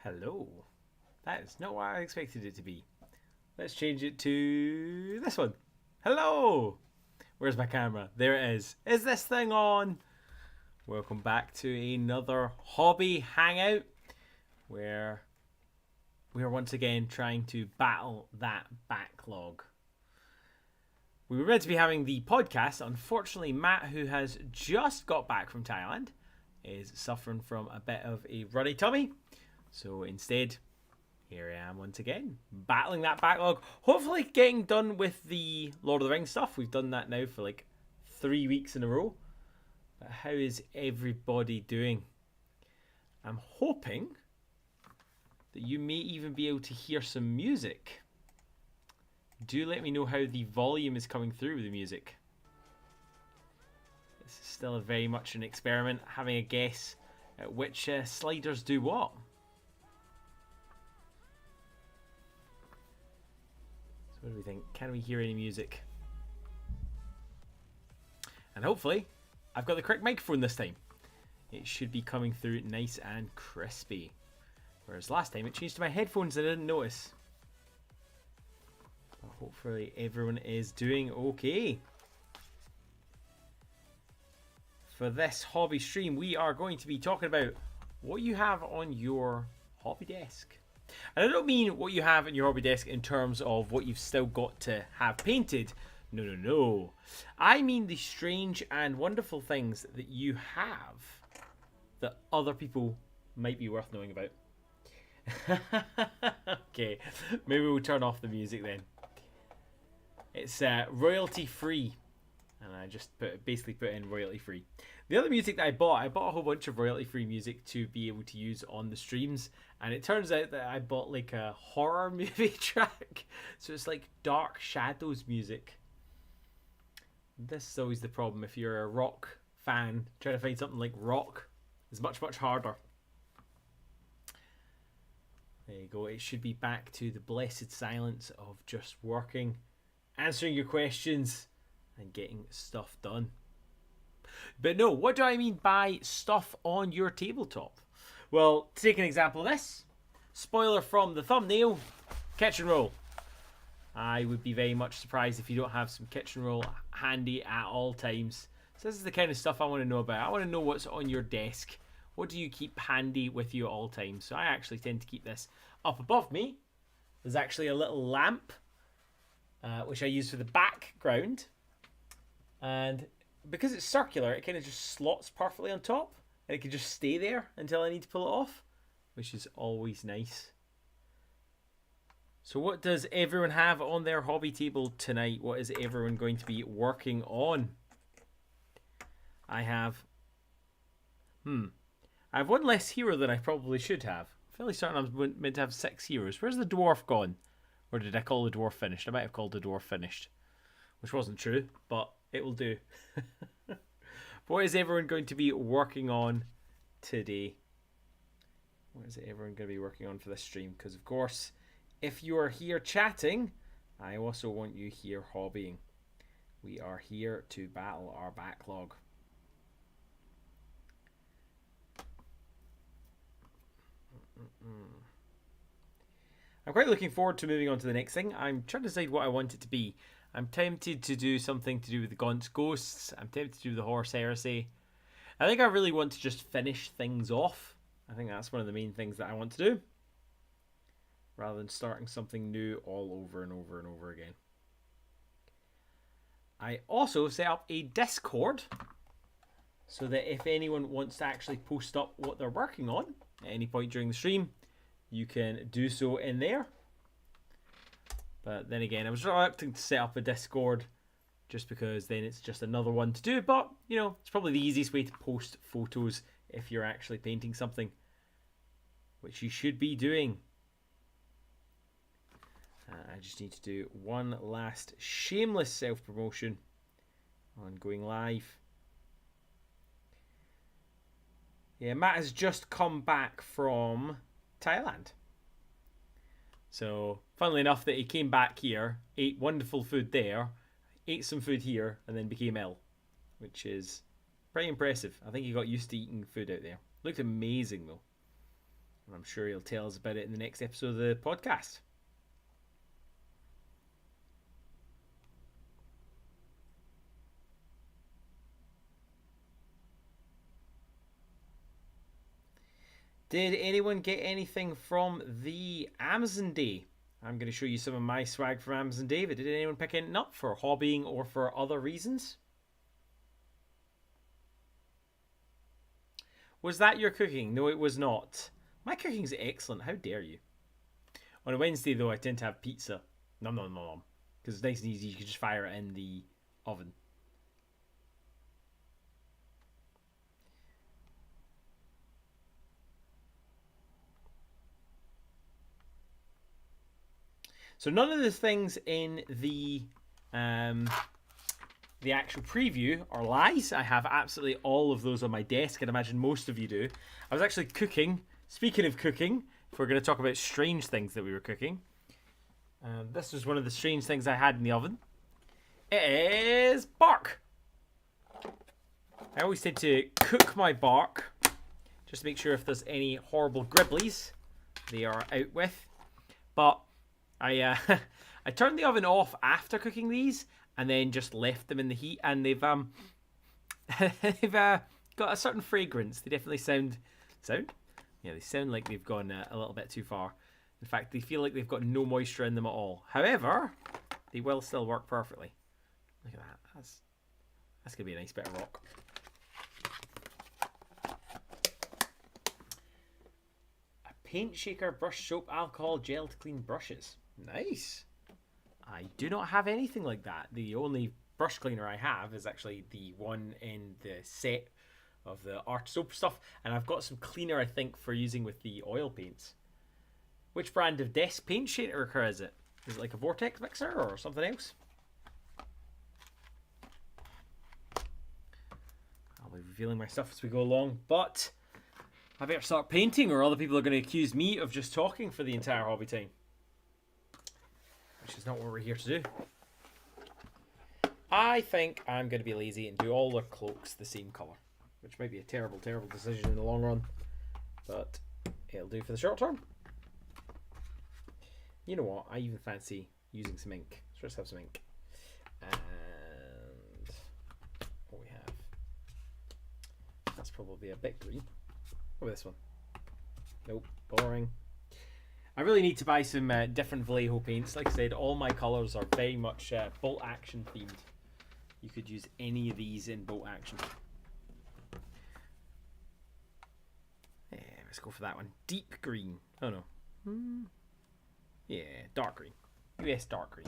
Hello. That is not what I expected it to be. Let's change it to this one. Hello. Where's my camera? There it is. Is this thing on? Welcome back to another hobby hangout where we are once again trying to battle that backlog. We were meant to be having the podcast. Unfortunately, Matt, who has just got back from Thailand, is suffering from a bit of a runny tummy. So instead, here I am once again, battling that backlog. Hopefully getting done with the Lord of the Rings stuff. We've done that now for like 3 weeks in a row. But how is everybody doing? I'm hoping that you may even be able to hear some music. Do let me know how the volume is coming through with the music. This is still very much an experiment, having a guess at which sliders do what. So what do we think? Can we hear any music? And hopefully, I've got the correct microphone this time. It should be coming through nice and crispy. Whereas last time it changed to my headphones and I didn't notice. But hopefully everyone is doing okay. For this hobby stream, we are going to be talking about what you have on your hobby desk. And I don't mean what you have on your hobby desk in terms of what you've still got to have painted. No. I mean the strange and wonderful things that you have that other people might be worth knowing about. Okay, maybe we'll turn off the music then. It's royalty free, and I just basically put in royalty free. The other music that I bought a whole bunch of royalty free music to be able to use on the streams, and it turns out that I bought like a horror movie track, so it's like Dark Shadows music. This is always the problem if you're a rock fan. Trying to find something like rock is much harder. There you go. It should be back to the blessed silence of just working, answering your questions, and getting stuff done. But no, what do I mean by stuff on your tabletop? Well, to take an example of this, spoiler from the thumbnail, kitchen roll. I would be very much surprised if you don't have some kitchen roll handy at all times. So this is the kind of stuff I want to know about. I want to know what's on your desk. What do you keep handy with you at all times? So I actually tend to keep this up above me. There's actually a little lamp, which I use for the background. And because it's circular, it kind of just slots perfectly on top. And it can just stay there until I need to pull it off, which is always nice. So what does everyone have on their hobby table tonight? What is everyone going to be working on? I have one less hero than I probably should have. I'm fairly certain I'm meant to have 6 heroes. Where's the dwarf gone? Or did I call the dwarf finished? I might have called the dwarf finished, which wasn't true, but it will do. What is everyone going to be working on today? What is everyone going to be working on for this stream? Because, of course, if you are here chatting, I also want you here hobbying. We are here to battle our backlog. I'm quite looking forward to moving on to the next thing. I'm trying to decide what I want it to be. I'm tempted to do something to do with the Gaunt's Ghosts. I'm tempted to do the Horse Heresy. I think I really want to just finish things off. I think that's one of the main things that I want to do, rather than starting something new all over and over and over again. I also set up a Discord so that if anyone wants to actually post up what they're working on at any point during the stream, you can do so in there. But then again, I was reluctant to set up a Discord just because then it's just another one to do. But, you know, it's probably the easiest way to post photos if you're actually painting something, which you should be doing. I just need to do one last shameless self-promotion on going live. Yeah, Matt has just come back from Thailand. So, funnily enough, that he came back here, ate wonderful food there, ate some food here, and then became ill, which is pretty impressive. I think he got used to eating food out there. Looked amazing, though. And I'm sure he'll tell us about it in the next episode of the podcast. Did anyone get anything from the Amazon Day? I'm going to show you some of my swag from Amazon Day, but did anyone pick anything up for hobbying or for other reasons? Was that your cooking? No, it was not. My cooking's excellent. How dare you? On a Wednesday, though, I tend to have pizza. Nom nom nom nom. Because it's nice and easy. You can just fire it in the oven. So none of the things in the actual preview are lies. I have absolutely all of those on my desk. I'd imagine most of you do. I was actually cooking. Speaking of cooking, if we're going to talk about strange things that we were cooking, this was one of the strange things I had in the oven. It is bark. I always tend to cook my bark just to make sure if there's any horrible gribblies they are out with. But I turned the oven off after cooking these and then just left them in the heat, and they've they've got a certain fragrance. They definitely sound? Yeah, they sound like they've gone a little bit too far. In fact, they feel like they've got no moisture in them at all. However, they will still work perfectly. Look at that. That's gonna be a nice bit of rock. A paint shaker, brush soap, alcohol, gel to clean brushes. Nice. I do not have anything like that. The only brush cleaner I have is actually the one in the set of the art soap stuff, and I've got some cleaner I think for using with the oil paints. Which brand of desk paint shaker is it? Is it like a vortex mixer or something else? I'll be revealing my stuff as we go along, but I better start painting or other people are going to accuse me of just talking for the entire hobby time. Which is not what we're here to do. I think I'm going to be lazy and do all the cloaks the same colour. Which might be a terrible, terrible decision in the long run. But it'll do for the short term. You know what? I even fancy using some ink. So let's have some ink. And what we have. That's probably a bit green. What about this one? Nope. Boring. I really need to buy some different Vallejo paints. Like I said, all my colours are very much bolt action themed. You could use any of these in bolt action. Yeah, let's go for that one. Deep green. Oh no. Yeah, dark green. US dark green.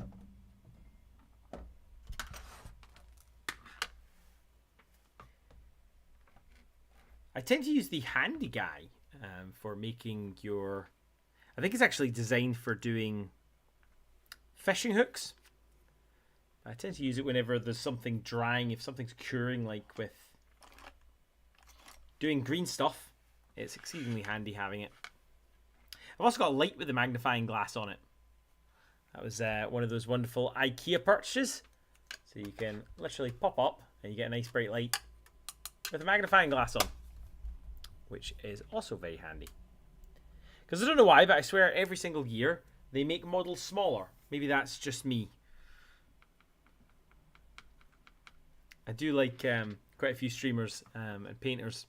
I tend to use the Handy Guy for making your... I think it's actually designed for doing fishing hooks. I tend to use it whenever there's something drying, if something's curing, like with doing green stuff. It's exceedingly handy having it. I've also got a light with a magnifying glass on it. That was one of those wonderful IKEA purchases. So you can literally pop up and you get a nice bright light with a magnifying glass on, which is also very handy. Because I don't know why, but I swear every single year they make models smaller. Maybe that's just me. I do like quite a few streamers and painters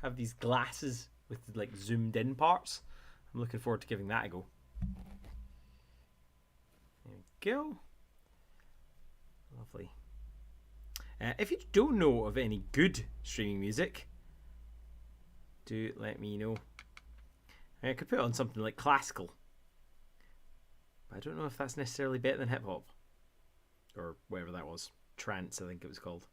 have these glasses with like zoomed in parts. I'm looking forward to giving that a go. There we go. Lovely. If you don't know of any good streaming music, do let me know. I could put on something like classical. But I don't know if that's necessarily better than hip hop. Or whatever that was. Trance, I think it was called.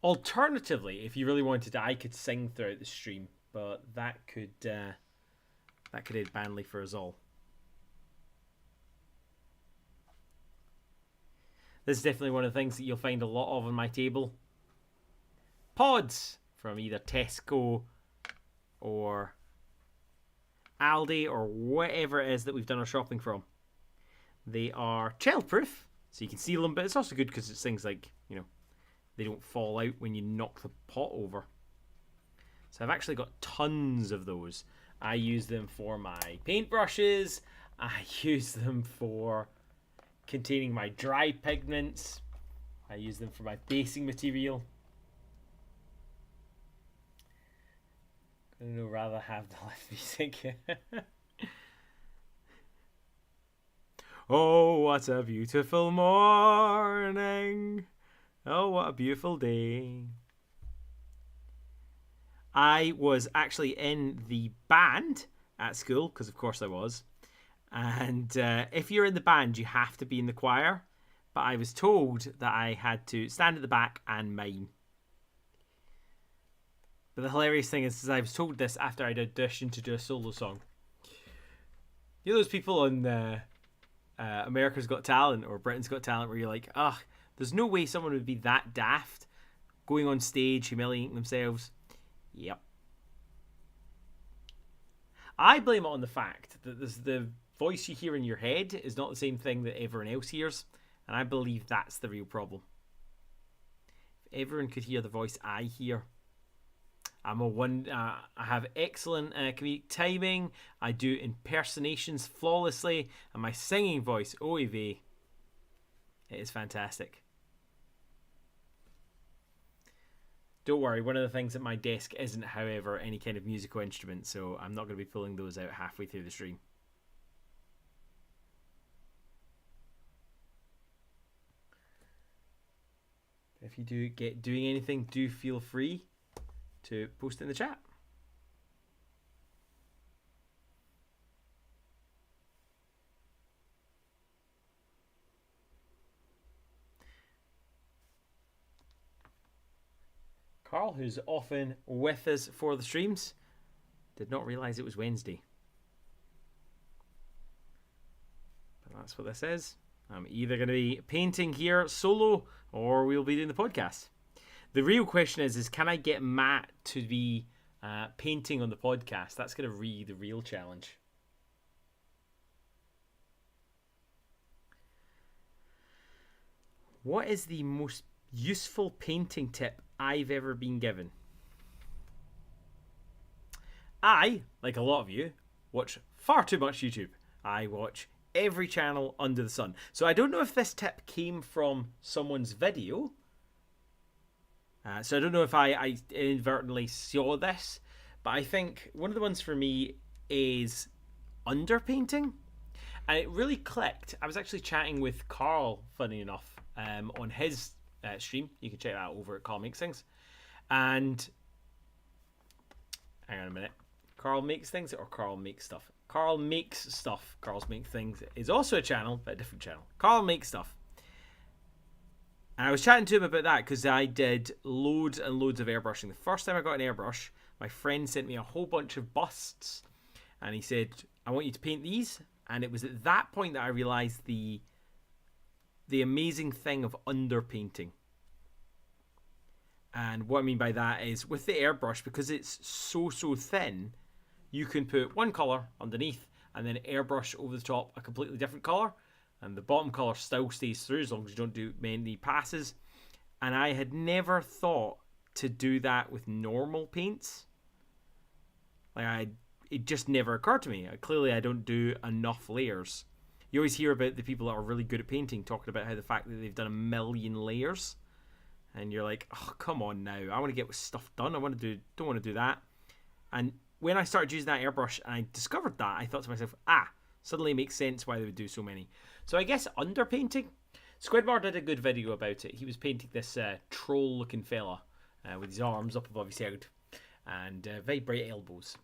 Alternatively, if you really wanted to, I could sing throughout the stream. But that could end badly for us all. This is definitely one of the things that you'll find a lot of on my table. Pods from either Tesco or Aldi or whatever it is that we've done our shopping from. They are child-proof, so you can seal them, but it's also good because it's things like, you know, they don't fall out when you knock the pot over. So I've actually got tons of those. I use them for my paintbrushes. I use them for containing my dry pigments. I use them for my basing material. I'd rather have the live music. Oh, what a beautiful morning. Oh, what a beautiful day. I was actually in the band at school, because of course I was. And if you're in the band, you have to be in the choir. But I was told that I had to stand at the back and mime. But the hilarious thing is I was told this after I'd auditioned to do a solo song. You know those people on America's Got Talent or Britain's Got Talent where you're like, ugh, there's no way someone would be that daft going on stage, humiliating themselves. Yep. I blame it on the fact that the voice you hear in your head is not the same thing that everyone else hears, and I believe that's the real problem. If everyone could hear the voice I hear, I have excellent comedic timing. I do impersonations flawlessly, and my singing voice, oy vey, it is fantastic. Don't worry, one of the things at my desk isn't, however, any kind of musical instrument, so I'm not going to be pulling those out halfway through the stream. If you do get doing anything, do feel free to post it in the chat. Carl, who's often with us for the streams, did not realise it was Wednesday. But that's what this is. I'm either going to be painting here solo or we'll be doing the podcast. The real question is can I get Matt to be painting on the podcast? That's going to be the real challenge. What is the most useful painting tip I've ever been given? I, like a lot of you, watch far too much YouTube. I watch every channel under the sun. So I don't know if this tip came from someone's video. So I don't know if I inadvertently saw this, but I think one of the ones for me is underpainting. And it really clicked. I was actually chatting with Carl, funny enough, on his stream. You can check that out over at Carl Makes Things. And hang on a minute. Carl Makes Things or Carl Makes Stuff? Carl Makes Stuff. Carl's Make Things is also a channel, but a different channel. Carl Makes Stuff. And I was chatting to him about that because I did loads and loads of airbrushing. The first time I got an airbrush, my friend sent me a whole bunch of busts. And he said, I want you to paint these. And it was at that point that I realised the amazing thing of underpainting. And what I mean by that is with the airbrush, because it's so thin, you can put one colour underneath and then airbrush over the top a completely different colour. And the bottom colour still stays through as long as you don't do many passes. And I had never thought to do that with normal paints. It just never occurred to me. Clearly I don't do enough layers. You always hear about the people that are really good at painting talking about how the fact that they've done 1 million layers. And you're like, oh, come on now. I want to get stuff done. Don't want to do that. And when I started using that airbrush and I discovered that, I thought to myself, suddenly it makes sense why they would do so many. So I guess underpainting. Squidbar did a good video about it. He was painting this troll-looking fella with his arms up above his head and very bright elbows.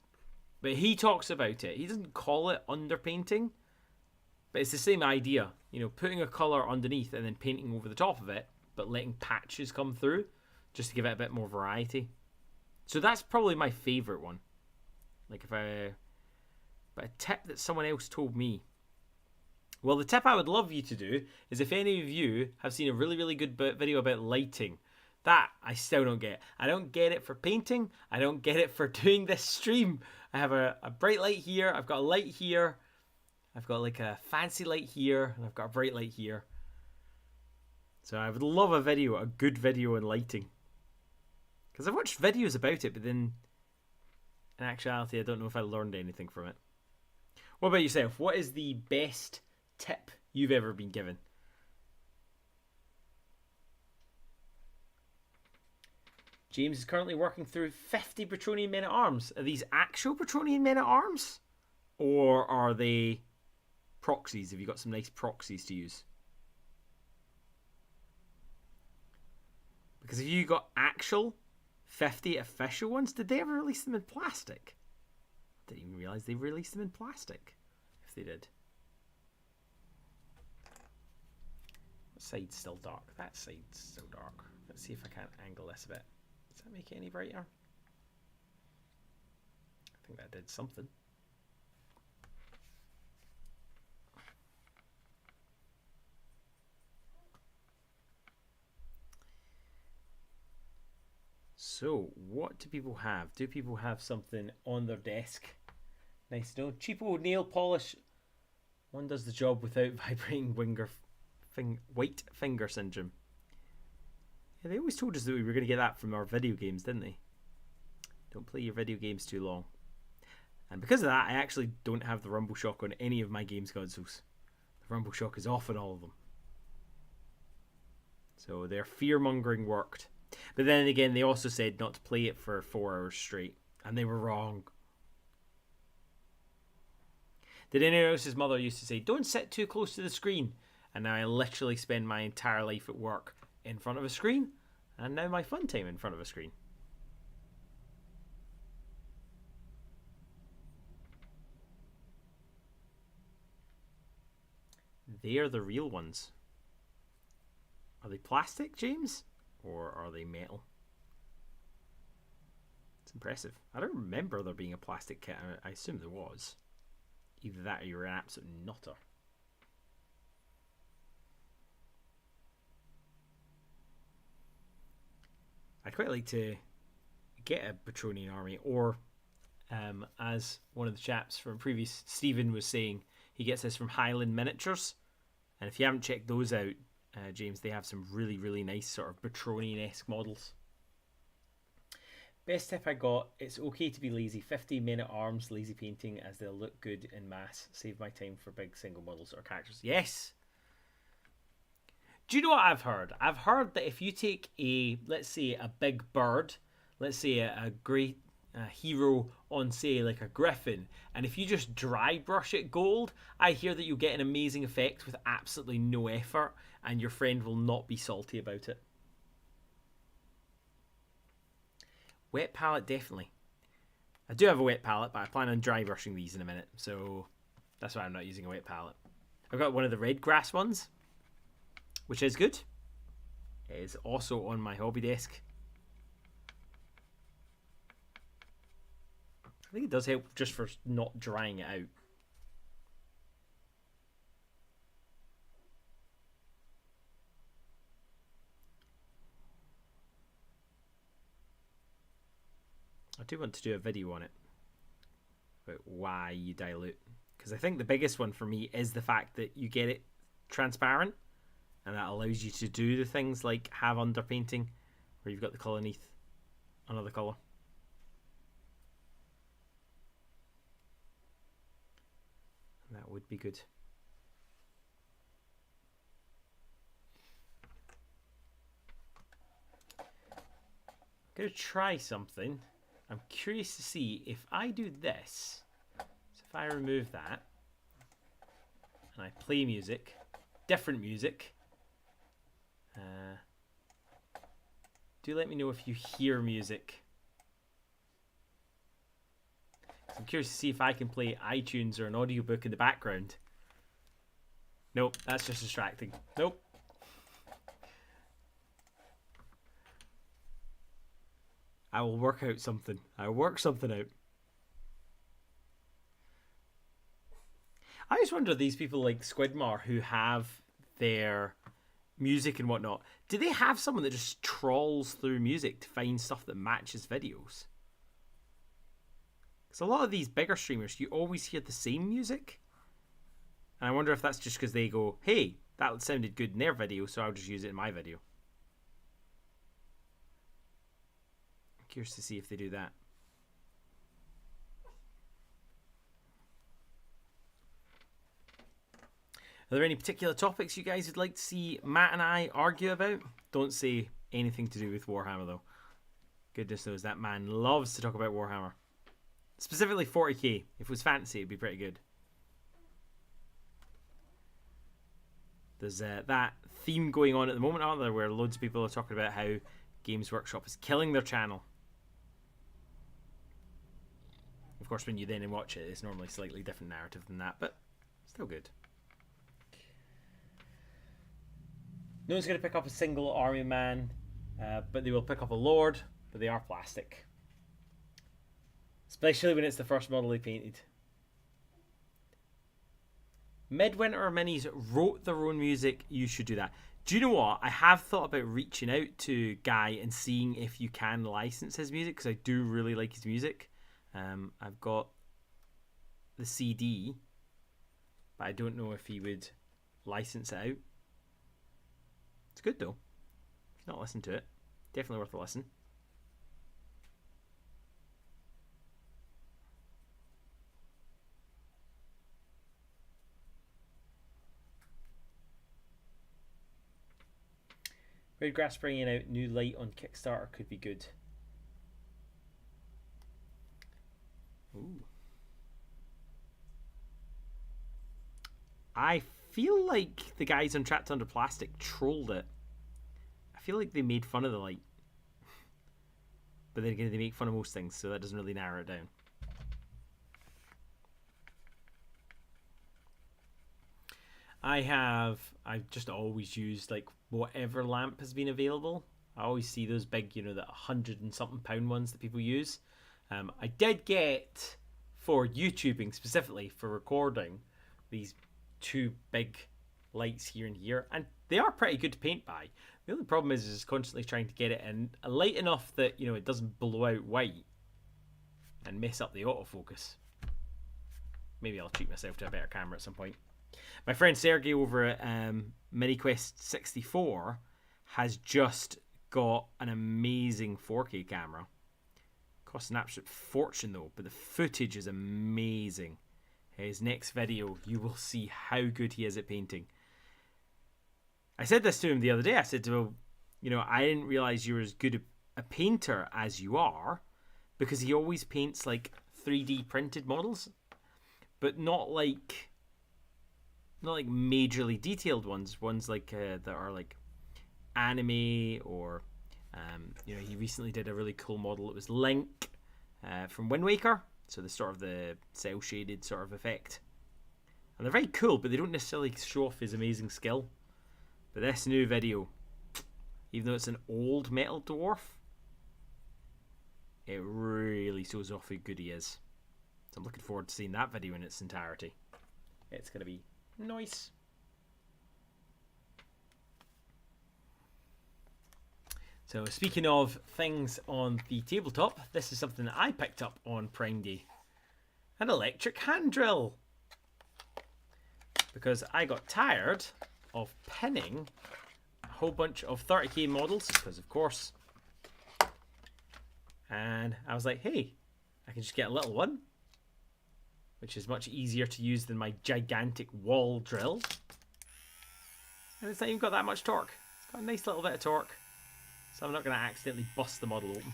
But he talks about it. He doesn't call it underpainting, but it's the same idea. You know, putting a colour underneath and then painting over the top of it, but letting patches come through just to give it a bit more variety. So that's probably my favourite one. But a tip that someone else told me. Well, the tip I would love you to do is if any of you have seen a really, really good video about lighting. That I still don't get. I don't get it for painting. I don't get it for doing this stream. I have a bright light here. I've got a light here. I've got like a fancy light here. And I've got a bright light here. So I would love a good video on lighting. Because I've watched videos about it, but then In actuality, I don't know if I learned anything from it. What about yourself? What is the best tip you've ever been given? James is currently working through 50 Petronian men-at-arms. Are these actual Petronian men-at-arms? Or are they proxies? Have you got some nice proxies to use? Because if you got actual 50 official ones, did they ever release them in plastic? I didn't even realise they released them in plastic. If they did. That side's still dark. That side's still dark. Let's see if I can't angle this a bit. Does that make it any brighter? I think that did something. So, what do people have? Do people have something on their desk? Nice to know. Cheapo nail polish. One does the job without vibrating white finger syndrome. Yeah, they always told us that we were going to get that from our video games, didn't they? Don't play your video games too long. And because of that, I actually don't have the Rumble Shock on any of my games consoles. The Rumble Shock is off on all of them. So their fear-mongering worked. But then again, they also said not to play it for 4 hours straight. And they were wrong. Did anyone else's mother used to say, don't sit too close to the screen? And now I literally spend my entire life at work in front of a screen. And now my fun time in front of a screen. They're the real ones. Are they plastic, James? Or are they metal? It's impressive. I don't remember there being a plastic kit. I assume there was. Either that or you're an absolute nutter. I'd quite like to get a Petronian army, or as one of the chaps from previous, Stephen, was saying, he gets this from Highland Miniatures. And if you haven't checked those out, James, they have some really, really nice sort of Petronian-esque models. Best tip I got, it's okay to be lazy. 50 men-at-arms lazy painting as they'll look good in mass. Save my time for big single models or characters. Yes! Do you know what I've heard? I've heard that if you take a, let's say, a big bird, let's say a great hero on, say, like a griffin, and if you just dry brush it gold, I hear that you'll get an amazing effect with absolutely no effort, and your friend will not be salty about it. Wet palette, definitely. I do have a wet palette, but I plan on dry brushing these in a minute, so that's why I'm not using a wet palette. I've got one of the red grass ones, which is good. It is also on my hobby desk. I think it does help just for not drying it out. I do want to do a video on it about why you dilute, because I think the biggest one for me is the fact that you get it transparent, and that allows you to do the things like have underpainting where you've got the colour beneath another colour. And that would be good. I'm going to try something. I'm curious to see if I do this. So if I remove that and I play music, different music, do let me know if you hear music. I'm curious to see if I can play iTunes or an audiobook in the background. Nope, that's just distracting. Nope. I will work out something. I'll work something out. I always wonder, these people like Squidmar who have their music and whatnot, do they have someone that just trawls through music to find stuff that matches videos? Because a lot of these bigger streamers, you always hear the same music. And I wonder if that's just because they go, hey, that sounded good in their video, so I'll just use it in my video. I'm curious to see if they do that. Are there any particular topics you guys would like to see Matt and I argue about? Don't say anything to do with Warhammer, though. Goodness knows that man loves to talk about Warhammer. Specifically 40k. If it was fantasy, it'd be pretty good. There's that theme going on at the moment, aren't there, where loads of people are talking about how Games Workshop is killing their channel. Of course, when you then watch it, it's normally a slightly different narrative than that, but still good. No one's going to pick up a single army man, but they will pick up a lord, but they are plastic. Especially when it's the first model they painted. Midwinter Minis wrote their own music. You should do that. Do you know what? I have thought about reaching out to Guy and seeing if you can license his music, because I do really like his music. I've got the CD, but I don't know if he would license it out. It's good though. If you've not listened to it, definitely worth a listen. Red Grass bringing out new light on Kickstarter could be good. Ooh. I feel like the guys on Trapped Under Plastic trolled it. I feel like they made fun of the light. But then again, they make fun of most things, so that doesn't really narrow it down. I've just always used like whatever lamp has been available. I always see those big, you know, that 100 and something pound ones that people use. I did get, for YouTubing specifically, for recording, these two big lights here and here, and they are pretty good to paint by. The only problem is constantly trying to get it in light enough that, you know, it doesn't blow out white and mess up the autofocus. Maybe I'll treat myself to a better camera at some point. My friend Sergey over at MiniQuest 64 has just got an amazing 4K camera. Costs an absolute fortune though, but the footage is amazing. His next video, you will see how good he is at painting. I said this to him the other day. I said to him, you know, I didn't realize you were as good a painter as you are, because he always paints like 3D printed models, but not like majorly detailed ones like that are like anime, or you know, he recently did a really cool model. It was Link from Wind Waker, so the sort of the cell shaded sort of effect, and they're very cool, but they don't necessarily show off his amazing skill. But this new video, even though it's an old metal dwarf, it really shows off how good he is. So I'm looking forward to seeing that video in its entirety. It's going to be nice. So speaking of things on the tabletop, this is something that I picked up on Prime Day. An electric hand drill. Because I got tired of pinning a whole bunch of 30k models, because of course. And I was like, hey, I can just get a little one, which is much easier to use than my gigantic wall drill. And it's not even got that much torque. It's got a nice little bit of torque, so I'm not going to accidentally bust the model open.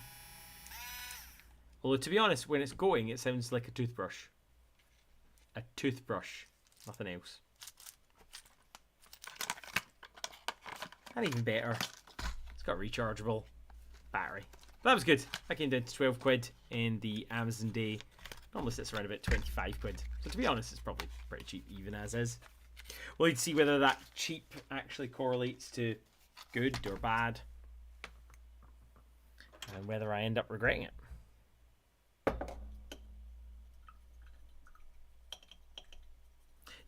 Although, to be honest, when it's going, it sounds like a toothbrush. A toothbrush, nothing else. And even better, it's got a rechargeable battery. But that was good. That came down to 12 quid in the Amazon day. Normally sits around about 25 quid. So to be honest, it's probably pretty cheap even as is. We'll need to see whether that cheap actually correlates to good or bad, and whether I end up regretting it.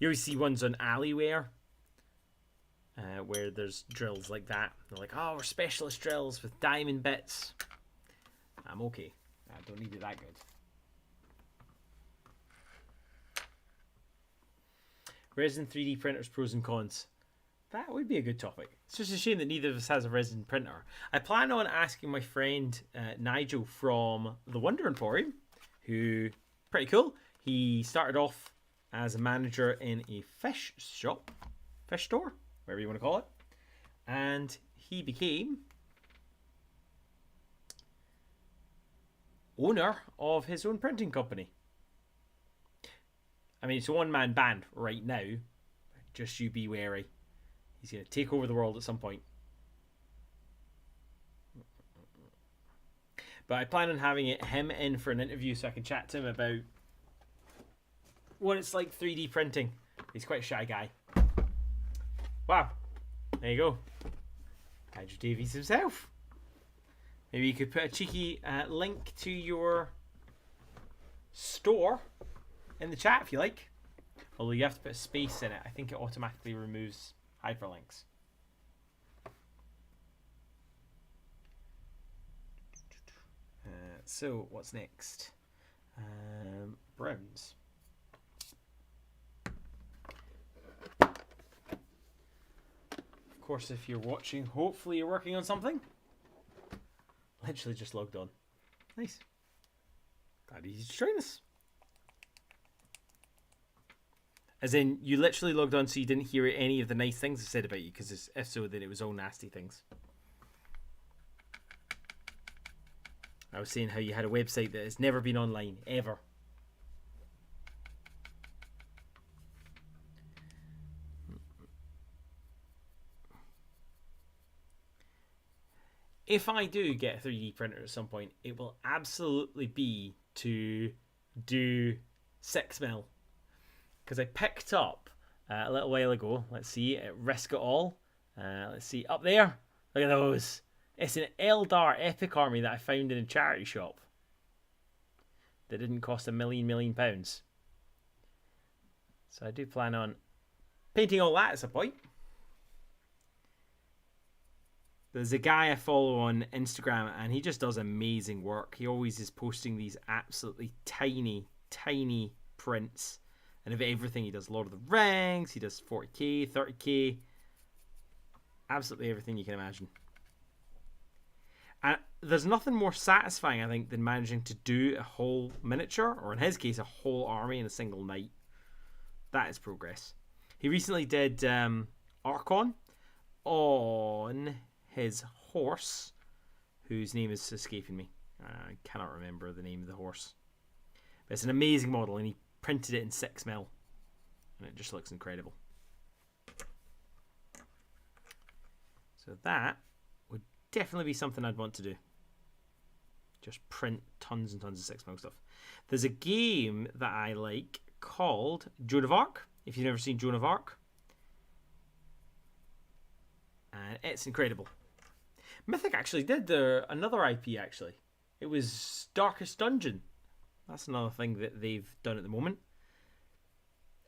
You always see ones on Alleyware where there's drills like that. They're like, oh, we're specialist drills with diamond bits. I'm okay. I don't need it that good. Resin 3D printers, pros and cons. That would be a good topic. It's just a shame that neither of us has a resin printer. I plan on asking my friend Nigel from the Wonder Emporium, who, pretty cool. He started off as a manager in a fish shop, fish store, whatever you want to call it. And he became owner of his own printing company. I mean, it's a one-man band right now. Just you be wary. He's going to take over the world at some point. But I plan on having him in for an interview so I can chat to him about what it's like 3D printing. He's quite a shy guy. Wow. There you go. Andrew Davies himself. Maybe you could put a cheeky link to your store in the chat if you like. Although you have to put a space in it. I think it automatically removes hyperlinks. So what's next? Browns. Of course, if you're watching, hopefully you're working on something. Literally just logged on. Nice. Glad he's joined us. As in, you literally logged on so you didn't hear any of the nice things I said about you, because if so, then it was all nasty things. I was saying how you had a website that has never been online, ever. If I do get a 3D printer at some point, it will absolutely be to do 6mm. Because I picked up a little while ago, let's see, at Risk It All. Let's see, up there, look at those. It's an Eldar Epic Army that I found in a charity shop that didn't cost £1 million. So I do plan on painting all that at some point. There's a guy I follow on Instagram and he just does amazing work. He always is posting these absolutely tiny, tiny prints. And of everything, he does Lord of the Rings, he does 40k, 30k. Absolutely everything you can imagine. And there's nothing more satisfying, I think, than managing to do a whole miniature, or in his case, a whole army in a single night. That is progress. He recently did Archon on his horse, whose name is escaping me. I cannot remember the name of the horse. But it's an amazing model, and he printed it in 6mm, and it just looks incredible. So that would definitely be something I'd want to do. Just print tons and tons of 6mm stuff. There's a game that I like called Joan of Arc, if you've never seen Joan of Arc. And it's incredible. Mythic actually did another IP, actually. It was Darkest Dungeon. That's another thing that they've done at the moment.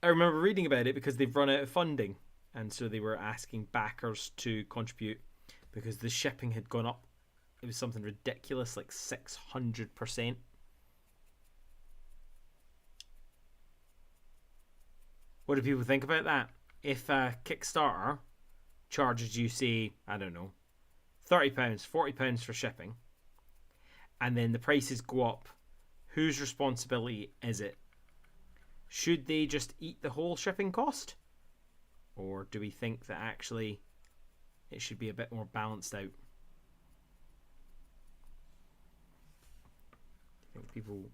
I remember reading about it because they've run out of funding. And so they were asking backers to contribute because the shipping had gone up. It was something ridiculous, like 600%. What do people think about that? If a Kickstarter charges you, say, I don't know, £30, £40 for shipping, and then the prices go up, whose responsibility is it? Should they just eat the whole shipping cost? Or do we think that actually it should be a bit more balanced out? You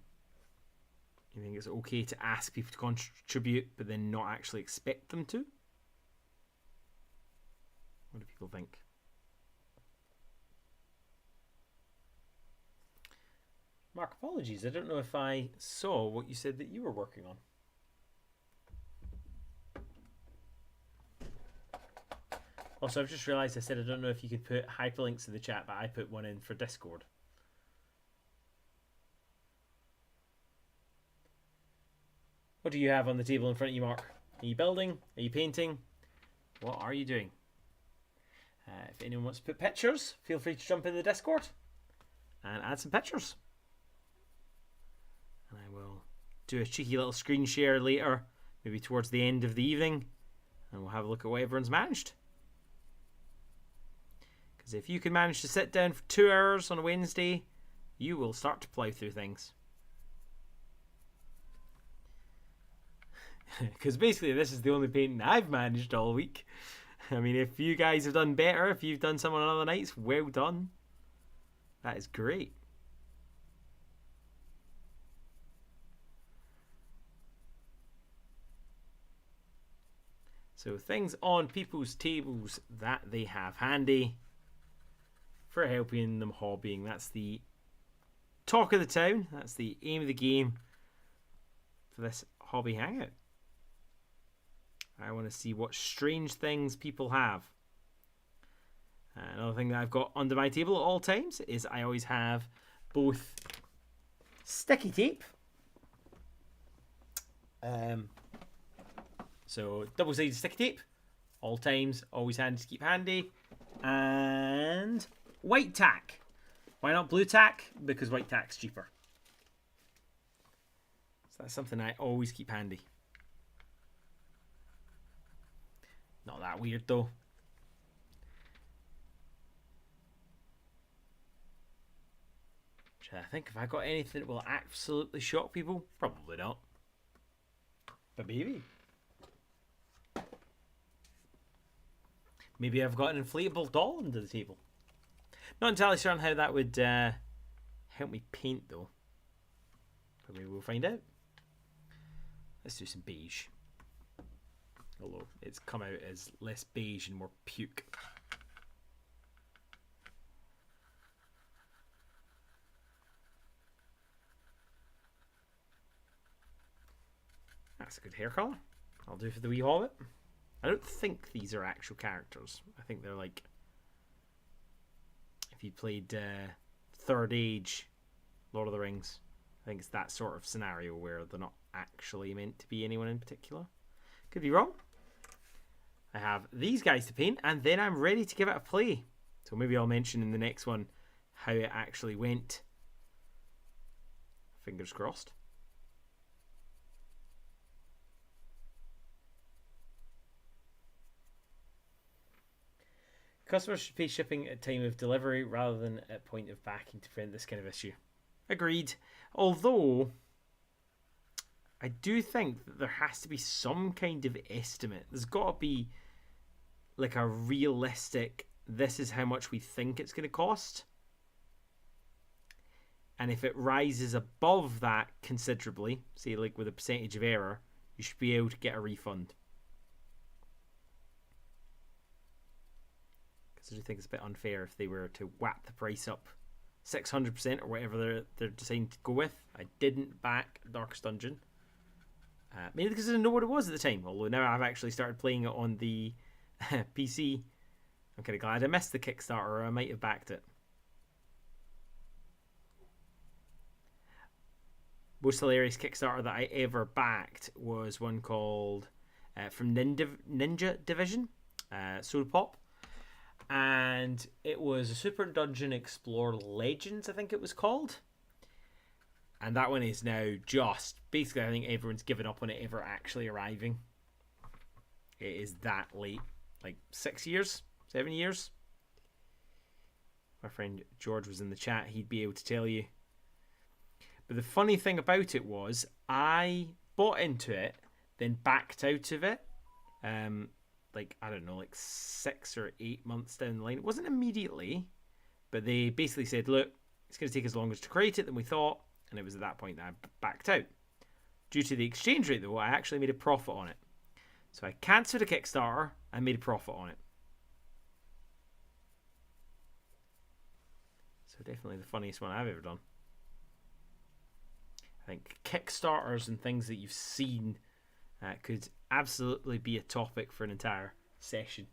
think it's okay to ask people to contribute but then not actually expect them to? What do people think? Mark, apologies. I don't know if I saw what you said that you were working on. Also, I've just realised I said I don't know if you could put hyperlinks in the chat, but I put one in for Discord. What do you have on the table in front of you, Mark? Are you building? Are you painting? What are you doing? If anyone wants to put pictures, feel free to jump in the Discord and add some pictures. And I will do a cheeky little screen share later, maybe towards the end of the evening, and we'll have a look at what everyone's managed. Because if you can manage to sit down for 2 hours on a Wednesday, you will start to plough through things. Because basically this is the only painting I've managed all week. I mean, if you guys have done better, if you've done some on other nights, well done. That is great. So things on people's tables that they have handy for helping them hobbying. That's the talk of the town. That's the aim of the game for this hobby hangout. I want to see what strange things people have. Another thing that I've got under my table at all times is I always have both sticky tape. So double-sided sticky tape, all times, always handy to keep handy. And white tack. Why not blue tack? Because white tack's cheaper. So that's something I always keep handy. Not that weird though. I think if I got anything that will absolutely shock people, probably not. But maybe. Maybe I've got an inflatable doll under the table. Not entirely sure on how that would help me paint though. But maybe we'll find out. Let's do some beige. Although it's come out as less beige and more puke. That's a good hair colour. I'll do for the wee hobbit. I don't think these are actual characters. I think they're like, if you played Third Age Lord of the Rings, I think it's that sort of scenario where they're not actually meant to be anyone in particular. Could be wrong. I have these guys to paint, and then I'm ready to give it a play. So maybe I'll mention in the next one how it actually went. Fingers crossed. Customers should pay shipping at time of delivery rather than at point of packing to prevent this kind of issue. Agreed. Although, I do think that there has to be some kind of estimate. There's got to be like a realistic, this is how much we think it's going to cost. And if it rises above that considerably, say like with a percentage of error, you should be able to get a refund. I do think it's a bit unfair if they were to whap the price up 600% or whatever they're deciding to go with. I didn't back Darkest Dungeon. Mainly because I didn't know what it was at the time. Although now I've actually started playing it on the PC. I'm kind of glad I missed the Kickstarter, or I might have backed it. Most hilarious Kickstarter that I ever backed was one called from Ninja Division, Soda Pop. And it was a Super Dungeon Explorer Legends, I think it was called. And that one is now just, basically I think everyone's given up on it ever actually arriving. It is that late. Like 6 years? 7 years? My friend George was in the chat, he'd be able to tell you. But the funny thing about it was, I bought into it, then backed out of it. Like, I don't know, like 6 or 8 months down the line. It wasn't immediately, but they basically said, look, it's going to take us longer to create it than we thought. And it was at that point that I backed out. Due to the exchange rate, though, I actually made a profit on it. So I cancelled a Kickstarter and made a profit on it. So definitely the funniest one I've ever done. I think Kickstarters and things that you've seen could absolutely be a topic for an entire session.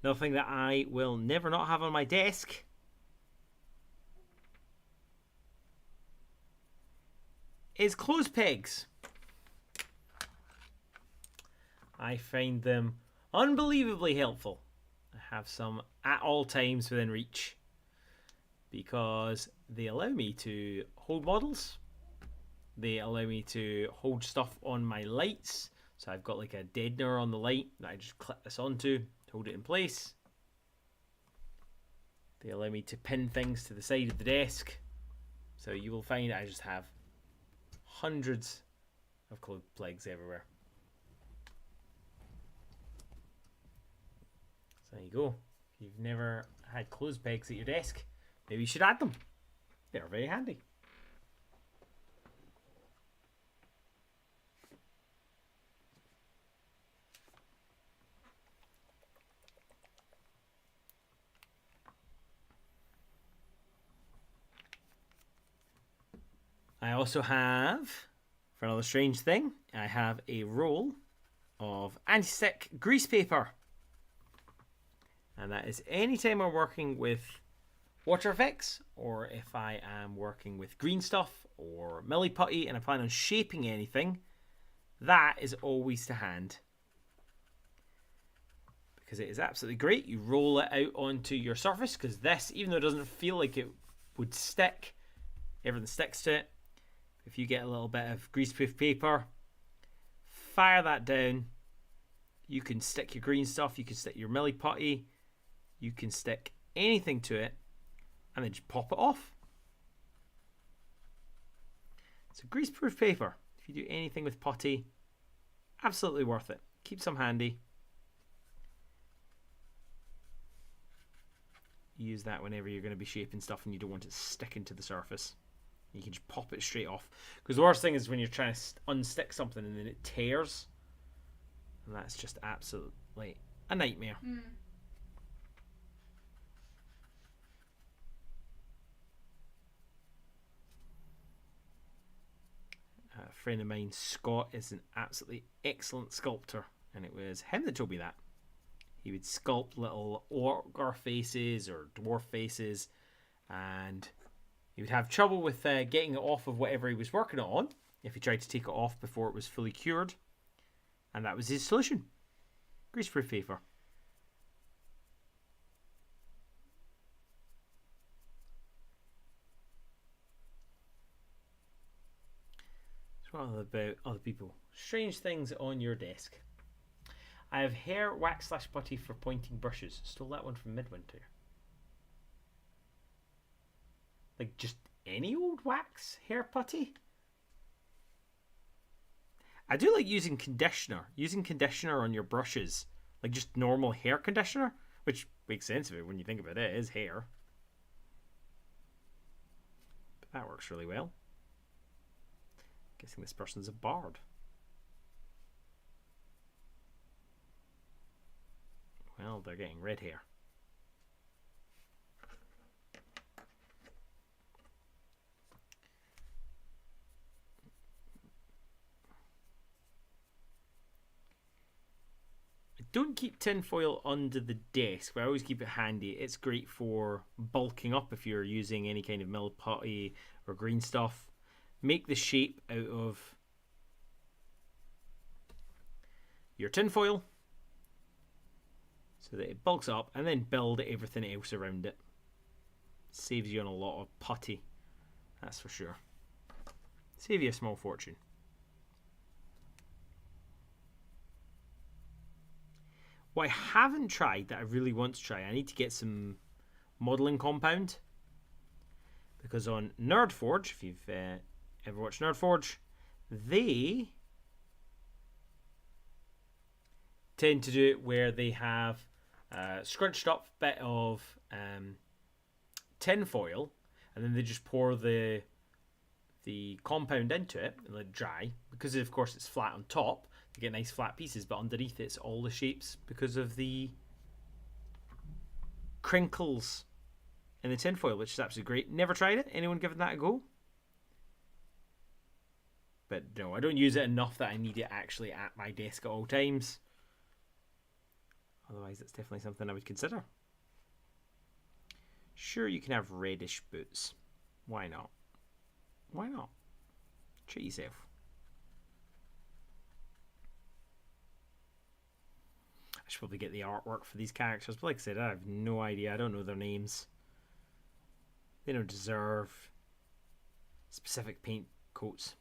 Another thing that I will never not have on my desk is clothes pegs. I find them unbelievably helpful. I have some at all times within reach because they allow me to hold models. They allow me to hold stuff on my lights. So I've got like a deadener on the light that I just clip this onto to hold it in place. They allow me to pin things to the side of the desk. So you will find I just have hundreds of clothes pegs everywhere. So there you go. If you've never had clothes pegs at your desk, maybe you should add them. They're very handy. I also have, for another strange thing, I have a roll of Antisec grease paper. And that is anytime I'm working with water effects, or if I am working with green stuff or milli putty and I plan on shaping anything, that is always to hand. Because it is absolutely great. You roll it out onto your surface, because this, even though it doesn't feel like it would stick, everything sticks to it. If you get a little bit of greaseproof paper, fire that down. You can stick your green stuff, you can stick your milli putty, you can stick anything to it, and then just pop it off. So greaseproof paper, if you do anything with putty, absolutely worth it. Keep some handy. Use that whenever you're going to be shaping stuff and you don't want it sticking to the surface. You can just pop it straight off. Because the worst thing is when you're trying to unstick something and then it tears. And that's just absolutely a nightmare. A friend of mine, Scott, is an absolutely excellent sculptor. And it was him that told me that. He would sculpt little ogre faces or dwarf faces. And he would have trouble with getting it off of whatever he was working on if he tried to take it off before it was fully cured. And that was his solution. Greaseproof paper. So what about other people? Strange things on your desk. I have hair wax / putty for pointing brushes. Stole that one from Midwinter. Like just any old wax hair putty? I do like using conditioner. Using conditioner on your brushes. Like just normal hair conditioner. Which makes sense of it when you think about it. It is hair. But that works really well. Guessing this person's a bard. Well, they're getting red hair. Don't keep tinfoil under the desk, but I always keep it handy. It's great for bulking up if you're using any kind of mill putty or green stuff. Make the shape out of your tinfoil so that it bulks up, and then build everything else around it. Saves you on a lot of putty, that's for sure. Save you a small fortune. What I haven't tried that I really want to try, I need to get some modelling compound. Because on Nerdforge, if you've ever watched Nerdforge, they tend to do it where they have a scrunched up bit of tin foil, and then they just pour the compound into it and let it dry. Because of course it's flat on top, you get nice flat pieces, but underneath it's all the shapes because of the crinkles in the tinfoil, which is absolutely great. Never tried it. Anyone given that a go? But no, I don't use it enough that I need it actually at my desk at all times. Otherwise, it's definitely something I would consider. Sure, you can have reddish boots. Why not? Why not? Treat yourself. I should probably get the artwork for these characters, but like I said, I have no idea. I don't know their names. They don't deserve specific paint coats.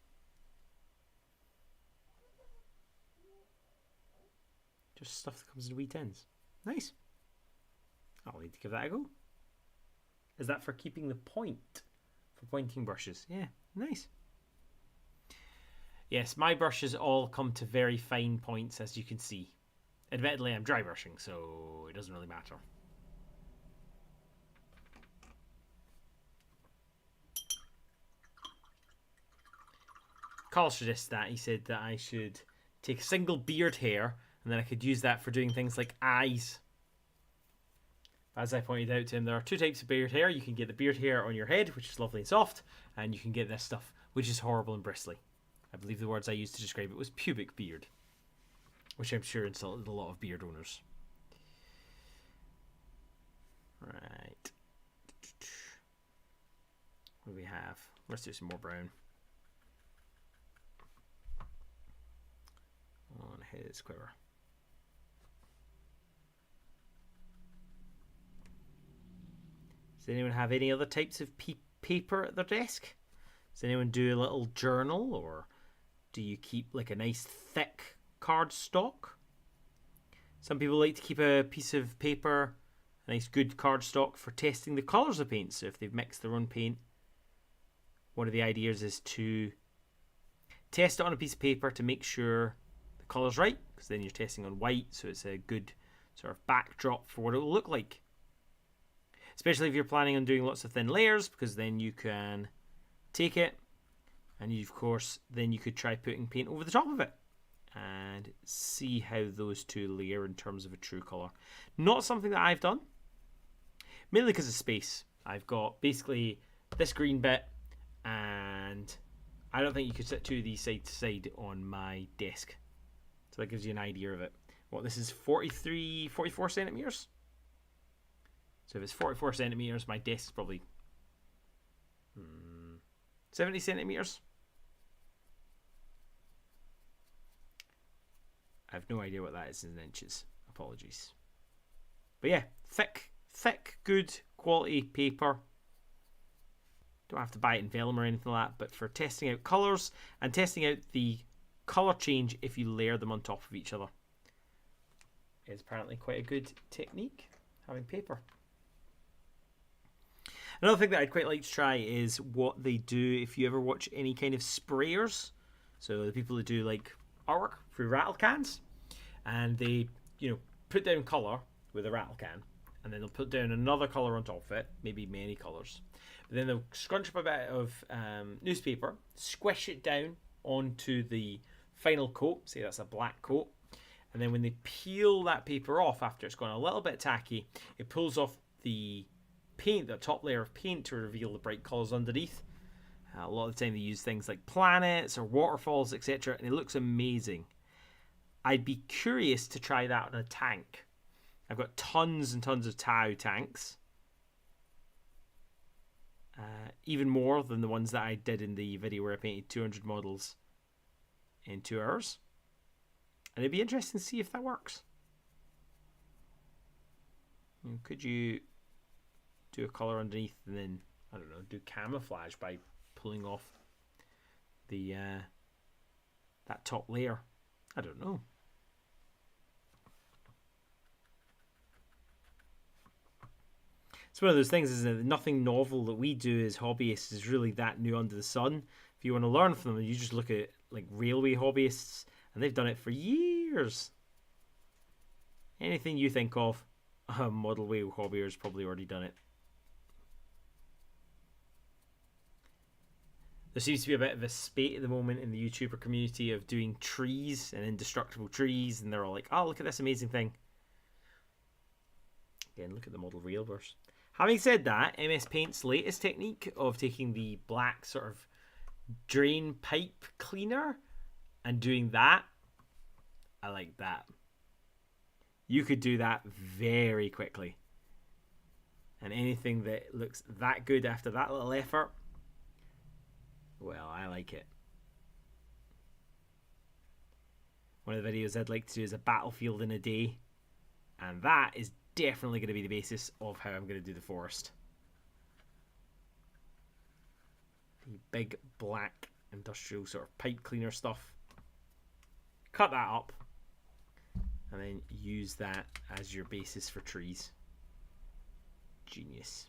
Just stuff that comes in wee tins. Nice. I'll need to give that a go. Is that for keeping the point? For pointing brushes? Yeah, nice. Yes, my brushes all come to very fine points, as you can see. Admittedly, I'm dry brushing, so it doesn't really matter. Carl suggests that. He said that I should take a single beard hair, and then I could use that for doing things like eyes. As I pointed out to him, there are two types of beard hair. You can get the beard hair on your head, which is lovely and soft, and you can get this stuff, which is horrible and bristly. I believe the words I used to describe it was pubic beard, which I'm sure insulted a lot of beard owners. Right. What do we have? Let's do some more brown. On his quiver. Does anyone have any other types of paper at their desk? Does anyone do a little journal, or do you keep like a nice thick cardstock? Some people like to keep a piece of paper, a nice good cardstock, for testing the colours of paint. So if they've mixed their own paint, one of the ideas is to test it on a piece of paper to make sure the colour's right, because then you're testing on white, so it's a good sort of backdrop for what it will look like. Especially if you're planning on doing lots of thin layers, because then you can take it and you, of course, then you could try putting paint over the top of it and see how those two layer in terms of a true colour. Not something that I've done, mainly because of space. I've got basically this green bit, and I don't think you could sit two of these side to side on my desk. So that gives you an idea of it. What, this is 44 centimetres? So if it's 44 centimetres, my desk is probably 70 centimetres. I have no idea what that is in inches. Apologies. But yeah, thick, good quality paper. Don't have to buy it in vellum or anything like that, but for testing out colours and testing out the colour change if you layer them on top of each other, is apparently quite a good technique, having paper. Another thing that I'd quite like to try is what they do if you ever watch any kind of sprayers. So the people that do like artwork through rattle cans, and they, put down colour with a rattle can, and then they'll put down another colour on top of it, maybe many colours. But then they'll scrunch up a bit of newspaper, squish it down onto the final coat, say that's a black coat, and then when they peel that paper off after it's gone a little bit tacky, it pulls off the paint, the top layer of paint, to reveal the bright colours underneath. A lot of the time they use things like planets or waterfalls, etc., and it looks amazing. I'd be curious to try that on a tank. I've got tons and tons of Tau tanks. Even more than the ones that I did in the video where I painted 200 models in 2 hours. And it'd be interesting to see if that works. Could you do a colour underneath and then, I don't know, do camouflage by pulling off the that top layer? I don't know. It's one of those things, isn't it? Nothing novel that we do as hobbyists is really that new under the sun. If you want to learn from them, you just look at like railway hobbyists, and they've done it for years. Anything you think of, a modelway hobbyer probably already done it. There seems to be a bit of a spate at the moment in the YouTuber community of doing trees and indestructible trees, and they're all like, oh, look at this amazing thing. Again, look at the model railbars. Having said that, MS Paint's latest technique of taking the black sort of drain pipe cleaner and doing that, I like that. You could do that very quickly. And anything that looks that good after that little effort, well, I like it. One of the videos I'd like to do is a battlefield in a day, and that is definitely going to be the basis of how I'm going to do the forest. The big black industrial sort of pipe cleaner stuff. Cut that up, and then use that as your basis for trees. Genius.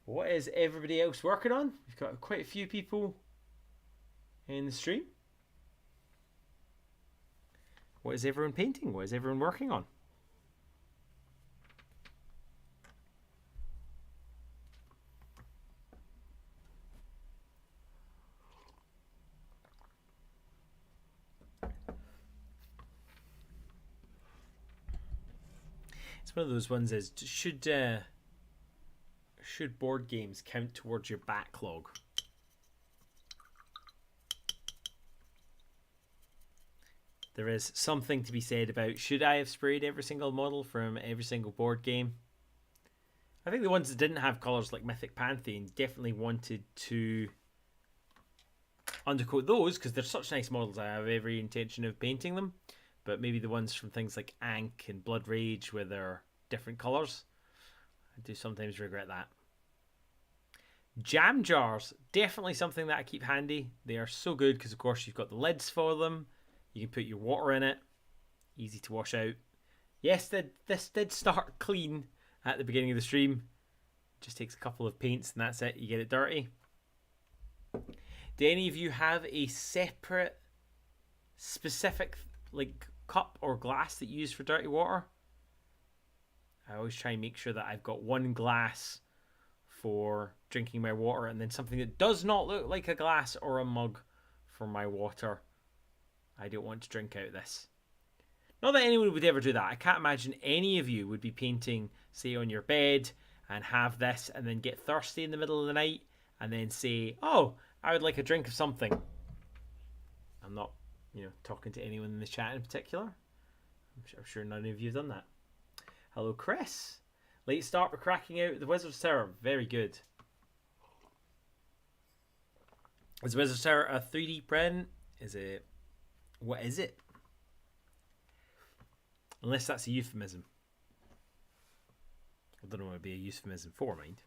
What is everybody else working on? We've got quite a few people in the stream. What is everyone painting? What is everyone working on? It's one of those ones is should board games count towards your backlog? There is something to be said about, should I have sprayed every single model from every single board game? I think the ones that didn't have colours like Mythic Pantheon definitely wanted to undercoat those because they're such nice models. I have every intention of painting them. But maybe the ones from things like Ankh and Blood Rage where they're different colours, I do sometimes regret that. Jam jars, definitely something that I keep handy. They are so good because of course you've got the lids for them. You can put your water in it. Easy to wash out. Yes, this did start clean at the beginning of the stream. Just takes a couple of paints and that's it. You get it dirty. Do any of you have a separate, specific like cup or glass that you use for dirty water? I always try and make sure that I've got one glass for drinking my water and then something that does not look like a glass or a mug for my water. I don't want to drink out of this. Not that anyone would ever do that. I can't imagine any of you would be painting, say, on your bed and have this and then get thirsty in the middle of the night and then say, oh, I would like a drink of something. I'm not, talking to anyone in the chat in particular. I'm sure none of you have done that. Hello, Chris. Late start for cracking out the Wizard's Tower. Very good. Is Wizard's Tower a 3D print? Is it? What is it? Unless that's a euphemism. I don't know what it would be a euphemism for, mind.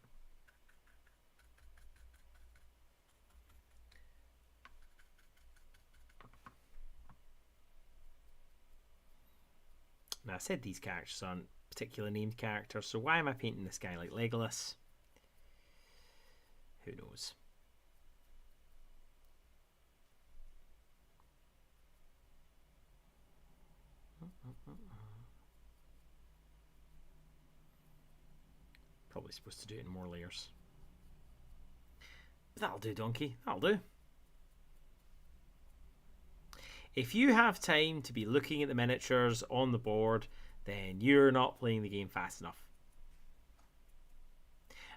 Now, I said these characters aren't particular named characters, so why am I painting this guy like Legolas? Who knows? Probably supposed to do it in more layers. That'll do, donkey. That'll do. If you have time to be looking at the miniatures on the board, then you're not playing the game fast enough.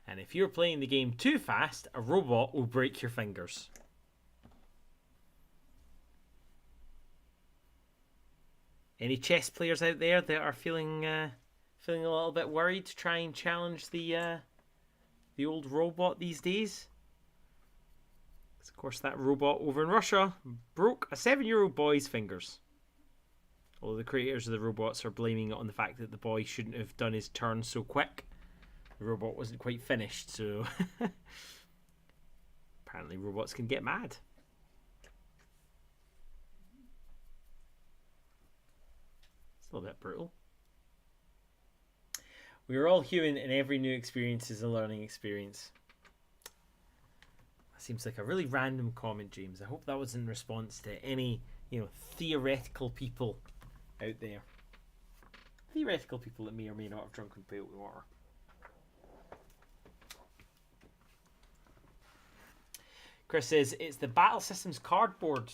And if you're playing the game too fast, a robot will break your fingers. Any chess players out there that are feeling a little bit worried to try and challenge the old robot these days? Of course, that robot over in Russia broke a 7-year-old boy's fingers. Although the creators of the robots are blaming it on the fact that the boy shouldn't have done his turn so quick. The robot wasn't quite finished, so apparently robots can get mad. It's a little bit brutal. We are all human and every new experience is a learning experience. Seems like a really random comment, James. I hope that was in response to any, theoretical people out there. Theoretical people that may or may not have drunk and water. Chris says it's the Battle Systems cardboard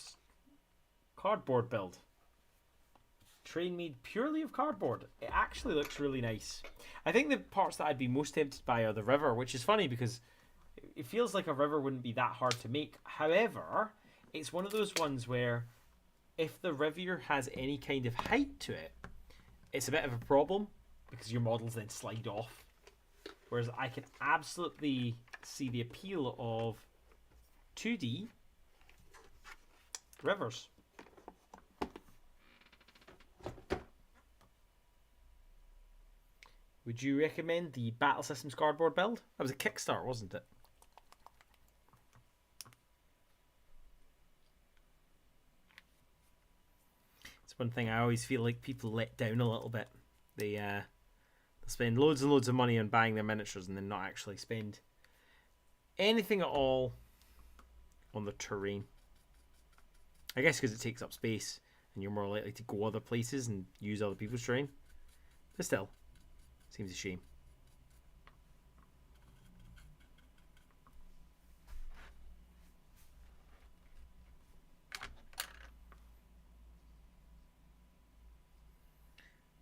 build. Train made purely of cardboard. It actually looks really nice. I think the parts that I'd be most tempted by are the river, which is funny because it feels like a river wouldn't be that hard to make. However, it's one of those ones where if the river has any kind of height to it, it's a bit of a problem because your models then slide off. Whereas I can absolutely see the appeal of 2D rivers. Would you recommend the Battle Systems cardboard build? That was a Kickstarter, wasn't it? It's one thing I always feel like people let down a little bit. They spend loads and loads of money on buying their miniatures and then not actually spend anything at all on the terrain. I guess because it takes up space and you're more likely to go other places and use other people's terrain. But still, seems a shame.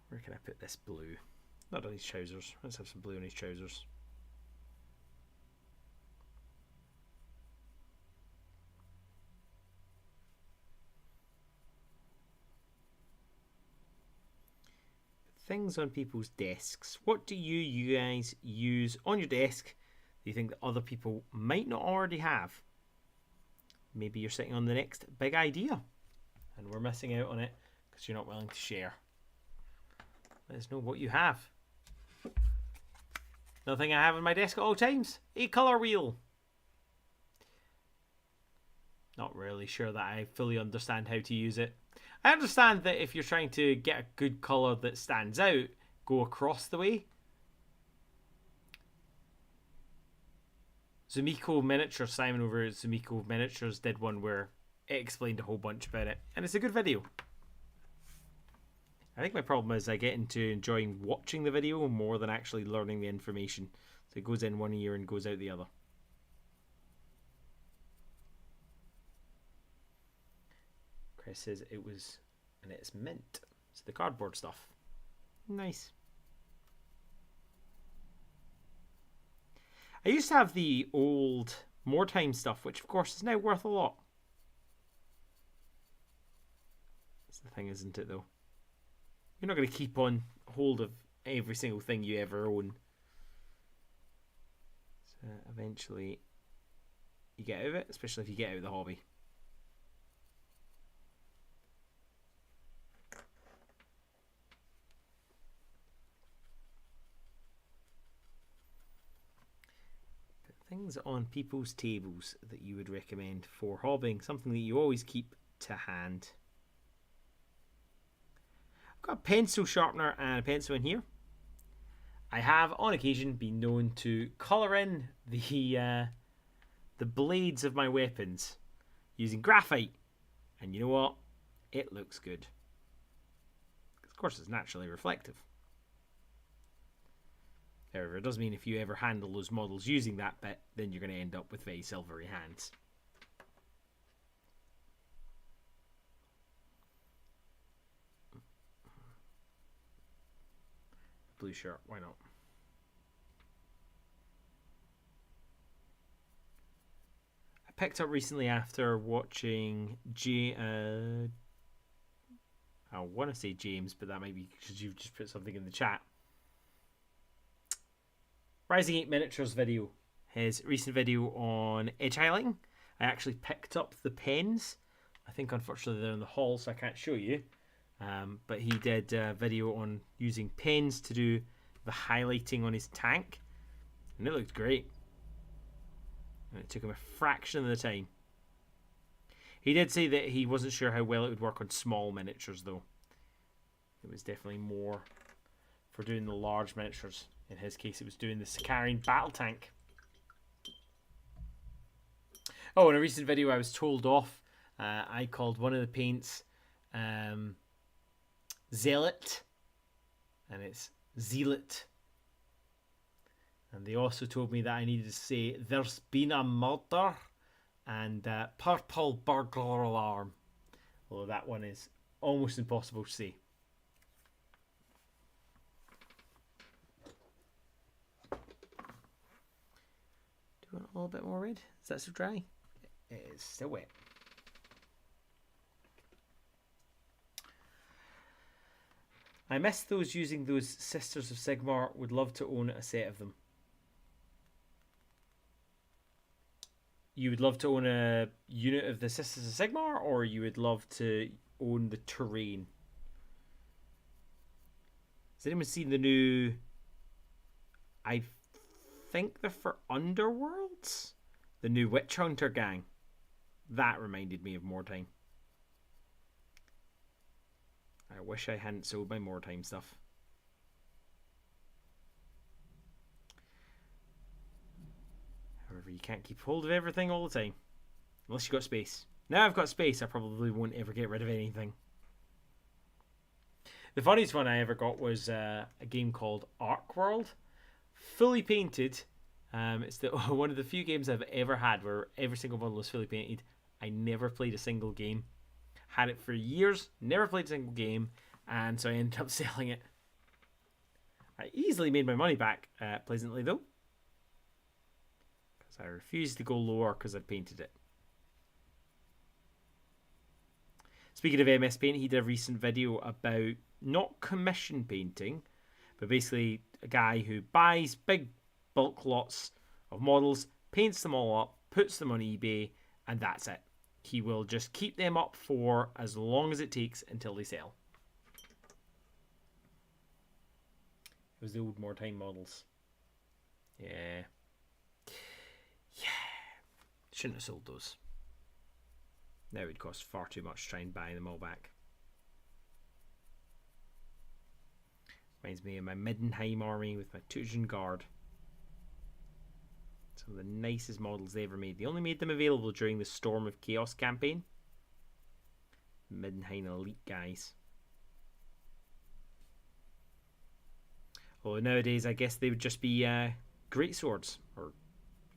Where can I put this blue? Not on his trousers. Let's have some blue on his trousers. Things on people's desks. What do you guys use on your desk that you think that other people might not already have? Maybe you're sitting on the next big idea and we're missing out on it because you're not willing to share. Let us know what you have. Another thing I have on my desk at all times, a colour wheel. Not really sure that I fully understand how to use it. I understand that if you're trying to get a good colour that stands out, go across the way. Zumiko Miniatures, Simon over at Zumiko Miniatures did one where it explained a whole bunch about it. And it's a good video. I think my problem is I get into enjoying watching the video more than actually learning the information. So it goes in one ear and goes out the other. Chris says it was, and it's mint. It's the cardboard stuff. Nice. I used to have the old More Time stuff, which of course is now worth a lot. That's the thing, isn't it, though? You're not going to keep on hold of every single thing you ever own. So eventually you get out of it, especially if you get out of the hobby. But things on people's tables that you would recommend for hobbying, something that you always keep to hand. Got a pencil sharpener and a pencil in here. I have on occasion been known to colour in the blades of my weapons using graphite, and you know what? It looks good. Of course, it's naturally reflective. However, it does mean if you ever handle those models using that bit, then you're going to end up with very silvery hands. Blue shirt, why not? I picked up recently after watching I want to say James, but that might be because you've just put something in the chat. Rising 8 Miniatures video, his recent video on edge highlighting. I actually picked up the pens. I think unfortunately they're in the hall, so I can't show you. But he did a video on using pens to do the highlighting on his tank, and it looked great. And it took him a fraction of the time. He did say that he wasn't sure how well it would work on small miniatures, though. It was definitely more for doing the large miniatures. In his case, it was doing the Sakarian battle tank. Oh, in a recent video I was told off. I called one of the paints Zealot, and it's Zealot. And they also told me that I needed to say there's been a murder and purple burglar alarm, although that one is almost impossible to say. Do you want a little bit more red? Is that still dry? It is still wet. I miss those using those Sisters of Sigmar. Would love to own a set of them. You would love to own a unit of the Sisters of Sigmar, or you would love to own the terrain? Has anyone seen the new... I think they're for Underworlds? The new Witch Hunter gang. That reminded me of More Time. I wish I hadn't sold my more time stuff. However, you can't keep hold of everything all the time. Unless you've got space. Now I've got space, I probably won't ever get rid of anything. The funniest one I ever got was a game called Arc World. Fully painted. It's one of the few games I've ever had where every single model was fully painted. I never played a single game. Had it for years, never played a single game, and so I ended up selling it. I easily made my money back, pleasantly though. Because I refused to go lower because I'd painted it. Speaking of MS Paint, he did a recent video about not commission painting, but basically a guy who buys big bulk lots of models, paints them all up, puts them on eBay, and that's it. He will just keep them up for as long as it takes until they sell. It was the old More Time models. Yeah. Shouldn't have sold those. Now it would cost far too much to try and buy them all back. Reminds me of my Middenheim army with my Tujen Guard. Some of the nicest models they ever made. They only made them available during the Storm of Chaos campaign. Middenheim elite guys. Although nowadays I guess they would just be great swords or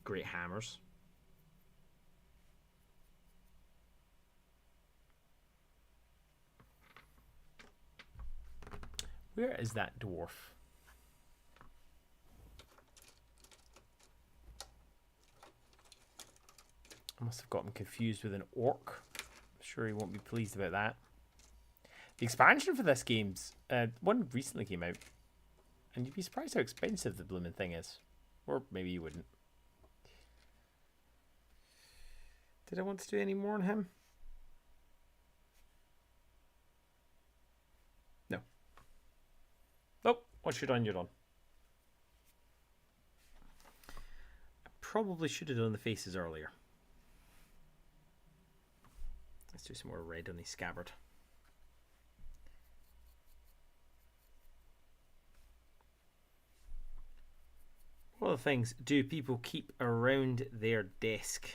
great hammers. Where is that dwarf? I must have got him confused with an orc. I'm sure he won't be pleased about that. The expansion for this game's one recently came out, and you'd be surprised how expensive the blooming thing is. Or maybe you wouldn't. Did I want to do any more on him? No. Nope. Once you're done, you're done. I probably should have done the faces earlier. Let's do some more red on the scabbard. What other things do people keep around their desk?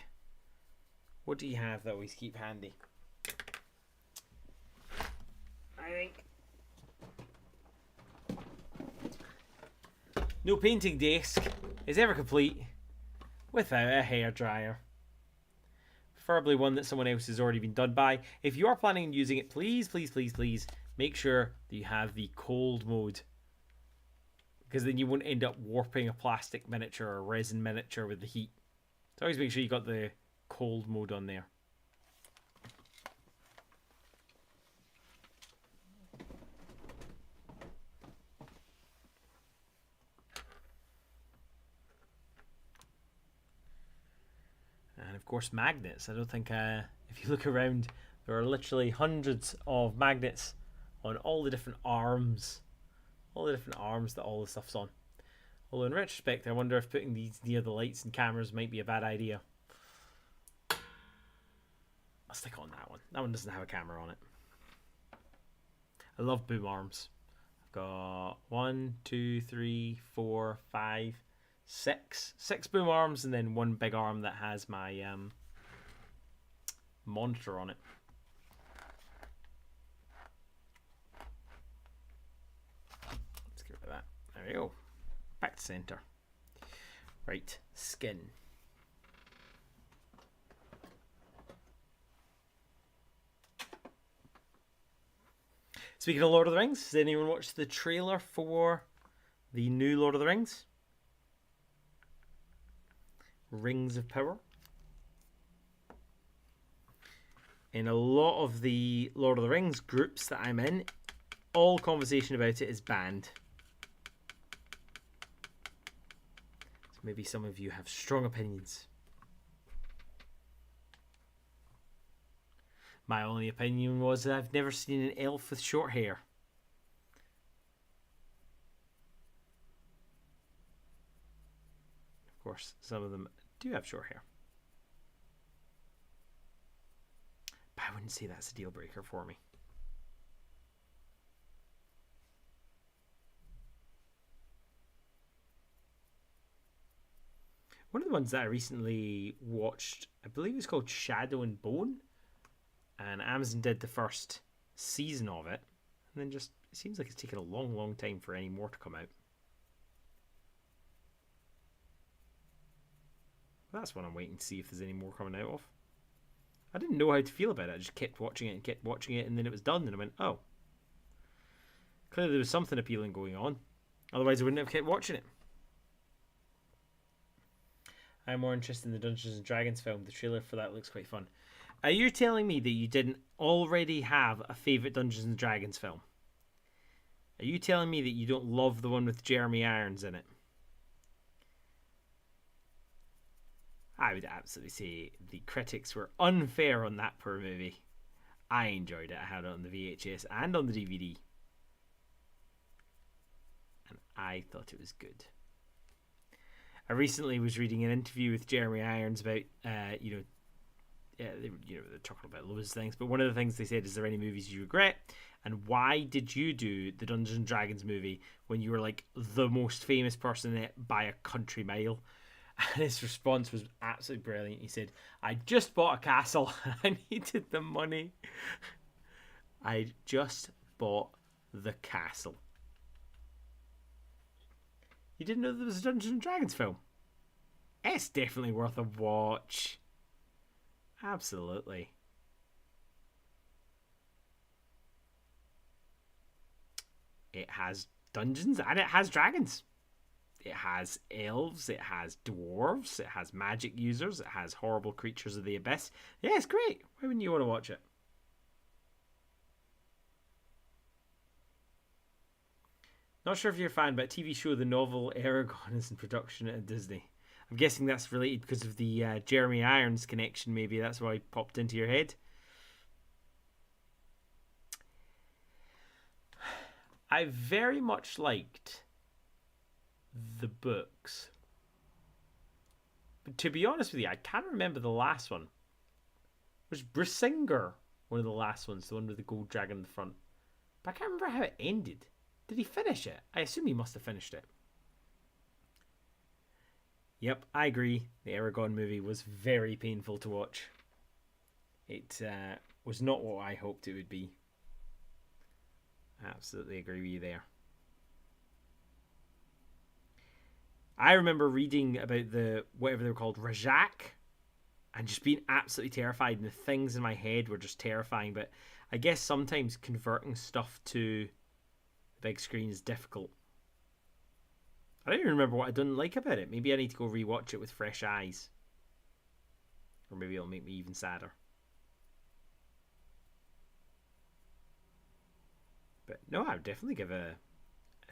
What do you have that always keep handy? I think no painting desk is ever complete without a hairdryer. Preferably one that someone else has already been done by. If you are planning on using it, please make sure that you have the cold mode, because then you won't end up warping a plastic miniature or a resin miniature with the heat. So always make sure you got the cold mode on there. And of course magnets. I don't think if you look around, there are literally hundreds of magnets on all the different arms. All the different arms that all the stuff's on. Although in retrospect, I wonder if putting these near the lights and cameras might be a bad idea. I'll stick on that one. That one doesn't have a camera on it. I love boom arms. I've got 1, 2, 3, 4, 5, 6. 6 boom arms, and then one big arm that has my monitor on it. Let's get rid of that. There we go. Back to center. Right, skin. Speaking of Lord of the Rings, has anyone watched the trailer for the new Lord of the Rings? Rings of Power. In a lot of the Lord of the Rings groups that I'm in, all conversation about it is banned. So maybe some of you have strong opinions. My only opinion was that I've never seen an elf with short hair. Of course, some of them do have short hair. But I wouldn't say that's a deal breaker for me. One of the ones that I recently watched, I believe it's called Shadow and Bone, and Amazon did the first season of it, and then just it seems like it's taken a long time for any more to come out. That's one I'm waiting to see if there's any more coming out of. I didn't know how to feel about it. I just kept watching it and kept watching it, and then it was done, and I went, oh. Clearly there was something appealing going on. Otherwise I wouldn't have kept watching it. I'm more interested in the Dungeons and Dragons film. The trailer for that looks quite fun. Are you telling me that you didn't already have a favourite Dungeons and Dragons film? Are you telling me that you don't love the one with Jeremy Irons in it? I would absolutely say the critics were unfair on that poor movie. I enjoyed it. I had it on the VHS and on the DVD. And I thought it was good. I recently was reading an interview with Jeremy Irons about, they're talking about loads of things, but one of the things they said, is there any movies you regret? And why did you do the Dungeons and Dragons movie when you were like the most famous person in it by a country mile? And his response was absolutely brilliant. He said, I just bought a castle. I needed the money. I just bought the castle. You didn't know there was a Dungeons and Dragons film? It's definitely worth a watch. Absolutely. It has dungeons and it has dragons. It has elves, it has dwarves, it has magic users, it has horrible creatures of the abyss. Yeah, it's great. Why wouldn't you want to watch it? Not sure if you're a fan, but a TV show, the novel Eragon, is in production at Disney. I'm guessing that's related because of the Jeremy Irons connection. Maybe that's why it popped into your head. I very much liked the books, but to be honest with you, I can't remember the last one. Was Brissinger one of the last ones, the one with the gold dragon in the front? But I can't remember how it ended. Did he finish it? I assume he must have finished it. Yep, I agree. The Eragon movie was very painful to watch. It was not what I hoped it would be. I absolutely agree with you there. I remember reading about the whatever they were called, Rajak, and just being absolutely terrified, and the things in my head were just terrifying. But I guess sometimes converting stuff to the big screen is difficult. I don't even remember what I didn't like about it. Maybe I need to go rewatch it with fresh eyes. Or maybe it'll make me even sadder. But no, I would definitely give a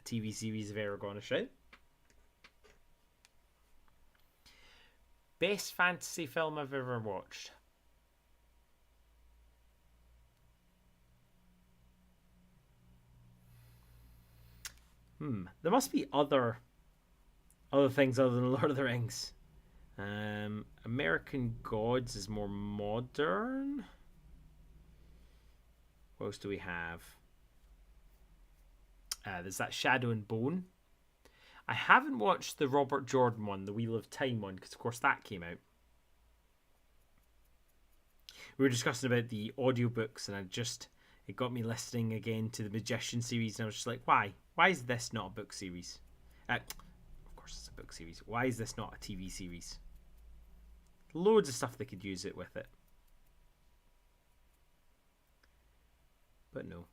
TV series of Eragon a shout. Best fantasy film I've ever watched. There must be other things other than Lord of the Rings. American Gods is more modern. What else do we have? There's that Shadow and Bone. I haven't watched the Robert Jordan one, the Wheel of Time one, because of course that came out. We were discussing about the audiobooks, and it got me listening again to the Magician series, and I was just like, why? Why is this not a book series? Of course it's a book series. Why is this not a TV series? Loads of stuff they could use it with it. But no.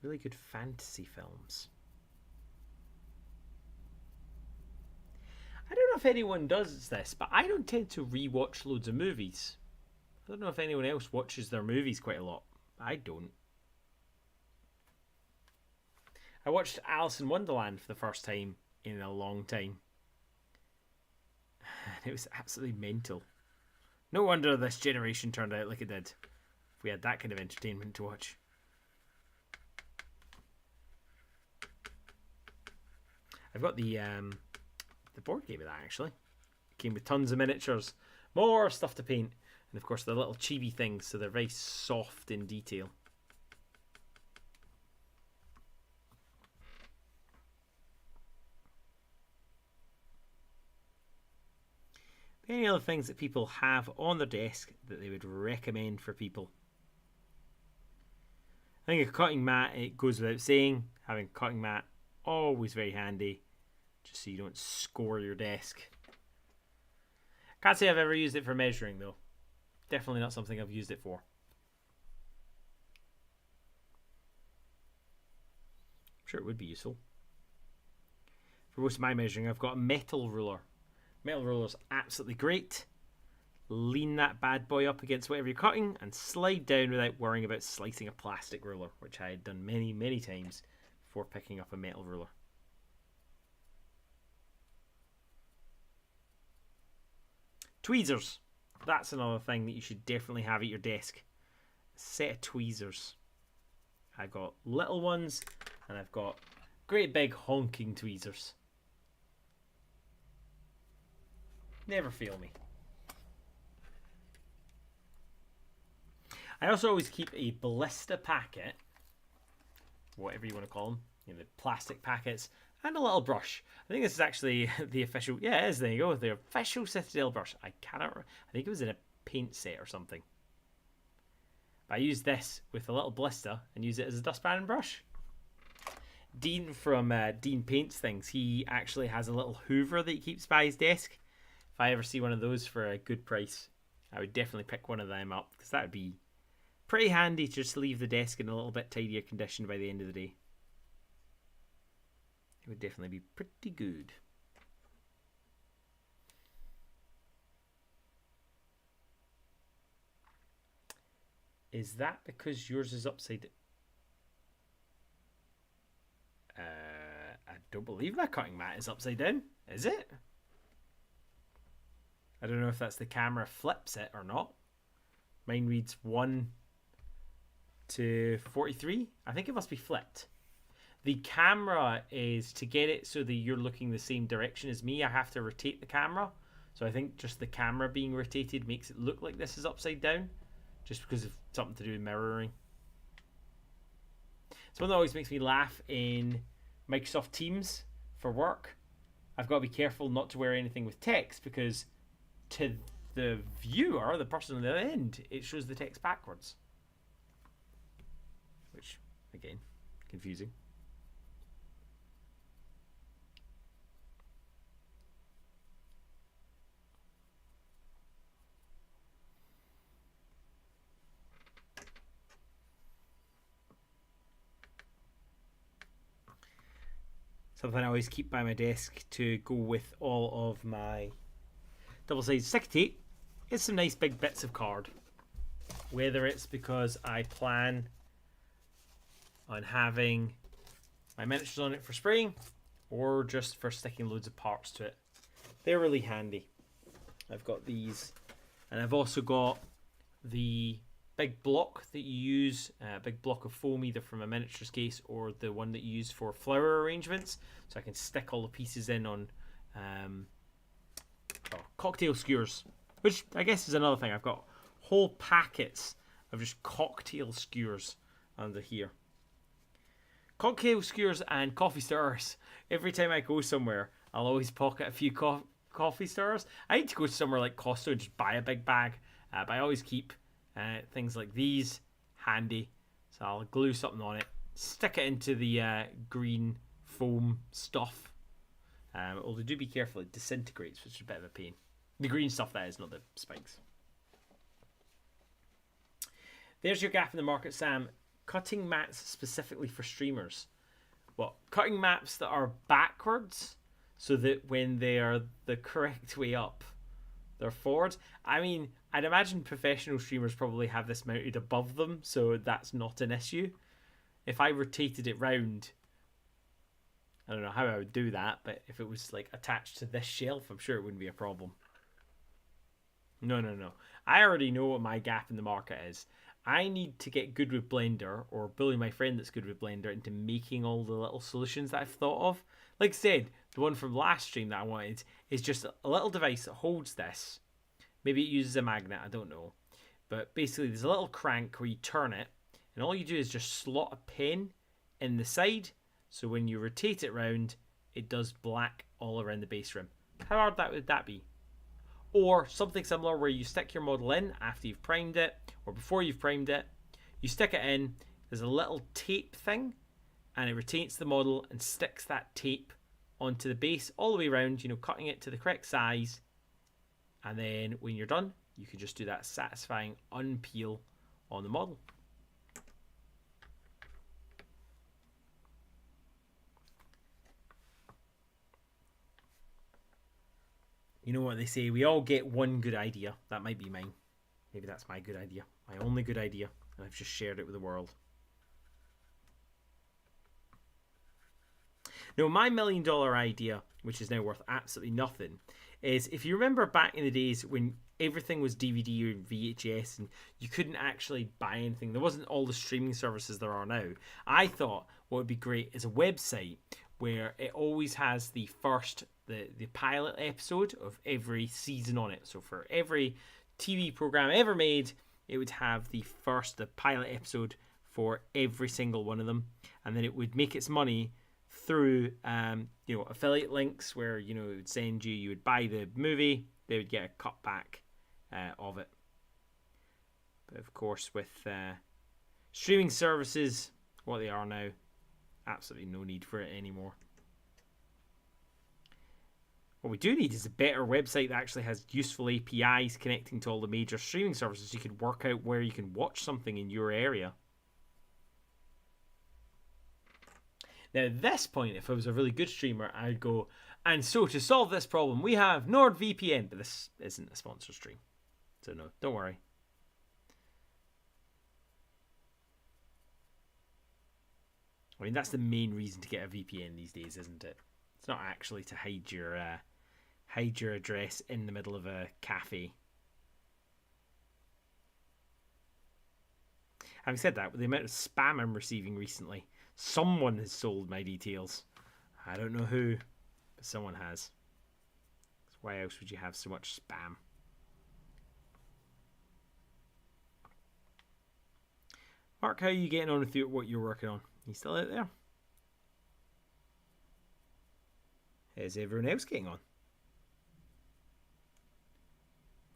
Really good fantasy films. I don't know if anyone does this, but I don't tend to rewatch loads of movies. I don't know if anyone else watches their movies quite a lot. I don't. I watched Alice in Wonderland for the first time in a long time. And it was absolutely mental. No wonder this generation turned out like it did. If we had that kind of entertainment to watch. I've got the board game of that, actually. It came with tons of miniatures, more stuff to paint, and of course the little chibi things, so they're very soft in detail. Any other things that people have on their desk that they would recommend for people? I think a cutting mat, it goes without saying, having a cutting mat, always very handy, just so you don't score your desk. Can't say I've ever used it for measuring though. Definitely not something I've used it for. I'm sure it would be useful. For most of my measuring, I've got a metal ruler. Metal ruler's absolutely great. Lean that bad boy up against whatever you're cutting and slide down without worrying about slicing a plastic ruler, which I had done many, many times before picking up a metal ruler. Tweezers. That's another thing that you should definitely have at your desk. A set of tweezers. I've got little ones and I've got great big honking tweezers. Never fail me. I also always keep a blister packet, whatever you want to call them, you know, the plastic packets, and a little brush. I think this is actually the official, yeah, it is, there you go, the official Citadel brush. I think it was in a paint set or something. But I use this with a little blister and use it as a dustpan and brush. Dean from Dean Paints Things, he actually has a little hoover that he keeps by his desk. If I ever see one of those for a good price, I would definitely pick one of them up, because that would be pretty handy to just leave the desk in a little bit tidier condition by the end of the day. It would definitely be pretty good. Is that because yours is upside down? I don't believe my cutting mat is upside down. Is it? I don't know if that's the camera flips it or not. Mine reads 1 to 43. I think it must be flipped. The camera is, to get it so that you're looking the same direction as me, I have to rotate the camera. So I think just the camera being rotated makes it look like this is upside down, just because of something to do with mirroring. Something that always makes me laugh in Microsoft Teams for work, I've got to be careful not to wear anything with text, because to the viewer, the person on the other end, it shows the text backwards. Which, again, confusing. Something I always keep by my desk to go with all of my double-sided sticky tape is some nice big bits of card. Whether it's because I plan on having my miniatures on it for spraying, or just for sticking loads of parts to it. They're really handy. I've got these, and I've also got the big block that you use, a big block of foam, either from a miniatures case or the one that you use for flower arrangements, so I can stick all the pieces in on cocktail skewers, which I guess is another thing. I've got whole packets of just cocktail skewers under here. Cocktail skewers and coffee stirrers. Every time I go somewhere, I'll always pocket a few coffee stirrers. I need to go somewhere like Costco and just buy a big bag, but I always keep things like these handy. So I'll glue something on it, stick it into the green foam stuff. Although do be careful, it disintegrates, which is a bit of a pain. The green stuff, that is, not the spikes. There's your gap in the market, Sam. Cutting mats specifically for streamers. What? Cutting mats that are backwards, so that when they are the correct way up, they're forward. I mean, I'd imagine professional streamers probably have this mounted above them, so that's not an issue. If I rotated it round, I don't know how I would do that, but if it was like attached to this shelf, I'm sure it wouldn't be a problem. No. I already know what my gap in the market is. I need to get good with Blender, or bully my friend that's good with Blender into making all the little solutions that I've thought of. Like I said, the one from last stream that I wanted is just a little device that holds this. Maybe it uses a magnet, I don't know. But basically there's a little crank where you turn it, and all you do is just slot a pin in the side, so when you rotate it round, it does black all around the base rim. How hard would that be? or something similar where you stick your model in after you've primed it or before you've primed it. You stick it in, there's a little tape thing, and it retains the model and sticks that tape onto the base all the way around, you know, cutting it to the correct size. And then when you're done, you can just do that satisfying unpeel on the model. You know what they say, we all get one good idea. That might be mine. Maybe that's my good idea. My only good idea. And I've just shared it with the world. Now, my $1 million idea, which is now worth absolutely nothing, is if you remember back in the days when everything was DVD or VHS and you couldn't actually buy anything, there wasn't all the streaming services there are now. I thought what would be great is a website where it always has the first, the pilot episode of every season on it. So for every TV program ever made, it would have the pilot episode for every single one of them, and then it would make its money through affiliate links where it would send you would buy the movie, they would get a cut back of it. But of course, with streaming services what they are now, absolutely no need for it anymore. What we do need is a better website that actually has useful APIs connecting to all the major streaming services. You could work out where you can watch something in your area. Now, at this point, if I was a really good streamer, I'd go, and so to solve this problem, we have NordVPN. But this isn't a sponsored stream. So no, don't worry. I mean, that's the main reason to get a VPN these days, isn't it? It's not actually to hide your address in the middle of a cafe. Having said that, with the amount of spam I'm receiving recently, someone has sold my details. I don't know who, but someone has. Why else would you have so much spam? Mark, how are you getting on with what you're working on? You still out there? How's everyone else getting on?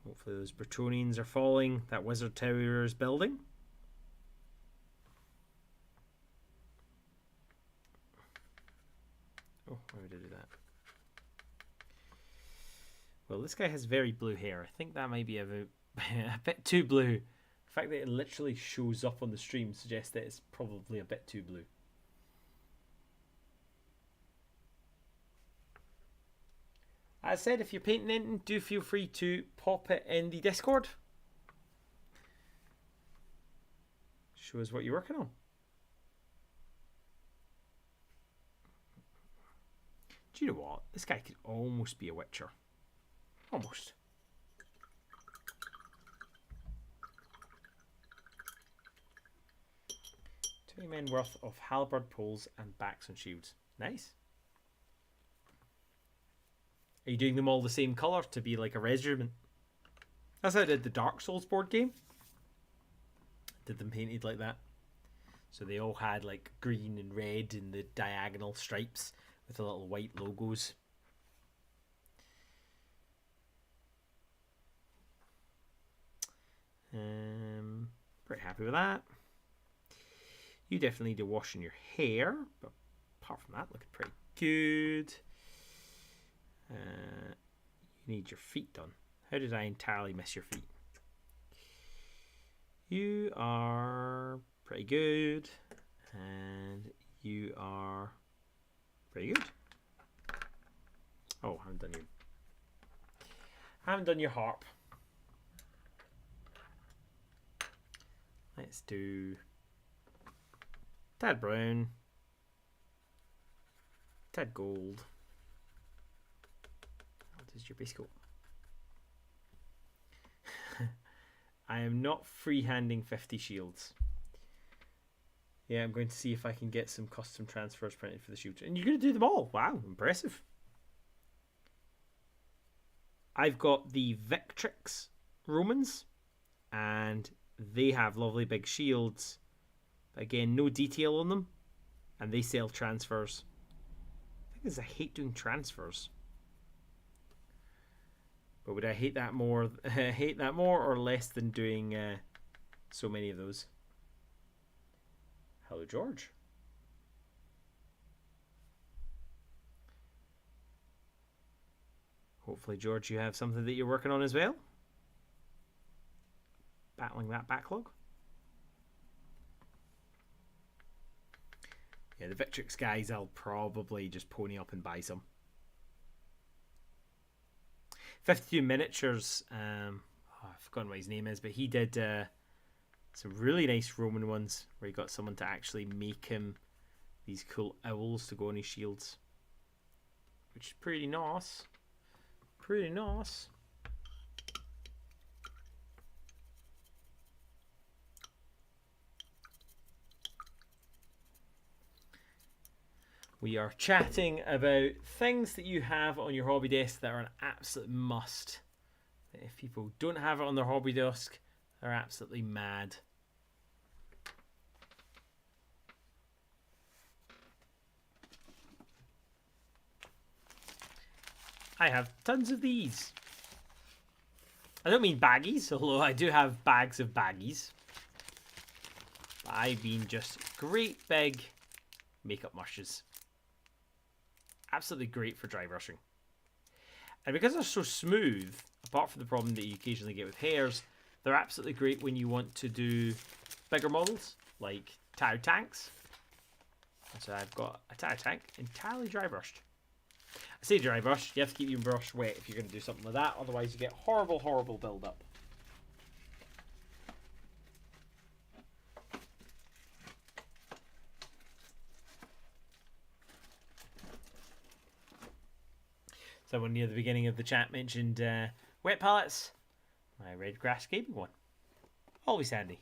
Hopefully those Bretonnians are falling. That wizard tower is building. Oh, why would I do that? Well, this guy has very blue hair. I think that might be a bit too blue. The fact that it literally shows up on the stream suggests that it's probably a bit too blue. As I said, if you're painting anything, do feel free to pop it in the Discord. Show us what you're working on. Do you know what? This guy could almost be a Witcher. Almost. 20 men worth of halberd poles and backs and shields. Nice. Are you doing them all the same colour to be like a regiment? That's how I did the Dark Souls board game. Did them painted like that. So they all had like green and red in the diagonal stripes with the little white logos. Pretty happy with that. You definitely need to wash in your hair, but apart from that, looking pretty good. You need your feet done. How did I entirely miss your feet? You are pretty good, and you are pretty good. Oh, I haven't done your harp. Let's do tad brown, tad gold. What is your base coat? I am not freehanding 50 shields. Yeah, I'm going to see if I can get some custom transfers printed for the shield. And you're going to do them all. Wow, impressive. I've got the Victrix Romans, and they have lovely big shields. But again, no detail on them, and they sell transfers. The thing is, I hate doing transfers. But would I hate that more? Hate that more or less than doing so many of those? Hello, George. Hopefully, George, you have something that you're working on as well. Battling that backlog. Yeah, the Victrix guys, I'll probably just pony up and buy some. 52 Miniatures, I've forgotten what his name is, but he did some really nice Roman ones where he got someone to actually make him these cool owls to go on his shields, which is pretty nice. Pretty nice. We are chatting about things that you have on your hobby desk that are an absolute must. If people don't have it on their hobby desk, they're absolutely mad. I have tons of these. I don't mean baggies, although I do have bags of baggies. But I mean just great big makeup brushes. Absolutely great for dry brushing. And because they're so smooth, apart from the problem that you occasionally get with hairs, they're absolutely great when you want to do bigger models, like tire tanks. So I've got a tire tank entirely dry brushed. I say dry brush, you have to keep your brush wet if you're going to do something like that, otherwise you get horrible, horrible build-up. Someone near the beginning of the chat mentioned wet palettes. My red grass gaming one. Always handy.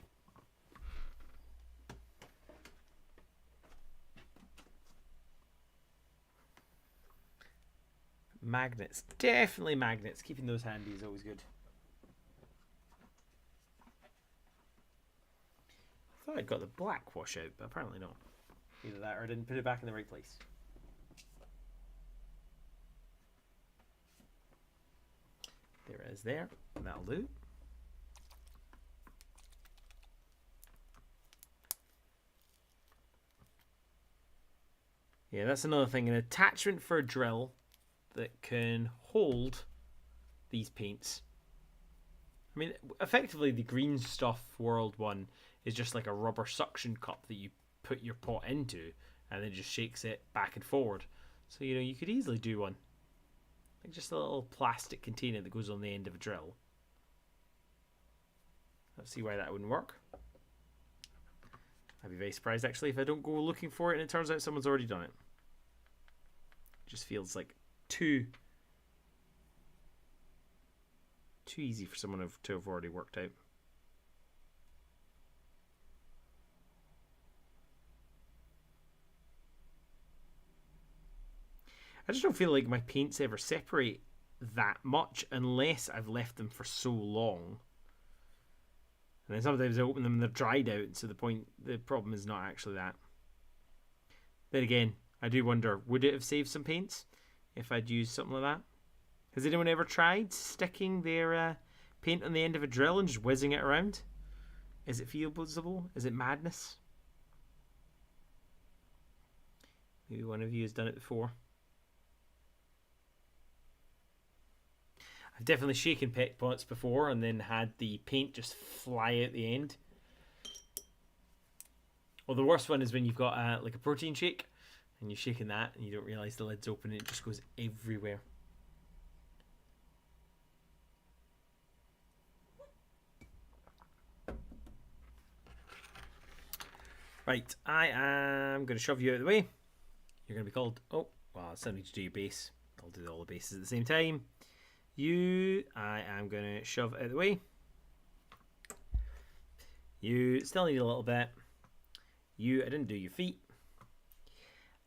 Magnets. Definitely magnets. Keeping those handy is always good. I thought I'd got the black wash out, but apparently not. Either that or I didn't put it back in the right place. There it is there. That'll do. Yeah, that's another thing. An attachment for a drill that can hold these paints. I mean, effectively the greenstuff world one is just like a rubber suction cup that you put your pot into and then just shakes it back and forward. So, you know, you could easily do one. Like just a little plastic container that goes on the end of a drill. Let's see why that wouldn't work. I'd be very surprised actually if I don't go looking for it and it turns out someone's already done it. It just feels like too easy for someone to have already worked out. I just don't feel like my paints ever separate that much unless I've left them for so long. And then sometimes I open them and they're dried out, so the problem is not actually that. Then again, I do wonder, would it have saved some paints if I'd used something like that? Has anyone ever tried sticking their paint on the end of a drill and just whizzing it around? Is it feasible? Is it madness? Maybe one of you has done it before. I've definitely shaken pet pots before and then had the paint just fly out the end. Or the worst one is when you've got like a protein shake and you're shaking that and you don't realise the lid's open and it just goes everywhere. Right, I am going to shove you out of the way. You're going to be called... Oh, well, I still need to do your base. I'll do all the bases at the same time. You, I am going to shove out of the way. You still need a little bit. You, I didn't do your feet.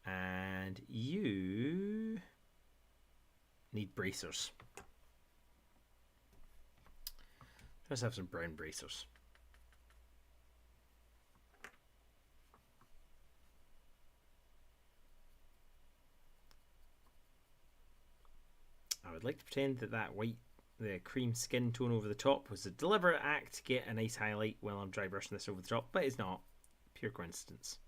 And you need bracers. Let's have some brown bracers. I would like to pretend that the cream skin tone over the top was a deliberate act to get a nice highlight while I'm dry brushing this over the top, but it's not. Pure coincidence.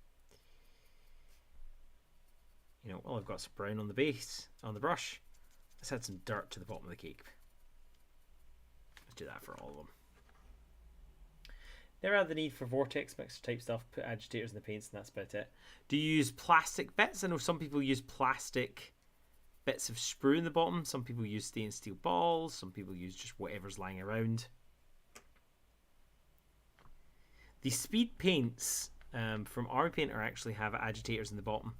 You know, well, I've got some brown on the base, on the brush. Let's add some dirt to the bottom of the cake. Let's do that for all of them. Never had the need for vortex mixer type stuff, put agitators in the paints, and that's about it. Do you use plastic bits? I know some people use plastic bits of sprue in the bottom. Some people use stainless steel balls. Some people use just whatever's lying around. The speed paints from Army Painter actually have agitators in the bottom,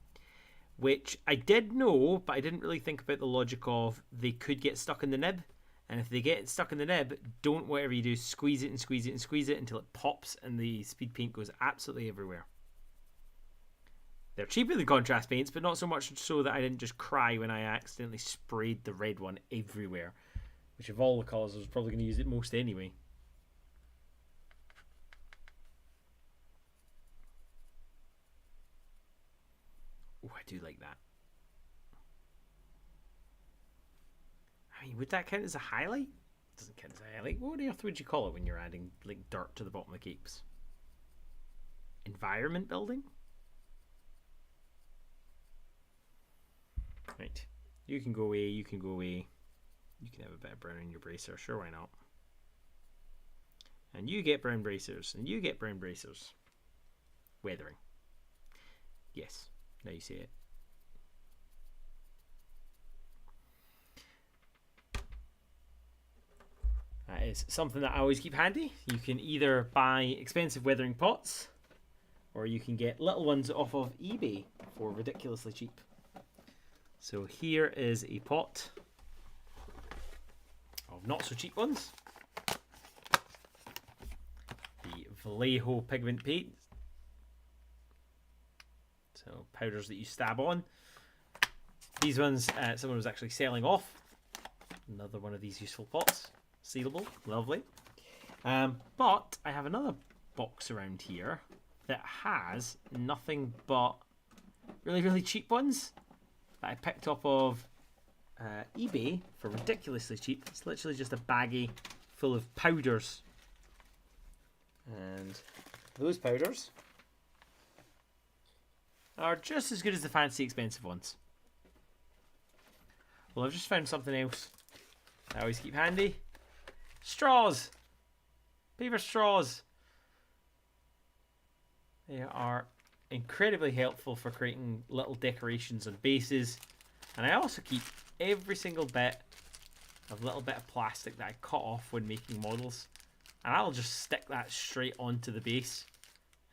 which I did know, but I didn't really think about the logic of they could get stuck in the nib. And if they get stuck in the nib, don't, whatever you do, squeeze it and squeeze it and squeeze it until it pops and the speed paint goes absolutely everywhere. They're cheaper than contrast paints, but not so much so that I didn't just cry when I accidentally sprayed the red one everywhere. Which of all the colours, I was probably going to use it most anyway. Oh, I do like that. I mean, would that count as a highlight? It doesn't count as a highlight. What on earth would you call it when you're adding like dirt to the bottom of the cakes? Environment building? Right. You can go away, you can go away. You can have a bit of brown in your bracer, sure, why not? And you get brown bracers, and you get brown bracers. Weathering. Yes, now you see it. That is something that I always keep handy. You can either buy expensive weathering pots, or you can get little ones off of eBay for ridiculously cheap. So here is a pot of not so cheap ones. The Vallejo Pigment paint. So powders that you stab on. These ones, someone was actually selling off. Another one of these useful pots. Sealable, lovely. But I have another box around here that has nothing but really, really cheap ones that I picked up of eBay for ridiculously cheap. It's literally just a baggie full of powders. And those powders are just as good as the fancy expensive ones. Well, I've just found something else I always keep handy. Straws! Paper straws! They are incredibly helpful for creating little decorations on bases. And I also keep every single bit of plastic that I cut off when making models. And I'll just stick that straight onto the base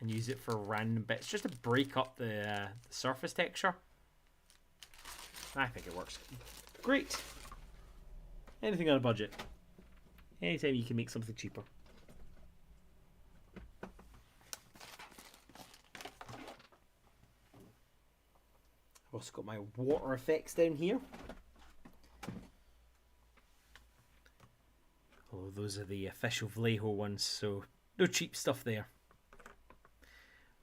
and use it for random bits just to break up the surface texture. I think it works great. Anything on a budget. Anytime you can make something cheaper. I've also got my water effects down here. Oh, those are the official Vallejo ones, so no cheap stuff there.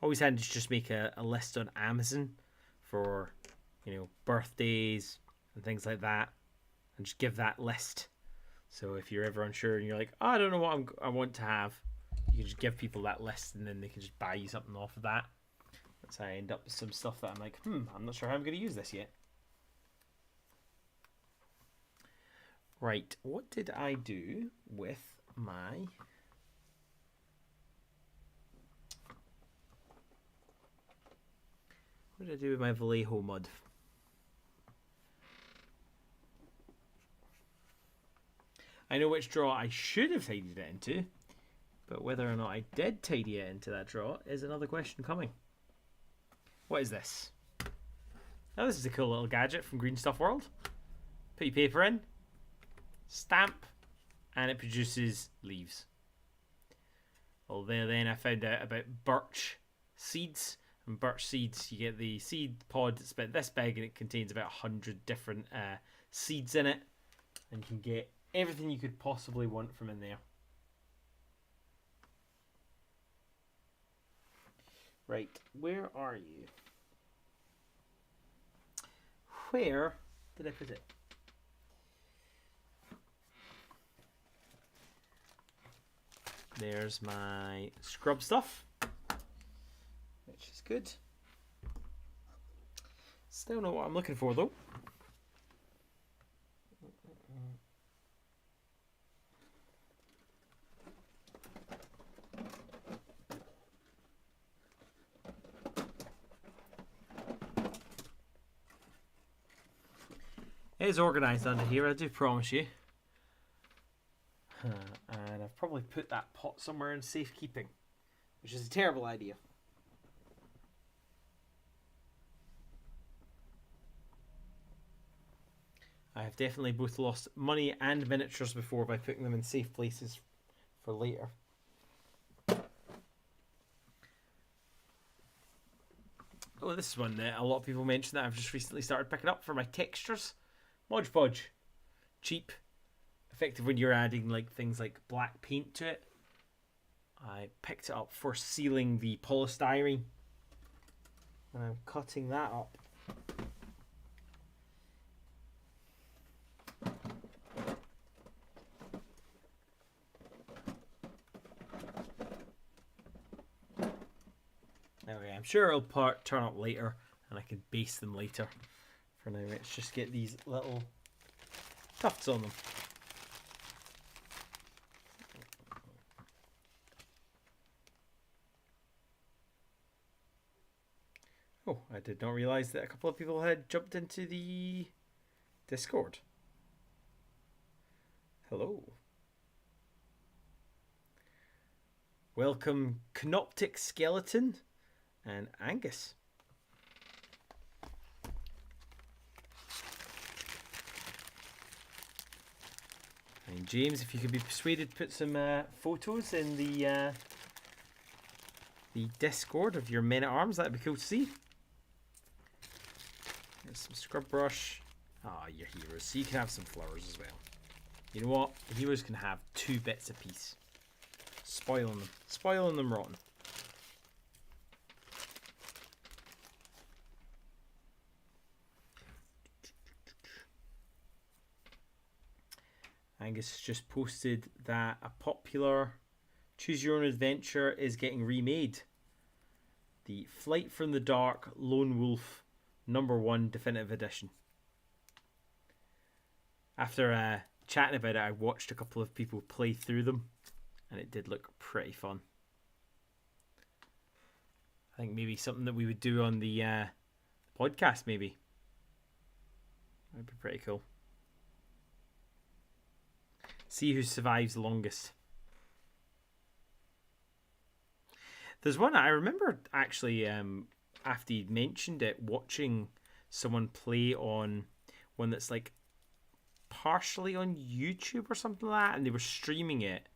Always handy to just make a list on Amazon for, you know, birthdays and things like that, and just give that list. So if you're ever unsure and you're like, oh, I don't know what I want to have, you can just give people that list and then they can just buy you something off of that. That's how I end up with some stuff that I'm like, I'm not sure how I'm going to use this yet. Right, what did I do with my... What did I do with my Vallejo mud? I know which drawer I should have tidied it into, but whether or not I did tidy it into that drawer is another question coming. What is this? Now this is a cool little gadget from Greenstuff World. Put your paper in, stamp, and it produces leaves. Although then I found out about Birch Seeds. And Birch Seeds, you get the seed pod that's about this big and it contains about 100 different seeds in it. And you can get everything you could possibly want from in there. Right, where are you? Where did I put it? there's my scrub stuff, which is good. Still know what I'm looking for though. It is organised under here, I do promise you. And I've probably put that pot somewhere in safekeeping, which is a terrible idea. I have definitely both lost money and miniatures before by putting them in safe places for later. Oh, this is one that a lot of people mention that I've just recently started picking up for my textures. Mod Podge. Cheap. Effective when you're adding like things like black paint to it. I picked it up for sealing the polystyrene. And I'm cutting that up. Okay, I'm sure it'll turn up later and I can base them later. For now, let's just get these little tufts on them. Oh, I did not realise that a couple of people had jumped into the Discord. Hello. Welcome, Canoptic Skeleton and Angus. And James, if you could be persuaded, put some photos in the Discord of your men at arms. That'd be cool to see. There's some scrub brush. Ah, your heroes. So you can have some flowers as well. You know what? The heroes can have 2 bits apiece. Spoiling them rotten. Angus just posted that a popular Choose Your Own Adventure is getting remade. The Flight from the Dark Lone Wolf #1 Definitive Edition. After chatting about it, I watched a couple of people play through them, and it did look pretty fun. I think maybe something that we would do on the podcast, maybe. That'd be pretty cool. See who survives longest. There's one I remember actually, after you mentioned it, watching someone play on one that's like partially on YouTube or something like that, and they were streaming it.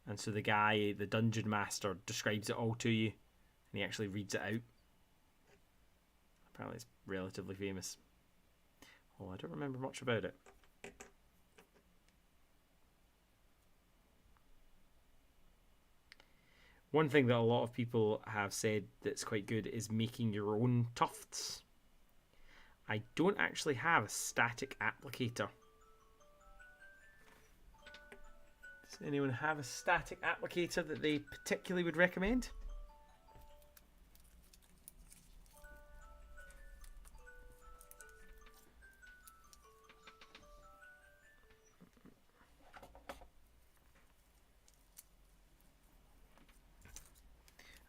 And so the guy, the dungeon master, describes it all to you, and he actually reads it out. Apparently it's relatively famous. Oh, I don't remember much about it. One thing that a lot of people have said that's quite good is making your own tufts. I don't actually have a static applicator. Does anyone have a static applicator that they particularly would recommend?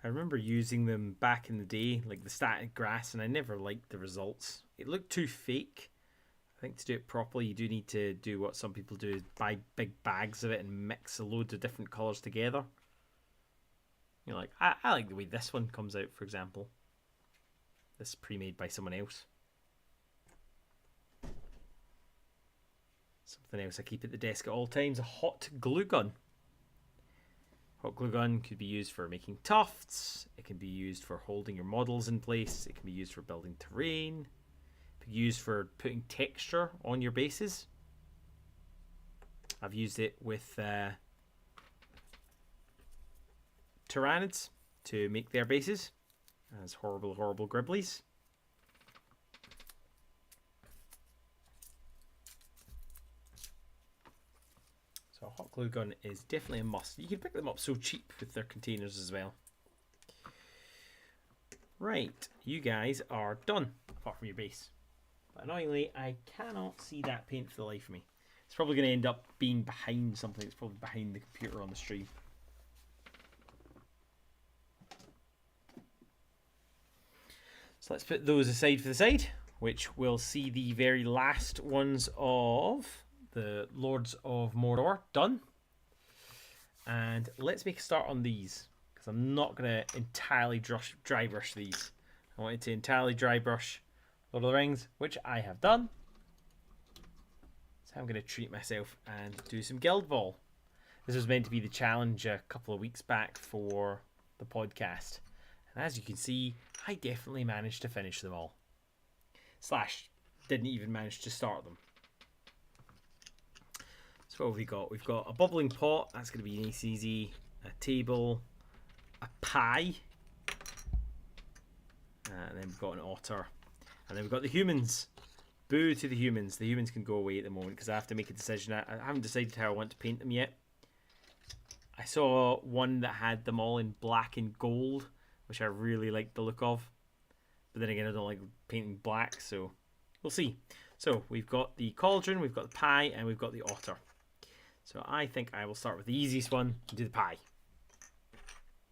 I remember using them back in the day, like the static grass, and I never liked the results. It looked too fake. I think to do it properly, you do need to do what some people do, is buy big bags of it and mix a load of different colours together. You know, like, I like the way this one comes out, for example. This is pre-made by someone else. Something else I keep at the desk at all times, a hot glue gun. Hot glue gun could be used for making tufts. It can be used for holding your models in place. It can be used for building terrain. It can be used for putting texture on your bases. I've used it with Tyranids to make their bases as horrible, horrible gribblies. So hot glue gun is definitely a must. You can pick them up so cheap with their containers as well. Right, you guys are done, apart from your base. But annoyingly, I cannot see that paint for the life of me. It's probably going to end up being behind something. It's probably behind the computer on the stream. So let's put those aside for the side, which will see the very last ones of the Lords of Mordor done. And let's make a start on these, because I'm not going to entirely dry brush these. I wanted to entirely dry brush Lord of the Rings, which I have done. So I'm going to treat myself and do some Guild Ball. This was meant to be the challenge a couple of weeks back for the podcast. And as you can see, I definitely managed to finish them all. Slash, didn't even manage to start them. So what have we got? We've got a bubbling pot. That's going to be nice, easy. A table. A pie. And then we've got an otter. And then we've got the humans. Boo to the humans. The humans can go away at the moment because I have to make a decision. I haven't decided how I want to paint them yet. I saw one that had them all in black and gold, which I really liked the look of. But then again, I don't like painting black, so we'll see. So we've got the cauldron, we've got the pie, and we've got the otter. So I think I will start with the easiest one and do the pie.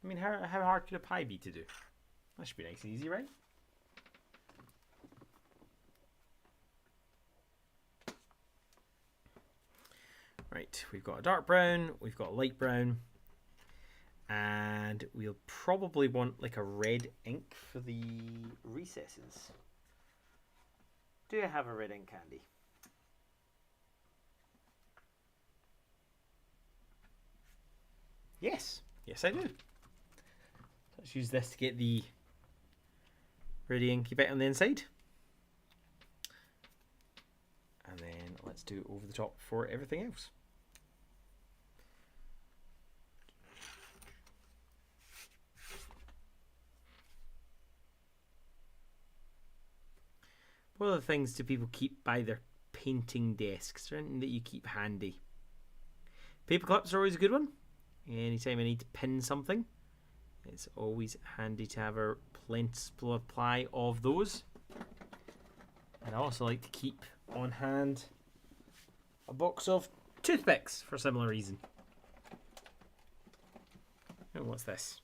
I mean, how hard could a pie be to do? That should be nice and easy, right? Right, we've got a dark brown, we've got a light brown, and we'll probably want like a red ink for the recesses. Do I have a red ink handy? Yes, yes I do. Let's use this to get the really inky bit on the inside. And then let's do over the top for everything else. What other things do people keep by their painting desks? Is there anything that you keep handy? Paper clips are always a good one. Anytime I need to pin something, it's always handy to have a plentiful supply of those. And I also like to keep on hand a box of toothpicks for a similar reason. Oh, what's this?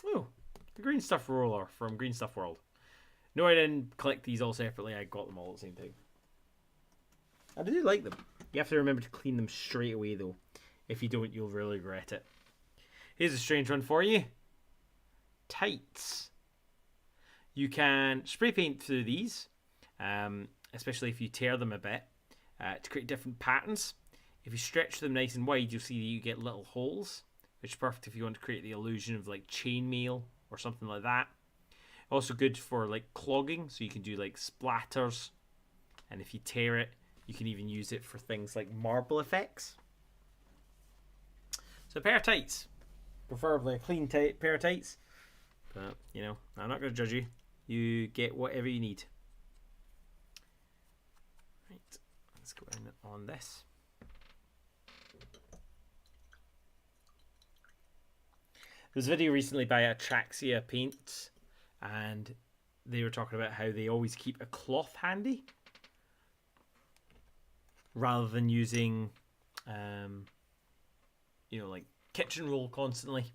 Oh, the green stuff roller from Green Stuff World. No, I didn't collect these all separately. I got them all at the same time. I do like them. You have to remember to clean them straight away, though. If you don't, you'll really regret it. Here's a strange one for you. Tights. You can spray paint through these, especially if you tear them a bit, to create different patterns. If you stretch them nice and wide, you'll see that you get little holes, which is perfect if you want to create the illusion of like chainmail or something like that. Also good for like clogging, so you can do like splatters, and if you tear it, you can even use it for things like marble effects. So a pair of tights, preferably a clean pair of tights, but you know, I'm not going to judge you. You get whatever you need. Right, let's go in on this. There was a video recently by Atraxia Paints, and they were talking about how they always keep a cloth handy rather than using, you know, like kitchen roll constantly.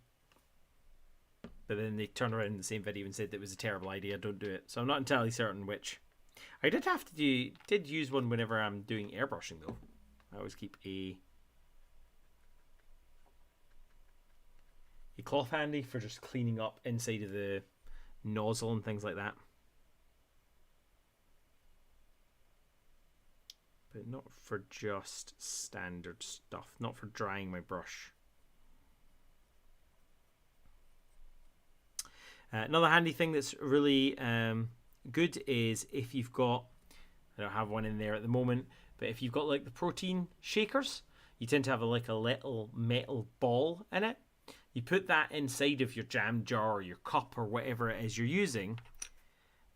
But then they turned around in the same video and said that it was a terrible idea, don't do it. So I'm not entirely certain which. I did use one whenever I'm doing airbrushing though. I always keep a cloth handy for just cleaning up inside of the nozzle and things like that. But not for just standard stuff, not for drying my brush. Another handy thing that's really good is if you've got, I don't have one in there at the moment, but if you've got like the protein shakers, you tend to have like a little metal ball in it. You put that inside of your jam jar or your cup or whatever it is you're using,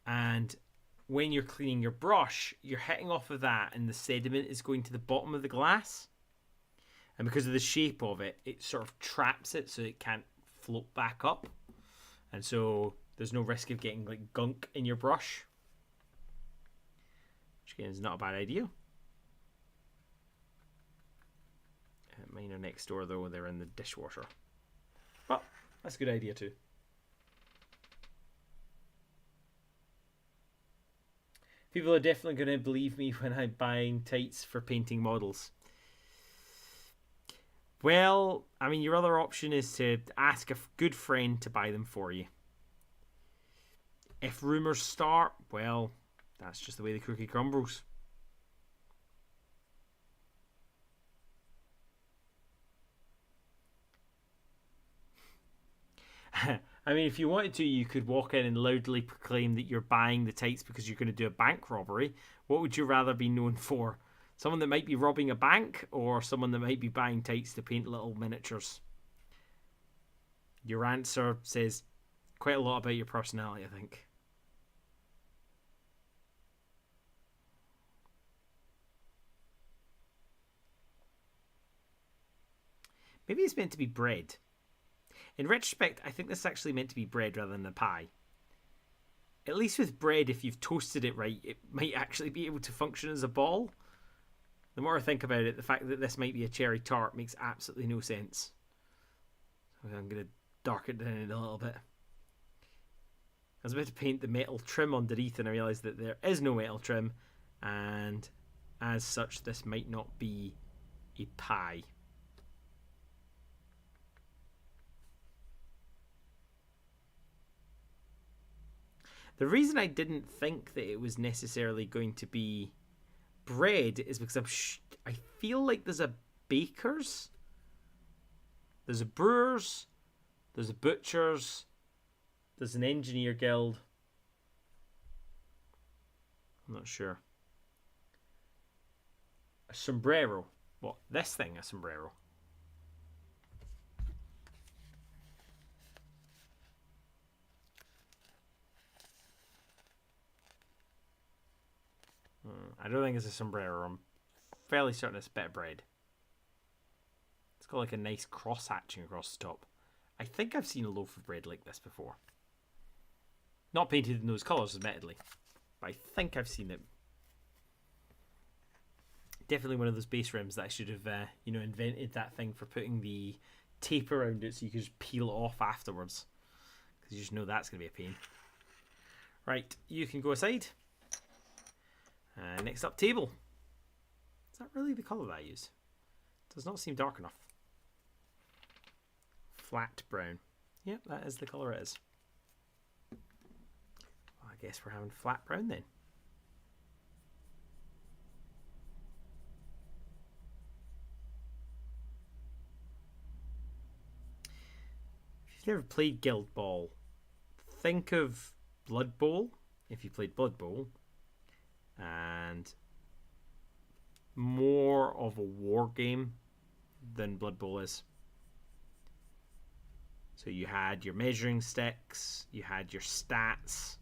and when you're cleaning your brush, you're hitting off of that and the sediment is going to the bottom of the glass. And because of the shape of it, it sort of traps it so it can't float back up. And so there's no risk of getting like gunk in your brush. Which again is not a bad idea. Mine are next door though, they're in the dishwasher. But that's a good idea too. People are definitely going to believe me when I'm buying tights for painting models. Well, I mean, your other option is to ask a good friend to buy them for you. If rumours start, well, that's just the way the cookie crumbles. I mean, if you wanted to, you could walk in and loudly proclaim that you're buying the tights because you're going to do a bank robbery. What would you rather be known for? Someone that might be robbing a bank, or someone that might be buying tights to paint little miniatures? Your answer says quite a lot about your personality, I think. Maybe it's meant to be bread. In retrospect, I think this is actually meant to be bread rather than a pie. At least with bread, if you've toasted it right, it might actually be able to function as a ball. The more I think about it, the fact that this might be a cherry tart makes absolutely no sense. So I'm going to darken it down a little bit. I was about to paint the metal trim underneath and I realised that there is no metal trim, and as such this might not be a pie. The reason I didn't think that it was necessarily going to be bread is because I feel like there's a baker's, there's a brewer's, there's a butcher's, there's an engineer guild. I'm not sure. A sombrero. What? This thing, a sombrero. I don't think it's a sombrero. I'm fairly certain it's a bit of bread. It's got like a nice cross hatching across the top. I think I've seen a loaf of bread like this before. Not painted in those colours, admittedly, but I think I've seen it. Definitely one of those base rims that I should have, invented that thing for putting the tape around it so you could just peel it off afterwards. Because you just know that's going to be a pain. Right, you can go aside. Next up, table. Is that really the colour that I use? Does not seem dark enough. Flat brown. Yep, that is the colour it is. Well, I guess we're having flat brown then. If you've never played Guild Ball, think of Blood Bowl, if you played Blood Bowl, and more of a war game than Blood Bowl is. So you had your measuring sticks, you had your stats,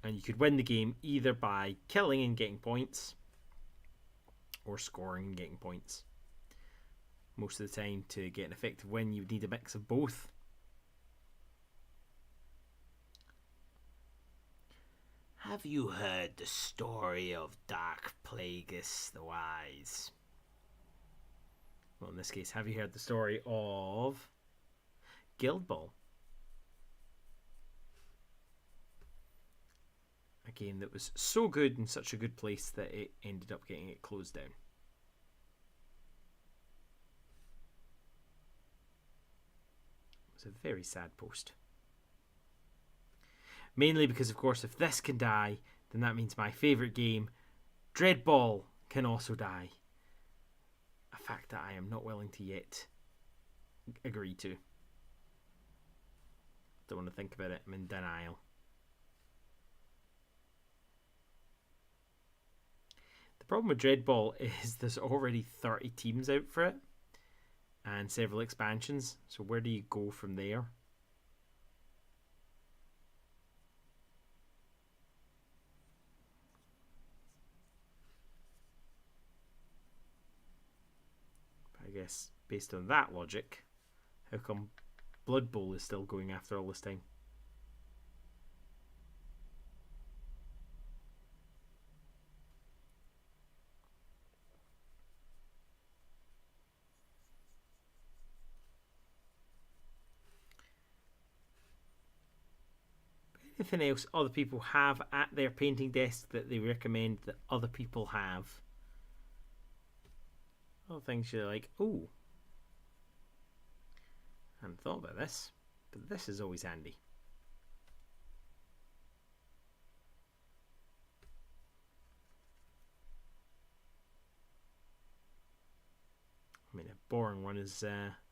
and you could win the game either by killing and getting points or scoring and getting points. Most of the time, to get an effective win, you would need a mix of both. Have you heard the story of Dark Plagueis the Wise? Well, in this case, have you heard the story of Guild Ball? A game that was so good in such a good place that it ended up getting it closed down. It was a very sad post. Mainly because, of course, if this can die, then that means my favourite game, Dreadball, can also die. A fact that I am not willing to yet agree to. Don't want to think about it. I'm in denial. The problem with Dreadball is there's already 30 teams out for it and several expansions. So where do you go from there? guess based on that logic, how come Blood Bowl is still going after all this time? Anything else other people have at their painting desk that they recommend that other people have? Other things you're like, oh, I hadn't thought about this, but this is always handy. I mean, a boring one is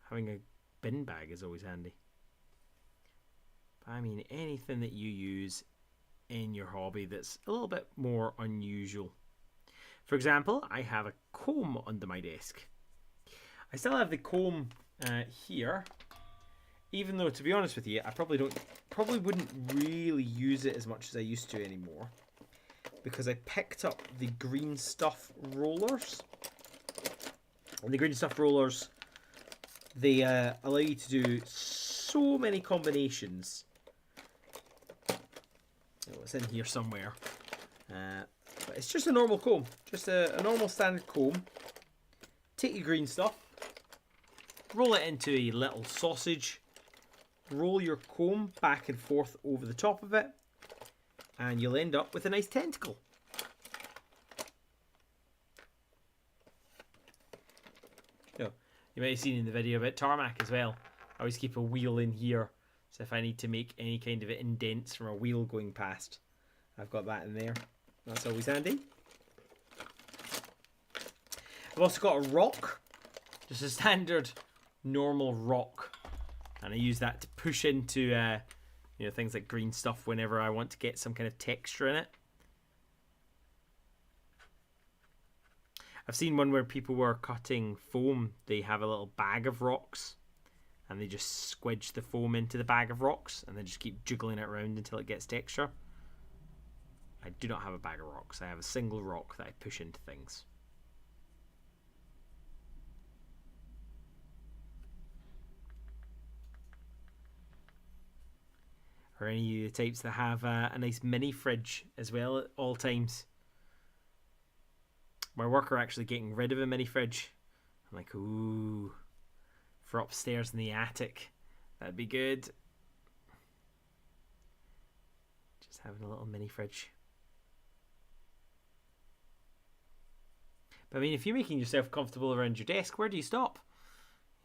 having a bin bag is always handy. I mean, anything that you use in your hobby that's a little bit more unusual. For example, I have a comb under my desk. I still have the comb here, even though, to be honest with you, I probably wouldn't really use it as much as I used to anymore, because I picked up the greenstuff rollers. And the greenstuff rollers, they allow you to do so many combinations. Oh, it's in here somewhere. But it's just a normal comb. Just a normal standard comb. Take your green stuff. Roll it into a little sausage. Roll your comb back and forth over the top of it. And you'll end up with a nice tentacle. So, you might have seen in the video about tarmac as well. I always keep a wheel in here. So if I need to make any kind of indents from a wheel going past, I've got that in there. That's always handy. I've also got a rock, just a standard normal rock, and I use that to push into things like green stuff whenever I want to get some kind of texture in it. I've seen one where people were cutting foam. They have a little bag of rocks, and they just squidge the foam into the bag of rocks and then just keep jiggling it around until it gets texture. I do not have a bag of rocks. I have a single rock that I push into things. Or any of the types that have a nice mini fridge as well at all times. My work are actually getting rid of a mini fridge. I'm like, ooh, for upstairs in the attic, that'd be good. Just having a little mini fridge. But I mean, if you're making yourself comfortable around your desk, where do you stop?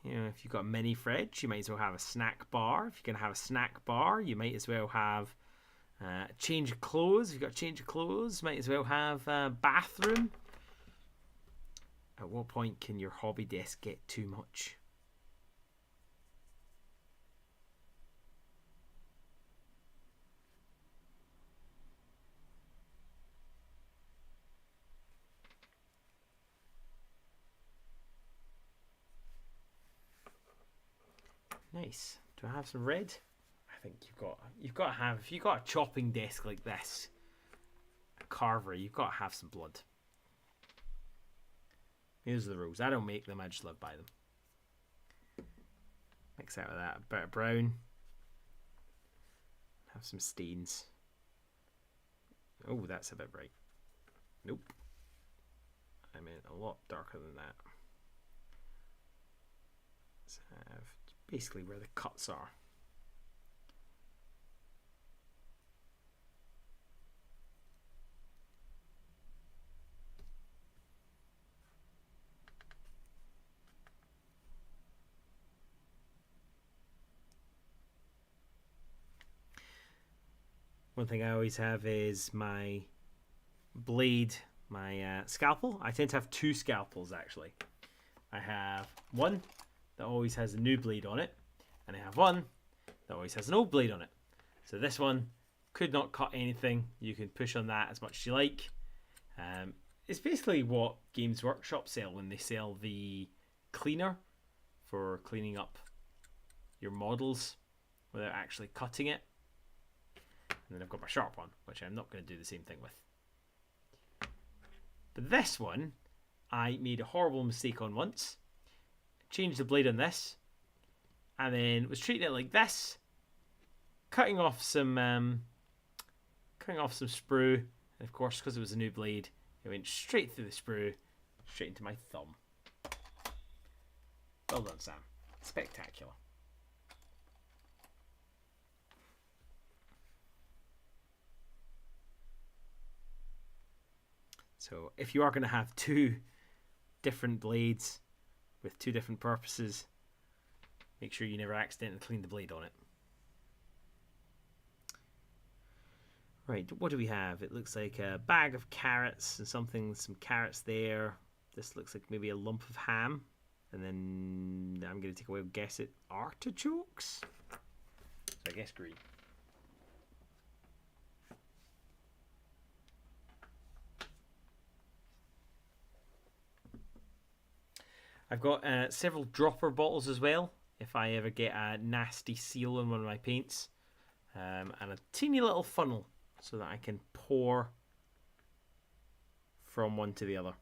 You know, if you've got a mini fridge, you might as well have a snack bar. If you're going to have a snack bar, you might as well have a change of clothes. If you've got a change of clothes, you might as well have a bathroom. At what point can your hobby desk get too much? Nice. Do I have some red? I think you've got to have, if you've got a chopping desk like this, a carver, you've got to have some blood. Here's the rules. I don't make them, I just live by them. Mix out with that a bit of brown. Have some stains. Oh, that's a bit bright. Nope. I meant a lot darker than that. Let's have basically where the cuts are. One thing I always have is my blade, my scalpel. I tend to have two scalpels actually. I have one that always has a new blade on it, and I have one that always has an old blade on it. So this one could not cut anything. You can push on that as much as you like. It's basically what Games Workshop sell when they sell the cleaner for cleaning up your models without actually cutting it. And then I've got my sharp one, which I'm not going to do the same thing with. But this one, I made a horrible mistake on once. changed the blade on this, and then was treating it like this, cutting off some sprue, and of course, because it was a new blade, it went straight through the sprue, straight into my thumb. Well done, Sam. Spectacular. So if you are going to have two different blades with two different purposes, make sure you never accidentally clean the blade on it. Right, what do we have? It looks like a bag of carrots and some carrots there. This looks like maybe a lump of ham. And then I'm going to take a wild guess at artichokes. So I guess green. I've got several dropper bottles as well, if I ever get a nasty seal on one of my paints. And a teeny little funnel so that I can pour from one to the other.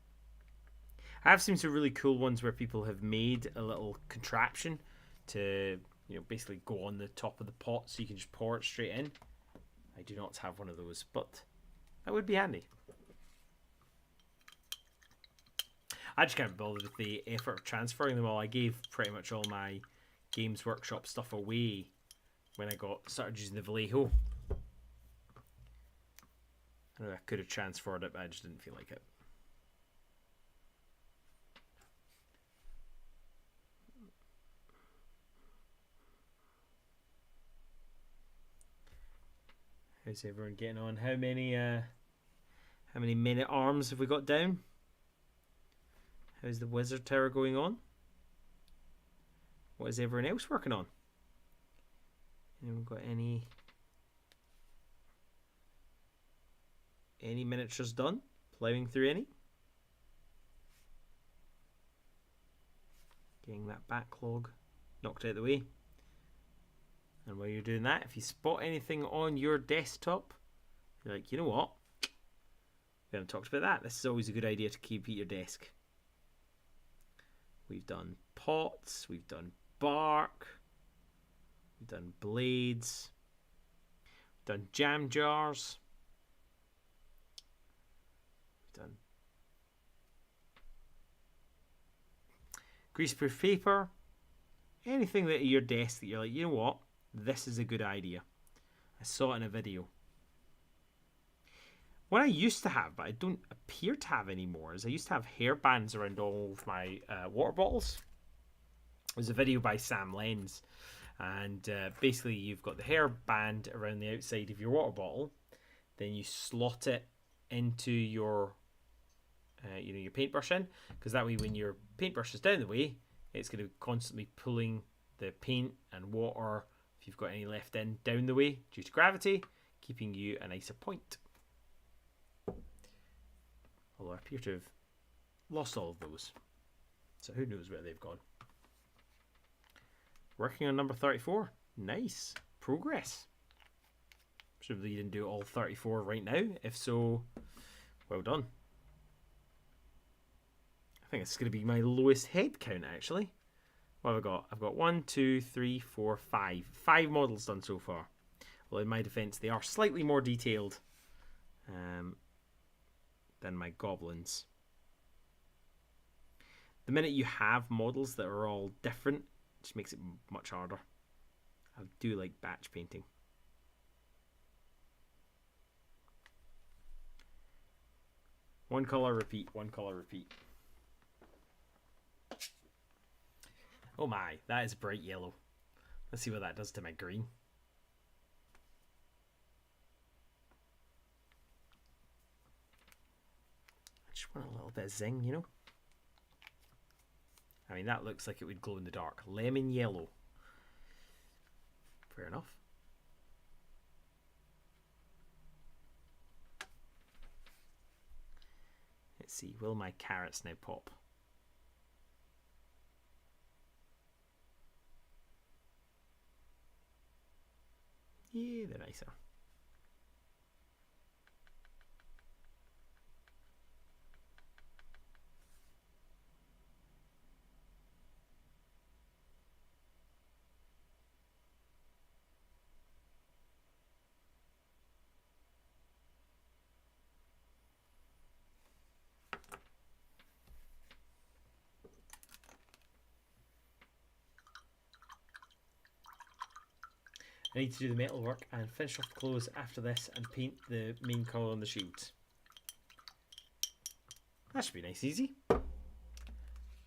I have seen some really cool ones where people have made a little contraption to, basically go on the top of the pot so you can just pour it straight in. I do not have one of those, but that would be handy. I just can't be bothered with the effort of transferring them all. I gave pretty much all my Games Workshop stuff away when I started using the Vallejo. I know I could have transferred it, but I just didn't feel like it. How's everyone getting on? How many men at arms have we got down? How's the Wizard Tower going on? What is everyone else working on? Anyone got any miniatures done? Plowing through any? Getting that backlog knocked out of the way. And while you're doing that, if you spot anything on your desktop, you're like, you know what? We haven't talked about that. This is always a good idea to keep at your desk. We've done pots, we've done bark, we've done blades, we've done jam jars, we've done greaseproof paper, anything that at your desk that you're like, you know what, this is a good idea. I saw it in a video. What I used to have, but I don't appear to have anymore, is I used to have hair bands around all of my water bottles. It was a video by Sam Lenz, and basically you've got the hair band around the outside of your water bottle, then you slot it into your your paintbrush in, because that way when your paintbrush is down the way, it's going to be constantly pulling the paint and water, if you've got any left in, down the way due to gravity, keeping you a nicer point. Although I appear to have lost all of those. So who knows where they've gone. Working on number 34. Nice. Progress. Presumably you didn't do all 34 right now. If so, well done. I think it's going to be my lowest head count actually. What have I got? I've got 1, 2, 3, 4, 5. 5 models done so far. Well, in my defense, they are slightly more detailed than my goblins. The minute you have models that are all different, it just makes it much harder. I do like batch painting. One colour, repeat. One colour, repeat. Oh my, that is bright yellow. Let's see what that does to my green. Just want a little bit of zing, you know? I mean, that looks like it would glow in the dark. Lemon yellow. Fair enough. Let's see, will my carrots now pop? Yeah, they're nicer. I need to do the metal work and finish off the clothes after this and paint the main colour on the shield. That should be nice, easy.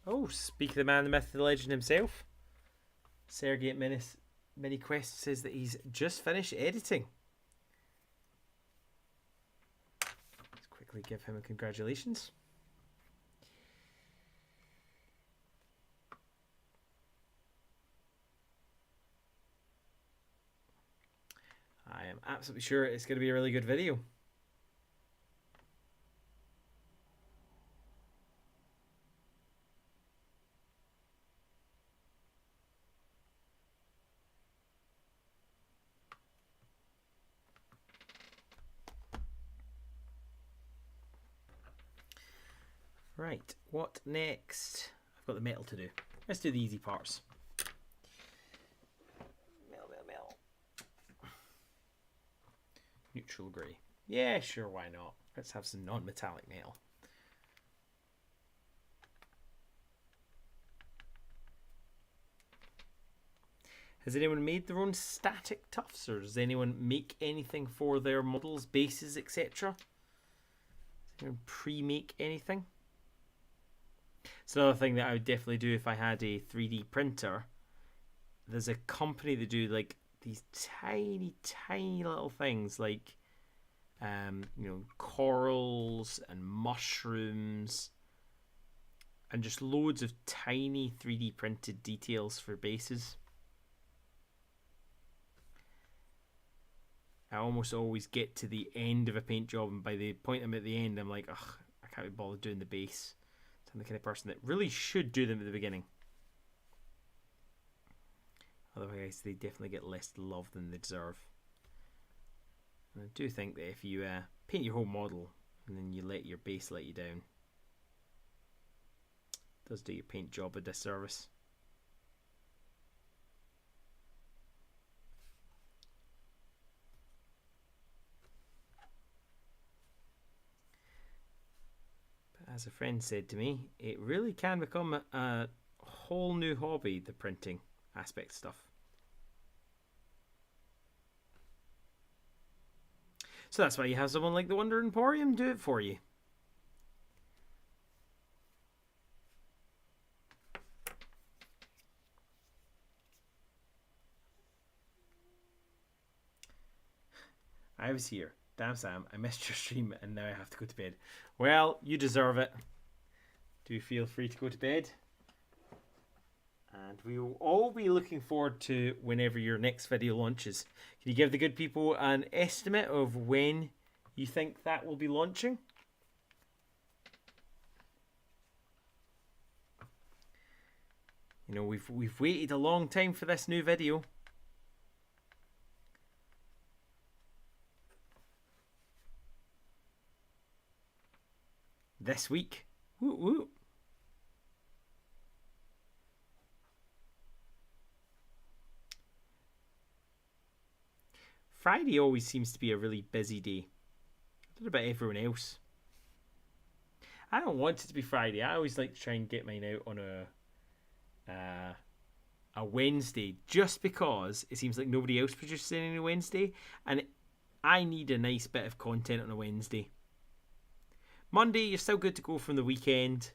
Oh, speak of the man, the myth, the legend himself. Sergey at MiniQuest says that he's just finished editing. Let's quickly give him a congratulations. I am absolutely sure it's going to be a really good video. Right, what next? I've got the metal to do. Let's do the easy parts. Metal. Neutral grey. Yeah, sure, why not? Let's have some non-metallic metal. Has anyone made their own static tufts, or does anyone make anything for their models, bases, etc.? Does anyone pre-make anything? It's another thing that I would definitely do if I had a 3D printer. There's a company that do like these tiny little things, like corals and mushrooms, and just loads of tiny 3D printed details for bases. I almost always get to the end of a paint job, and by the point I'm at the end, I'm like, ugh, I can't be bothered doing the base. So I'm the kind of person that really should do them at the beginning. Otherwise, they definitely get less love than they deserve. And I do think that if you paint your whole model and then you let your base let you down, it does do your paint job a disservice. But as a friend said to me, it really can become a whole new hobby, the printing aspect stuff. So that's why you have someone like the Wonder Emporium do it for you. I was here. Damn Sam, I missed your stream and now I have to go to bed. Well, you deserve it. Do feel free to go to bed. And we will all be looking forward to whenever your next video launches. Can you give the good people an estimate of when you think that will be launching? You know, we've waited a long time for this new video. This week. Woo woo. Friday always seems to be a really busy day. I don't know about everyone else. I don't want it to be Friday. I always like to try and get mine out on a Wednesday, just because it seems like nobody else produces any on a Wednesday, and I need a nice bit of content on a Wednesday. Monday, you're still good to go from the weekend.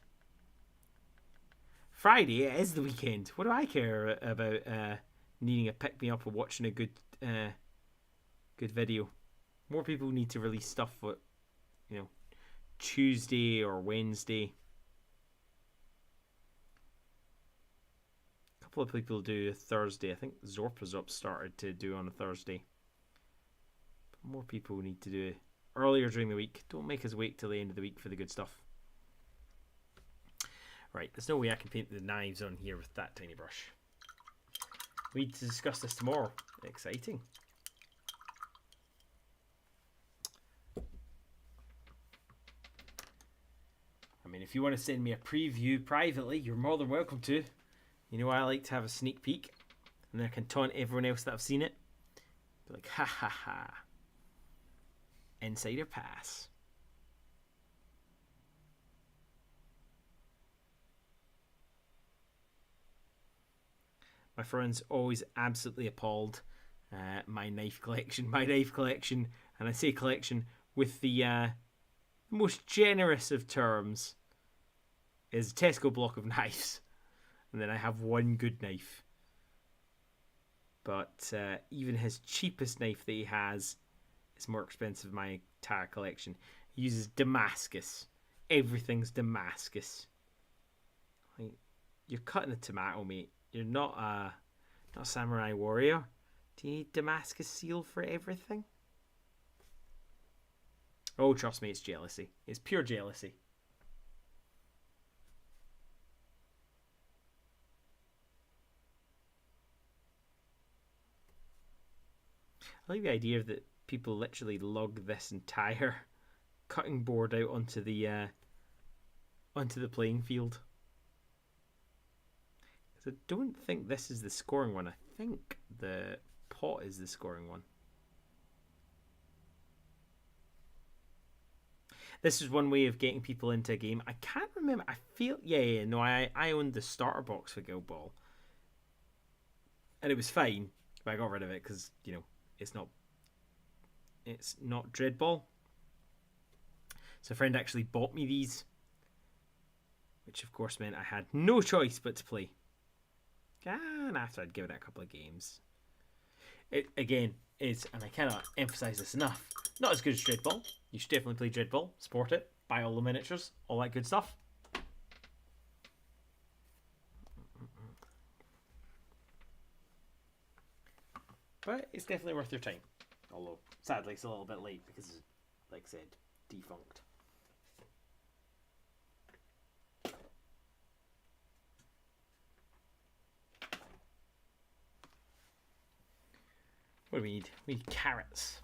Friday, it is the weekend. What do I care about needing a pick-me-up or watching a good video? More people need to release stuff for, Tuesday or Wednesday. A couple of people do Thursday. I think Zorpa's up started to do on a Thursday. But more people need to do it earlier during the week. Don't make us wait till the end of the week for the good stuff. Right, there's no way I can paint the knives on here with that tiny brush. We need to discuss this tomorrow. Exciting. I mean, if you want to send me a preview privately, you're more than welcome to. You know, I like to have a sneak peek, and then I can taunt everyone else that I've seen it. Be like, ha ha ha. Insider pass. My friend's always absolutely appalled my knife collection. My knife collection, and I say collection with the most generous of terms, is a Tesco block of knives. And then I have one good knife. But even his cheapest knife that he has is more expensive than my entire collection. He uses Damascus. Everything's Damascus. Like, you're cutting a tomato, mate. You're not a samurai warrior. Do you need Damascus seal for everything? Oh, trust me, it's jealousy. It's pure jealousy. I like the idea that people literally lug this entire cutting board out onto the playing field. I don't think this is the scoring one. I think the pot is the scoring one. This is one way of getting people into a game. I can't remember. I feel no. I owned the starter box for Guild Ball, and it was fine, but I got rid of it because it's not Dread Ball. So a friend actually bought me these, which of course meant I had no choice but to play. And after I'd given it a couple of games, it again is, and I cannot emphasize this enough, not as good as Dread Ball. You should definitely play Dread Ball, support it, buy all the miniatures, all that good stuff. But it's definitely worth your time. Although, sadly, it's a little bit late because, like I said, defunct. What do we need? We need carrots.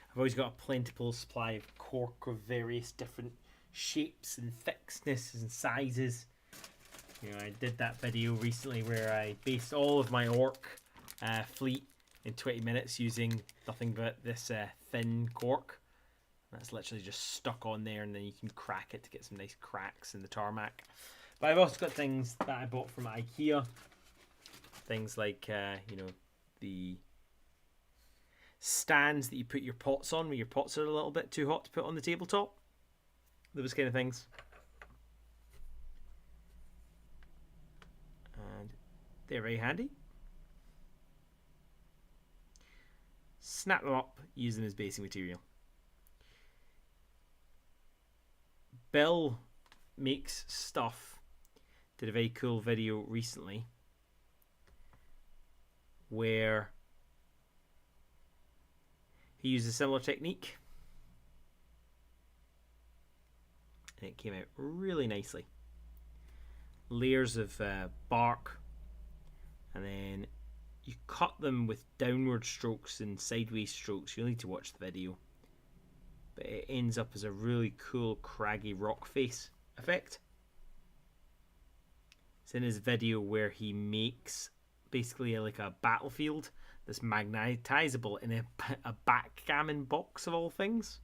I've always got a plentiful supply of cork of various different shapes and thicknesses and sizes. I did that video recently where I based all of my orc fleet in 20 minutes using nothing but this thin cork. That's literally just stuck on there, and then you can crack it to get some nice cracks in the tarmac. But I've also got things that I bought from IKEA. Things like, the stands that you put your pots on when your pots are a little bit too hot to put on the tabletop. Those kind of things. And they're very handy. Snap them up, use them as basing material. Bill makes stuff. Did a very cool video recently where he used a similar technique, and it came out really nicely. Layers of bark, and then you cut them with downward strokes and sideways strokes. You'll need to watch the video, but it ends up as a really cool craggy rock face effect. It's in his video where he makes basically like a battlefield that's magnetizable in a backgammon box of all things.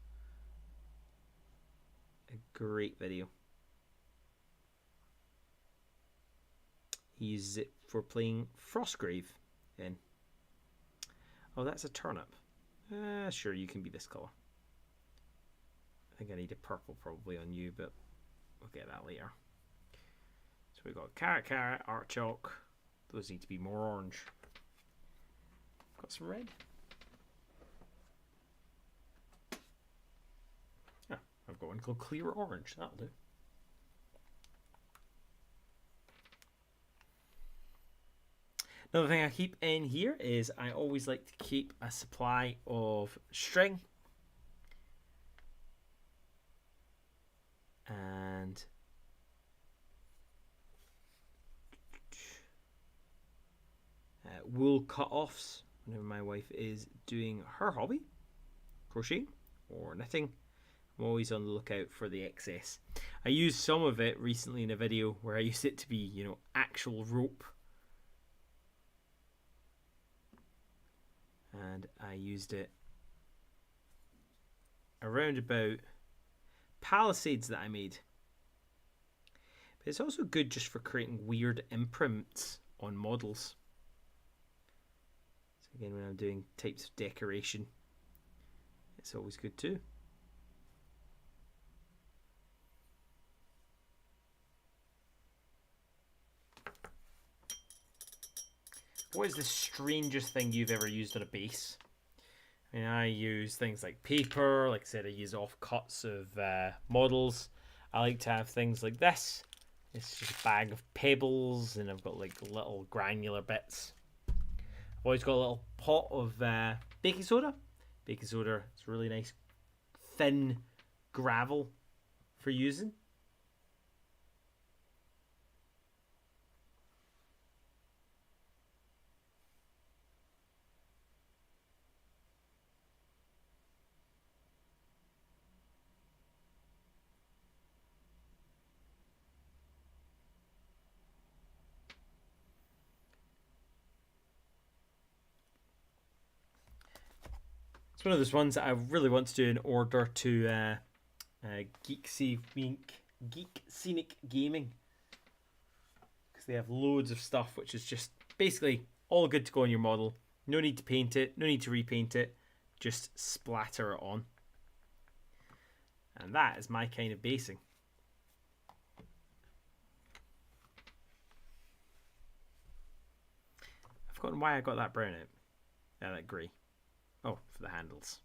A great video. He uses it for playing Frostgrave in. Oh, that's a turnip. Sure, you can be this colour. I think I need a purple probably on you, but we'll get that later. So we've got carrot, artichoke. Those need to be more orange. Got some red. Ah, I've got one called clear orange. That'll do. Another thing I keep in here is I always like to keep a supply of string. And wool cut-offs whenever my wife is doing her hobby, crocheting or knitting. I'm always on the lookout for the excess. I used some of it recently in a video where I used it to be, actual rope. And I used it around about palisades that I made. But it's also good just for creating weird imprints on models. So again, when I'm doing types of decoration, it's always good too. What is the strangest thing you've ever used on a base? I mean, I use things like paper. Like I said, I use offcuts of models. I like to have things like this. It's just a bag of pebbles, and I've got like little granular bits. I've always got a little pot of baking soda. Baking soda is really nice, thin gravel for using. It's one of those ones that I really want to do in order to Geek Scenic Gaming, because they have loads of stuff which is just basically all good to go on your model. No need to paint it, no need to repaint it, just splatter it on. And that is my kind of basing. I've forgotten why I got that brown out. That grey. Oh, for the handles.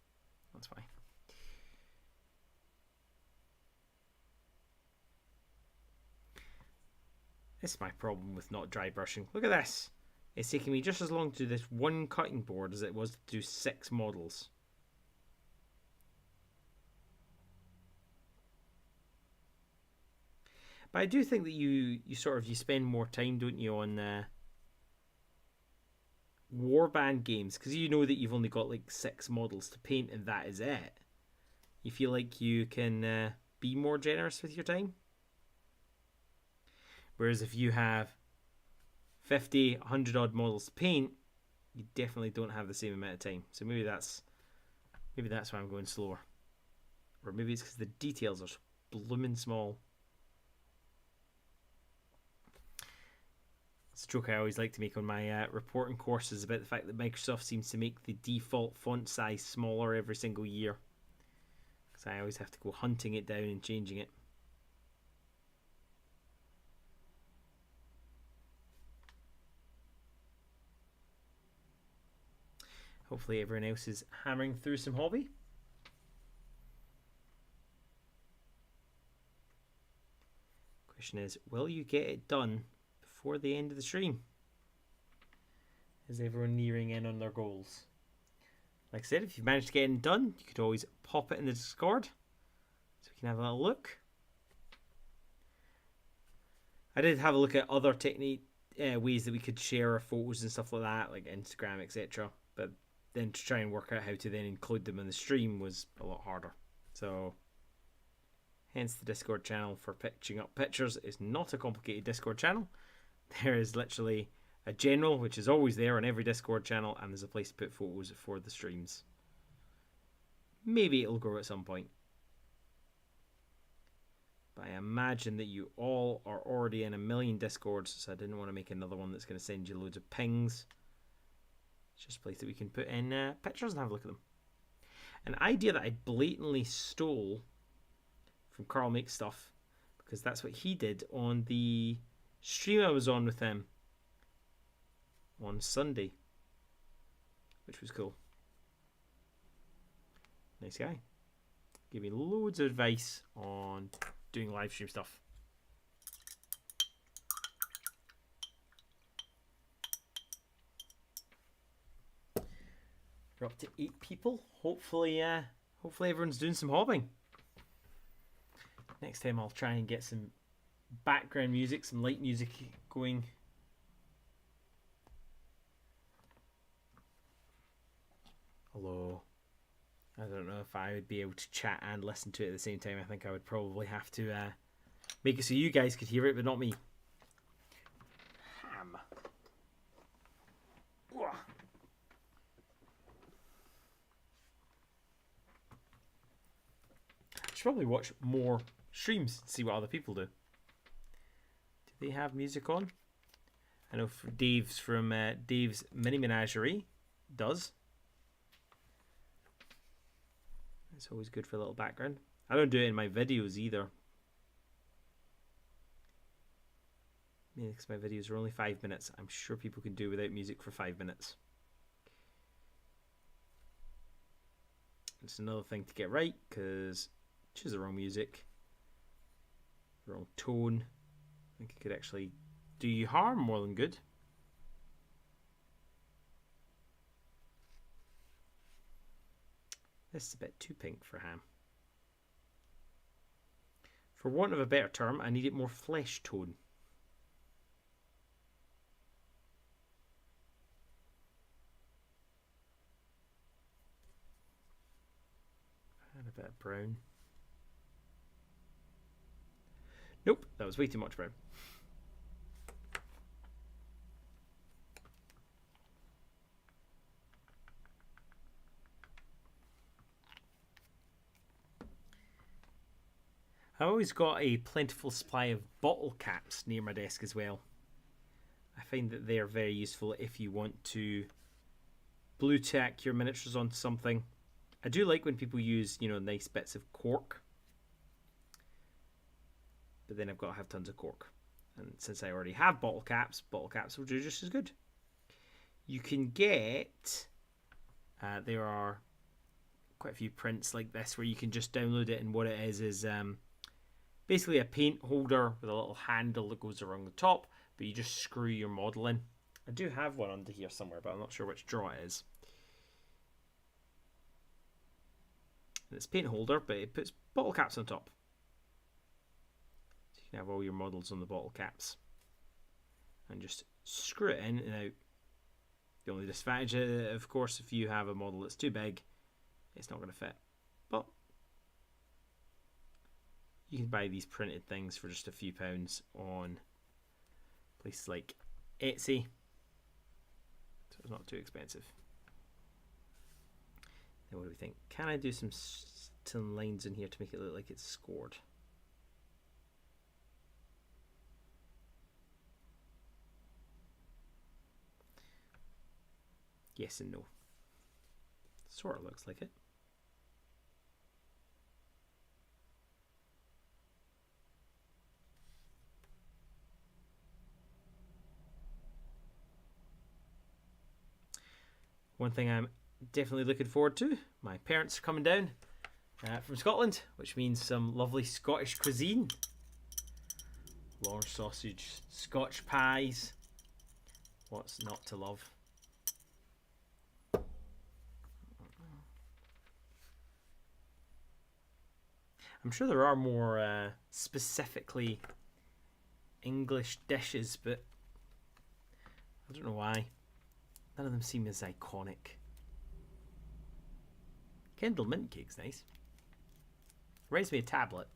That's why. This is my problem with not dry brushing. Look at this. It's taking me just as long to do this one cutting board as it was to do 6 models. But I do think that you spend more time, don't you, on warband games, because you know that you've only got like 6 models to paint and that is it. You feel like you can be more generous with your time. Whereas if you have 50, 100 odd models to paint, you definitely don't have the same amount of time. So maybe that's why I'm going slower. Or maybe it's because the details are blooming small. It's a joke I always like to make on my reporting courses about the fact that Microsoft seems to make the default font size smaller every single year. Because I always have to go hunting it down and changing it. Hopefully everyone else is hammering through some hobby. Question is, will you get it done before the end of the stream? Is everyone nearing in on their goals? Like I said, if you've managed to get it done, you could always pop it in the Discord so we can have a little look. I did have a look at other ways that we could share our photos and stuff like that, like Instagram, etc. But then to try and work out how to then include them in the stream was a lot harder. So hence the Discord channel for pitching up pictures is not a complicated Discord channel. There is literally a general, which is always there on every Discord channel, and there's a place to put photos for the streams. Maybe it'll grow at some point. But I imagine that you all are already in a million Discords, so I didn't want to make another one that's going to send you loads of pings. It's just a place that we can put in pictures and have a look at them. An idea that I blatantly stole from Carl Makes Stuff, because that's what he did on the stream I was on with him on Sunday, which was cool. Nice guy. Gave me loads of advice on doing live stream stuff. We're up to 8 people. Hopefully everyone's doing some hobbing. Next time I'll try and get some background music, some light music going. Although I don't know if I would be able to chat and listen to it at the same time. I think I would probably have to make it so you guys could hear it, but not me. Ham. Ugh. I should probably watch more streams to see what other people do. they have music on? I know Dave's from Dave's Mini Menagerie does. It's always good for a little background. I don't do it in my videos either. Yeah, because my videos are only 5 minutes. I'm sure people can do without music for 5 minutes. It's another thing to get right, because choose the wrong music, the wrong tone. I think it could actually do you harm more than good. This is a bit too pink for ham. For want of a better term, I need it more flesh tone. Add a bit of brown. Nope, that was way too much brown. I've always got a plentiful supply of bottle caps near my desk as well. I find that they are very useful if you want to blue tack your miniatures onto something. I do like when people use, you know, nice bits of cork, but then I've got to have tons of cork. And since I already have bottle caps will do just as good. You can get, there are quite a few prints like this where you can just download it, and what it is basically a paint holder with a little handle that goes around the top, but you just screw your model in. I do have one under here somewhere, but I'm not sure which drawer it is. And it's a paint holder, but it puts bottle caps on top. So you can have all your models on the bottle caps. And just screw it in and out. The only disadvantage, of course, if you have a model that's too big, it's not going to fit. But you can buy these printed things for just a few pounds on places like Etsy, so it's not too expensive. Now what do we think? Can I do some lines in here to make it look like it's scored? Yes and no. Sort of looks like it. One thing I'm definitely looking forward to, my parents are coming down from Scotland, which means some lovely Scottish cuisine. Lorne sausage, Scotch pies. What's not to love? I'm sure there are more specifically English dishes, but I don't know why. None of them seem as iconic. Kendal mint cake's nice. Reminds me of tablet.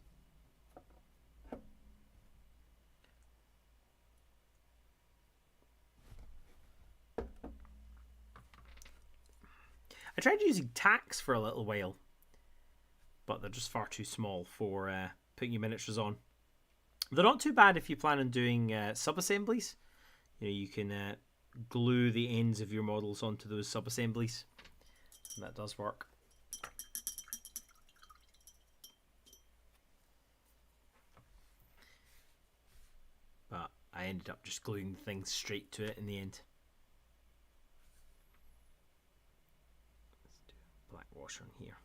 I tried using tacks for a little while, but they're just far too small for putting your miniatures on. They're not too bad if you plan on doing sub-assemblies. You know, you can glue the ends of your models onto those sub-assemblies, and that does work. But I ended up just gluing things straight to it in the end. Let's do a black wash on here.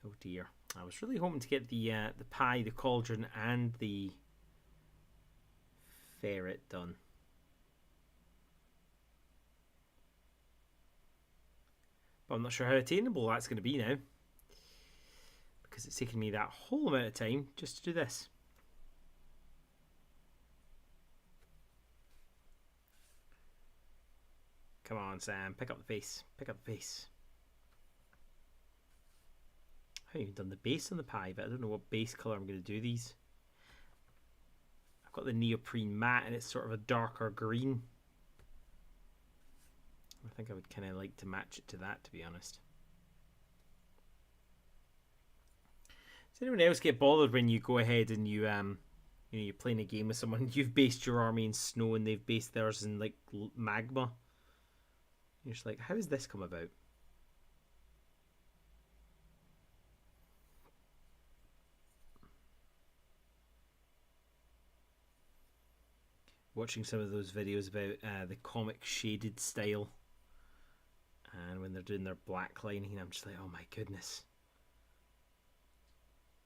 Oh dear, I was really hoping to get the pie, the cauldron, and the ferret done. But I'm not sure how attainable that's going to be now, because it's taken me that whole amount of time just to do this. Come on, Sam, pick up the pace. Pick up the pace. I haven't even done the base on the pie, but I don't know what base colour I'm going to do these. I've got the neoprene matte, and it's sort of a darker green. I think I would kind of like to match it to that, to be honest. Does anyone else get bothered when you go ahead and you you're playing a game with someone, you've based your army in snow and they've based theirs in like magma? You're just like, how has this come about? Watching some of those videos about the comic shaded style, and when they're doing their black lining, I'm just like, oh my goodness.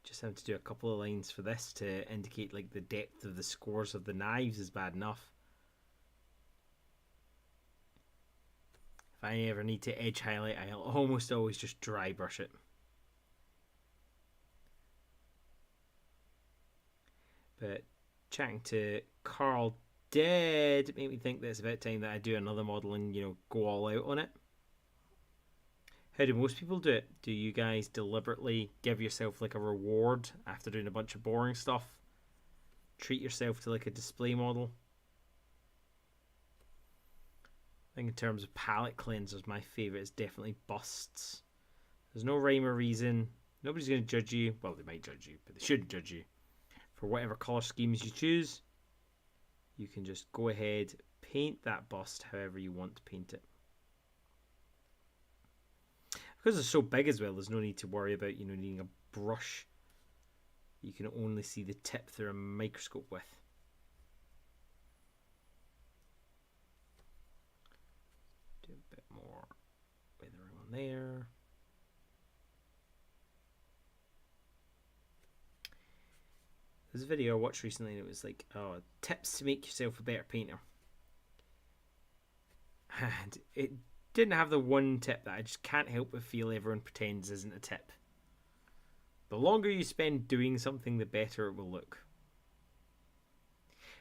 Just having to do a couple of lines for this to indicate like the depth of the scores of the knives is bad enough. If I ever need to edge highlight, I'll almost always just dry brush it. But chatting to Carl did make me think that it's about time that I do another model and, you know, go all out on it. How do most people do it? Do you guys deliberately give yourself like a reward after doing a bunch of boring stuff? Treat yourself to like a display model? I think in terms of palette cleansers, my favourite is definitely busts. There's no rhyme or reason. Nobody's going to judge you. Well, they might judge you, but they shouldn't judge you. For whatever colour schemes you choose, you can just go ahead, paint that bust however you want to paint it. Because it's so big as well, there's no need to worry about, you know, needing a brush you can only see the tip through a microscope with. Do a bit more weathering on there. There's a video I watched recently and it was like, oh, tips to make yourself a better painter. And it didn't have the one tip that I just can't help but feel everyone pretends isn't a tip. The longer you spend doing something, the better it will look.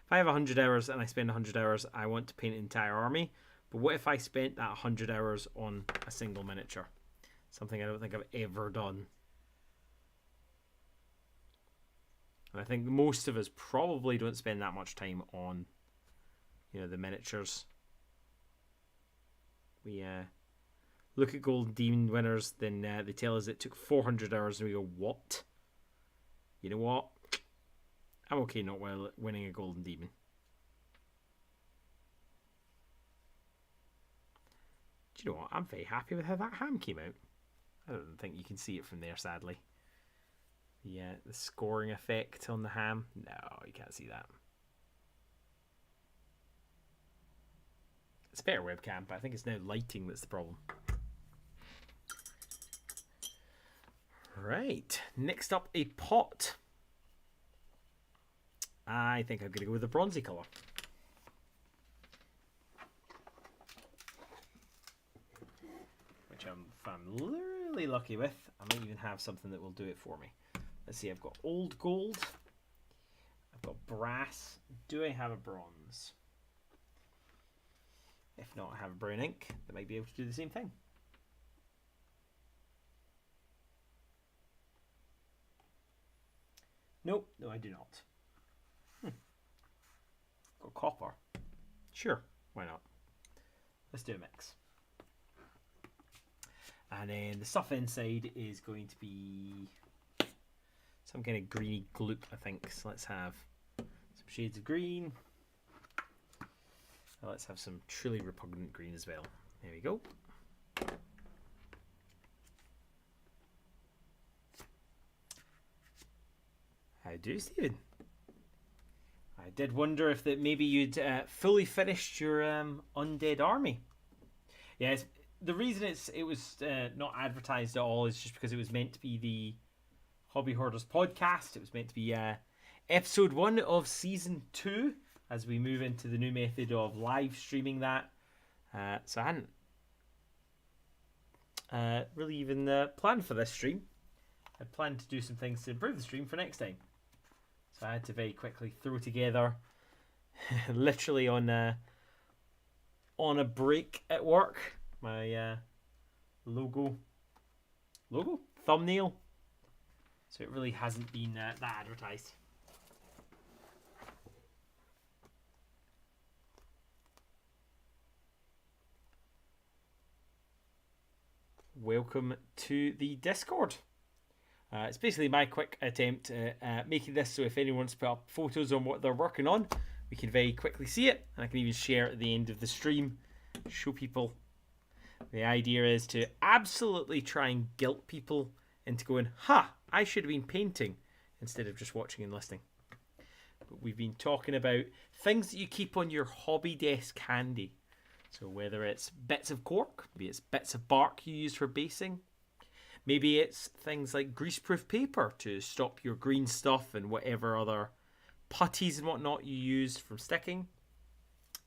If I have 100 hours and I spend 100 hours, I want to paint an entire army. But what if I spent that 100 hours on a single miniature? Something I don't think I've ever done. And I think most of us probably don't spend that much time on, you know, the miniatures. We look at Golden Demon winners, then they tell us it took 400 hours, and we go, what? You know what? I'm okay not winning a Golden Demon. Do you know what? I'm very happy with how that ham came out. I don't think you can see it from there, sadly. The scoring effect on the ham. No, you can't see that. It's a better webcam, but I think it's now lighting that's the problem. Right, next up, a pot. I think I'm going to go with the bronzy colour. Which if I'm really lucky with, I might even have something that will do it for me. Let's see, I've got old gold. I've got brass. Do I have a bronze? If not, I have a brown ink that might be able to do the same thing. Nope, no, I do not. Got copper. Sure, why not? Let's do a mix. And then the stuff inside is going to be some kind of greeny gloop, I think. So let's have some shades of green. Let's have some truly repugnant green as well. There we go. How do you, Stephen? I did wonder if that maybe you'd fully finished your undead army. Yes, the reason it was not advertised at all is just because it was meant to be the Hobby Hoarders podcast. It was meant to be episode 1 of season 2. As we move into the new method of live streaming that. So I hadn't really even planned for this stream. I planned to do some things to improve the stream for next time. So I had to very quickly throw together, literally on a break at work, my logo thumbnail. So it really hasn't been that advertised. Welcome to the Discord. It's basically my quick attempt at making this so if anyone wants to put up photos on what they're working on, we can very quickly see it, and I can even share it at the end of the stream, show people. The idea is to absolutely try and guilt people into going, I should have been painting, instead of just watching and listening. But we've been talking about things that you keep on your hobby desk handy. So whether it's bits of cork, maybe it's bits of bark you use for basing, maybe it's things like greaseproof paper to stop your green stuff and whatever other putties and whatnot you use from sticking.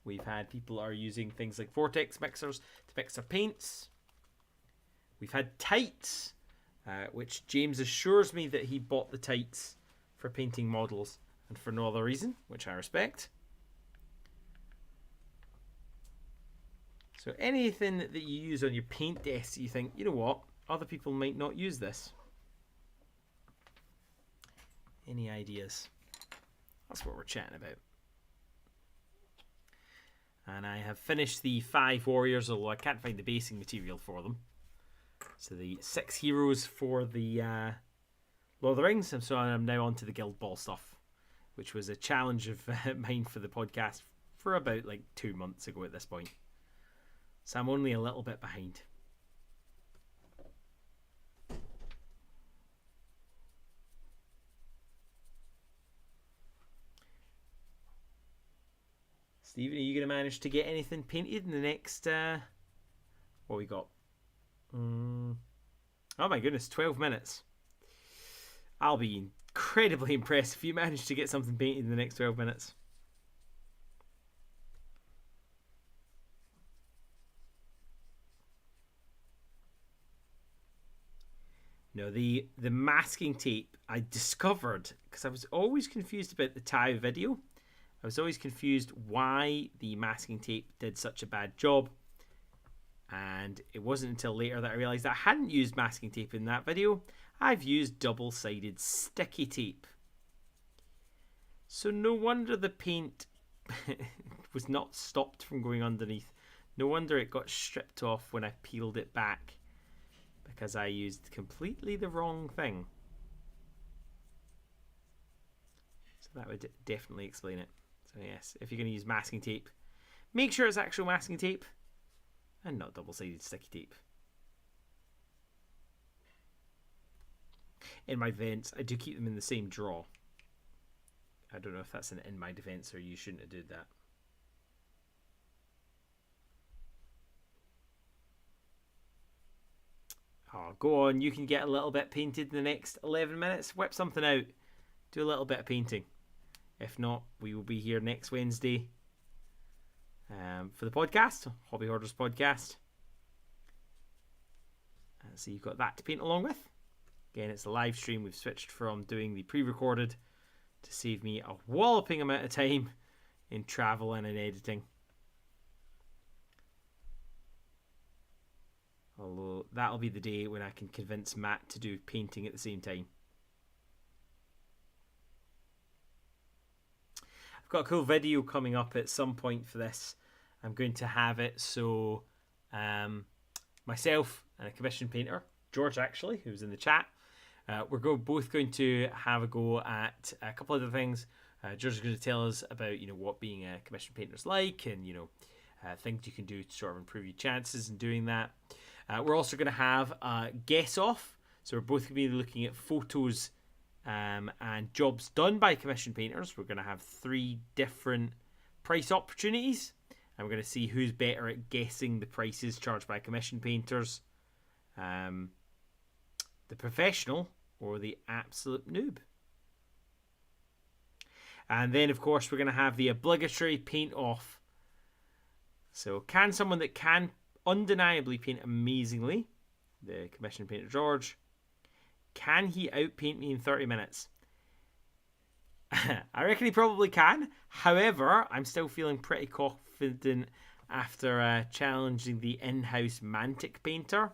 We've had people are using things like vortex mixers to mix their paints. We've had tights, which James assures me that he bought the tights for painting models and for no other reason, which I respect. So anything that you use on your paint desk, you think, you know what, other people might not use this. Any ideas? That's what we're chatting about. And I have finished the 5 warriors, although I can't find the basing material for them. So the 6 heroes for the Lord of the Rings, and so I'm now on to the Guild Ball stuff, which was a challenge of mine for the podcast for about like 2 months ago at this point. So I'm only a little bit behind. Stephen, are you going to manage to get anything painted in the next... what we got? Oh my goodness, 12 minutes. I'll be incredibly impressed if you manage to get something painted in the next 12 minutes. No, the masking tape I discovered, because I was always confused about the Thai video. I was always confused why the masking tape did such a bad job. And it wasn't until later that I realised that I hadn't used masking tape in that video. I've used double-sided sticky tape. So no wonder the paint was not stopped from going underneath. No wonder it got stripped off when I peeled it back, because I used completely the wrong thing. So that would definitely explain it. So yes, if you're going to use masking tape, make sure it's actual masking tape and not double-sided sticky tape. In my defense, I do keep them in the same drawer. I don't know if that's an in my defense or you shouldn't have did that. Oh, go on, you can get a little bit painted in the next 11 minutes. Whip something out. Do a little bit of painting. If not, we will be here next Wednesday for the podcast, Hobby Hoarders podcast. So you've got that to paint along with. Again, it's a live stream. We've switched from doing the pre-recorded to save me a walloping amount of time in travel and in editing. Although that'll be the day when I can convince Matt to do painting at the same time. I've got a cool video coming up at some point for this. I'm going to have it so myself and a commissioned painter, George actually, who's in the chat, we're both going to have a go at a couple of other things. George is going to tell us about what being a commissioned painter is like, and things you can do to sort of improve your chances in doing that. We're also going to have a guess off, so we're both going to be looking at photos and jobs done by commissioned painters. We're going to have 3 different price opportunities, and we're going to see who's better at guessing the prices charged by commissioned painters, the professional or the absolute noob. And then of course we're going to have the obligatory paint off. So can someone that can undeniably paint amazingly, the commissioned painter George, can he outpaint me in 30 minutes? I reckon he probably can. However, I'm still feeling pretty confident after challenging the in-house Mantic painter.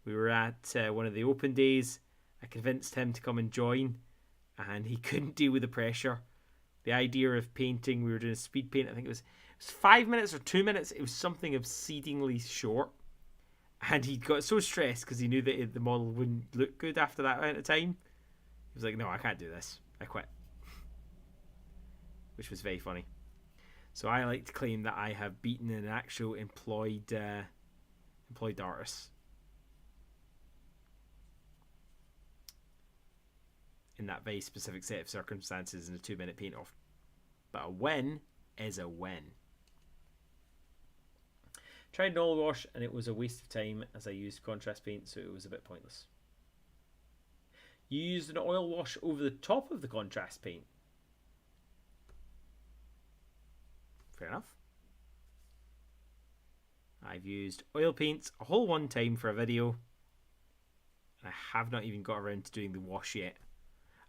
We were at one of the open days. I convinced him to come and join, and he couldn't deal with the pressure. The idea of painting, we were doing a speed paint, I think it was 5 minutes or 2 minutes. It was something exceedingly short. And he got so stressed because he knew that the model wouldn't look good after that amount of time. He was like, no, I can't do this. I quit. Which was very funny. So I like to claim that I have beaten an actual employed artist in that very specific set of circumstances in a 2-minute paint off. But a win is a win. Tried an oil wash and it was a waste of time as I used contrast paint, so it was a bit pointless. You used an oil wash over the top of the contrast paint. Fair enough. I've used oil paints a whole one time for a video, and I have not even got around to doing the wash yet.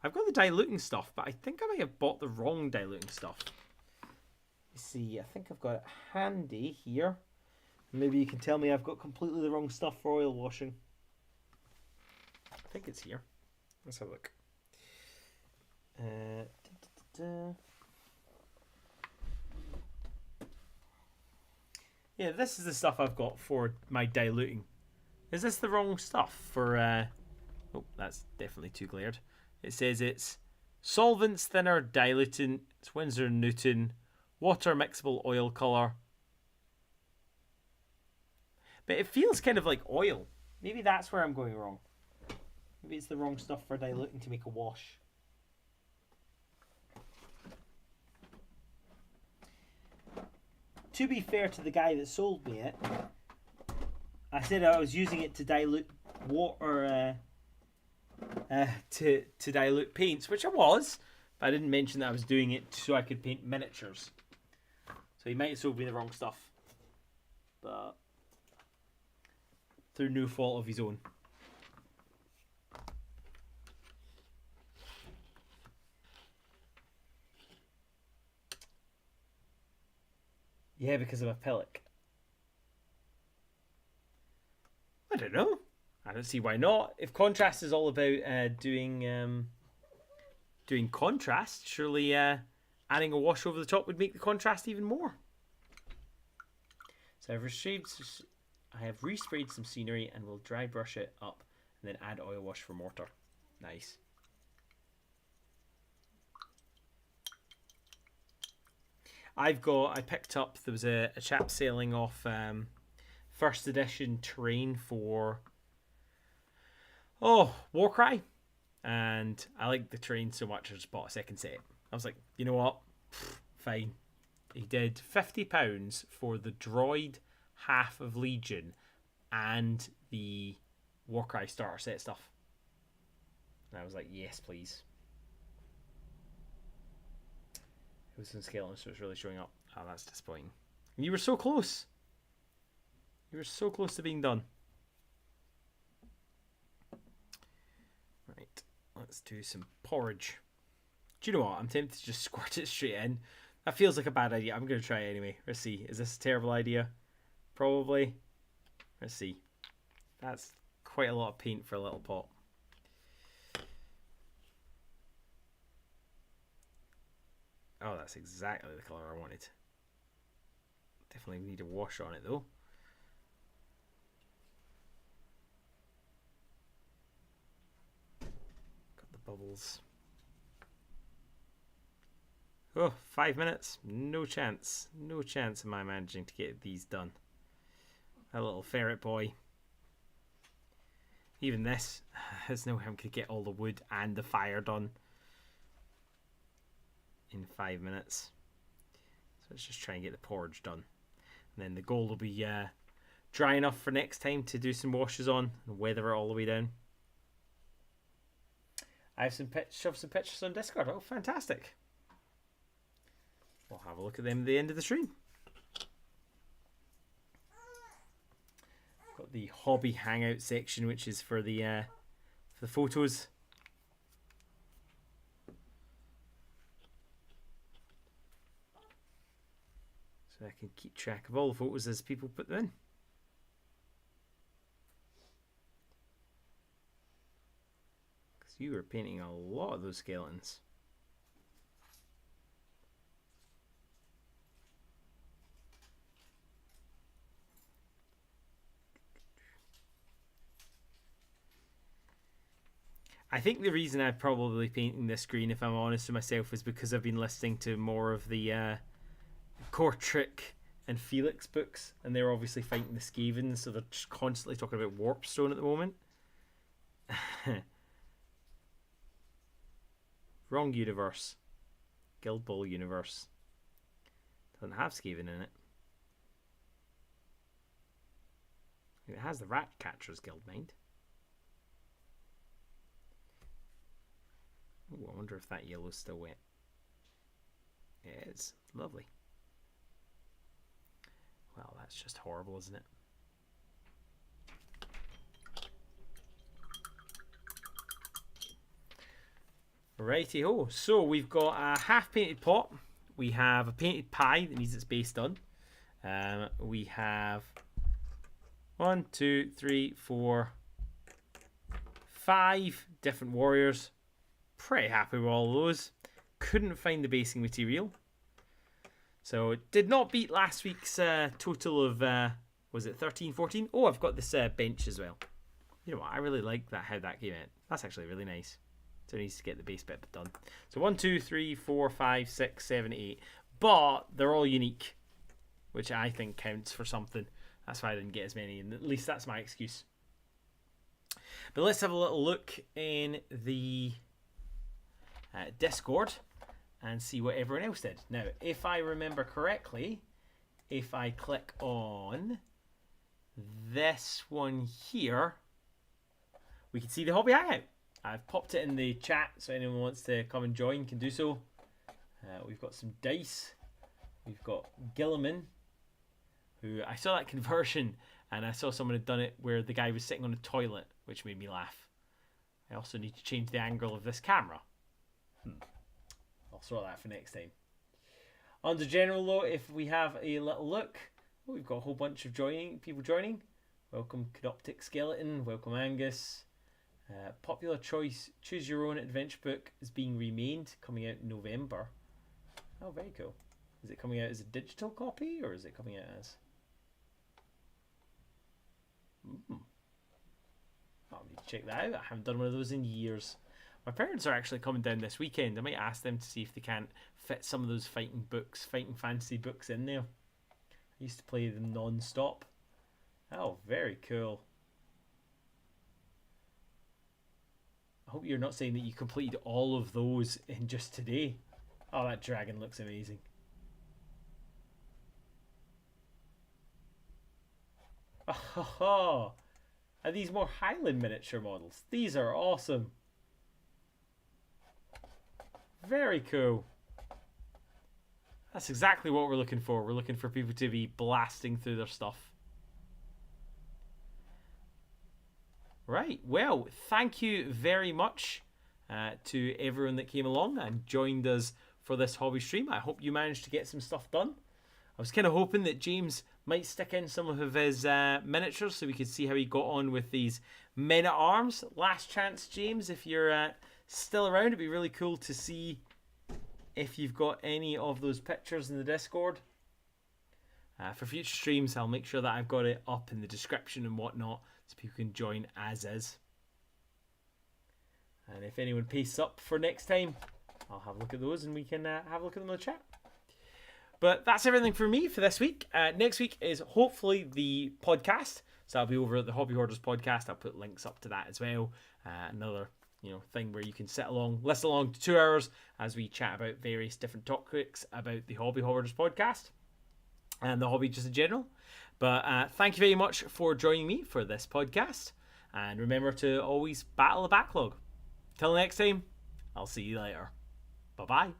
I've got the diluting stuff, but I think I might have bought the wrong diluting stuff. You see, I think I've got it handy here. Maybe you can tell me I've got completely the wrong stuff for oil washing. I think it's here. Let's have a look. Yeah, this is the stuff I've got for my diluting. Is this the wrong stuff for... Oh, that's definitely too glared. It says it's solvents, thinner, dilutant, it's Winsor & Newton, water mixable oil colour. But it feels kind of like oil. Maybe that's where I'm going wrong. Maybe it's the wrong stuff for diluting to make a wash. To be fair to the guy that sold me it, I said I was using it to dilute water, to dilute paints, which I was, but I didn't mention that I was doing it so I could paint miniatures. So he might have sold me the wrong stuff, but through no fault of his own. Yeah, because of acrylic. I don't know. I don't see why not. If contrast is all about doing contrast, surely adding a wash over the top would make the contrast even more. So I have resprayed some scenery and will dry brush it up and then add oil wash for mortar. Nice. I picked up, there was a chap selling off first edition terrain for Warcry, and I like the terrain so much I just bought a second set. I was like, you know what, fine. He did £50 for the droid half of Legion and the Warcry starter set stuff, and I was like, yes please. It was in scaling, so it's really showing up. Oh, that's disappointing. And you were so close. You were so close to being done. Right, let's do some porridge. Do you know what? I'm tempted to just squirt it straight in. That feels like a bad idea. I'm going to try it anyway. Let's see. Is this a terrible idea? Probably. Let's see. That's quite a lot of paint for a little pot. Oh, that's exactly the colour I wanted. Definitely need a wash on it though. Got the bubbles. Oh, 5 minutes. No chance. No chance am I managing to get these done. A little ferret boy. Even this, there's no way I'm going to get all the wood and the fire done in 5 minutes. So let's just try and get the porridge done. And then the goal will be dry enough for next time to do some washes on and weather it all the way down. I have shoved some pictures on Discord. Oh, fantastic. We'll have a look at them at the end of the stream. Got the hobby hangout section, which is for the photos. So I can keep track of all the photos as people put them in. Because you were painting a lot of those skeletons. I think the reason I'm probably painting this green, if I'm honest with myself, is because I've been listening to more of the Cortrick and Felix books, and they're obviously fighting the Skavens, so they're just constantly talking about Warpstone at the moment. Wrong universe. Guild Ball universe. Doesn't have Skaven in it. It has the Rat Catcher's Guild, mind. Ooh, I wonder if that yellow's still wet. It is. Lovely. Well, that's just horrible, isn't it? Righty-ho. So we've got a half-painted pot. We have a painted pie that needs its base done. We have 1, 2, 3, 4, 5 different warriors. Pretty happy with all of those. Couldn't find the basing material. So it did not beat last week's total of, was it 13, 14? Oh, I've got this bench as well. You know what, I really like that how that came out. That's actually really nice. So it needs to get the base bit done. So 1, 2, 3, 4, 5, 6, 7, 8. But they're all unique, which I think counts for something. That's why I didn't get as many, and at least that's my excuse. But let's have a little look in the Discord and see what everyone else did. Now, if I remember correctly, if I click on this one here, we can see the hobby hangout. I've popped it in the chat, so anyone wants to come and join can do so. We've got some dice. We've got Gilliman, who I saw that conversion, and I saw someone had done it where the guy was sitting on a toilet, which made me laugh. I also need to change the angle of this camera. I'll sort that for next time. Under general though, if we have a little look, we've got a whole bunch of people joining. Welcome Canoptic Skeleton, welcome Angus. Popular choice, Choose Your Own Adventure book is being remade, coming out in November. Oh, very cool. Is it coming out as a digital copy, or is it coming out as... I'll need to check that out. I haven't done one of those in years. My parents are actually coming down this weekend. I might ask them to see if they can't fit some of those fighting fantasy books in there. I used to play them non-stop. Oh, very cool. I hope you're not saying that you completed all of those in just today. Oh, that dragon looks amazing. Oh, are these more Highland miniature models? These are awesome. Very cool. That's exactly what we're looking for. We're looking for people to be blasting through their stuff. Right, well, thank you very much to everyone that came along and joined us for this hobby stream. I hope you managed to get some stuff done. I was kind of hoping that James might stick in some of his miniatures so we could see how he got on with these men-at-arms. Last chance, James, if you're still around, it'd be really cool to see if you've got any of those pictures in the Discord. For future streams, I'll make sure that I've got it up in the description and whatnot, so people can join as is. And if anyone pastes up for next time, I'll have a look at those and we can have a look at them in the chat. But that's everything for me for this week. Next week is hopefully the podcast. So I'll be over at the Hobby Hoarders podcast. I'll put links up to that as well. Another thing where you can listen along to 2 hours as we chat about various different topics about the Hobby Hoarders podcast and the hobby just in general. But thank you very much for joining me for this podcast. And remember to always battle the backlog. Till next time, I'll see you later. Bye-bye.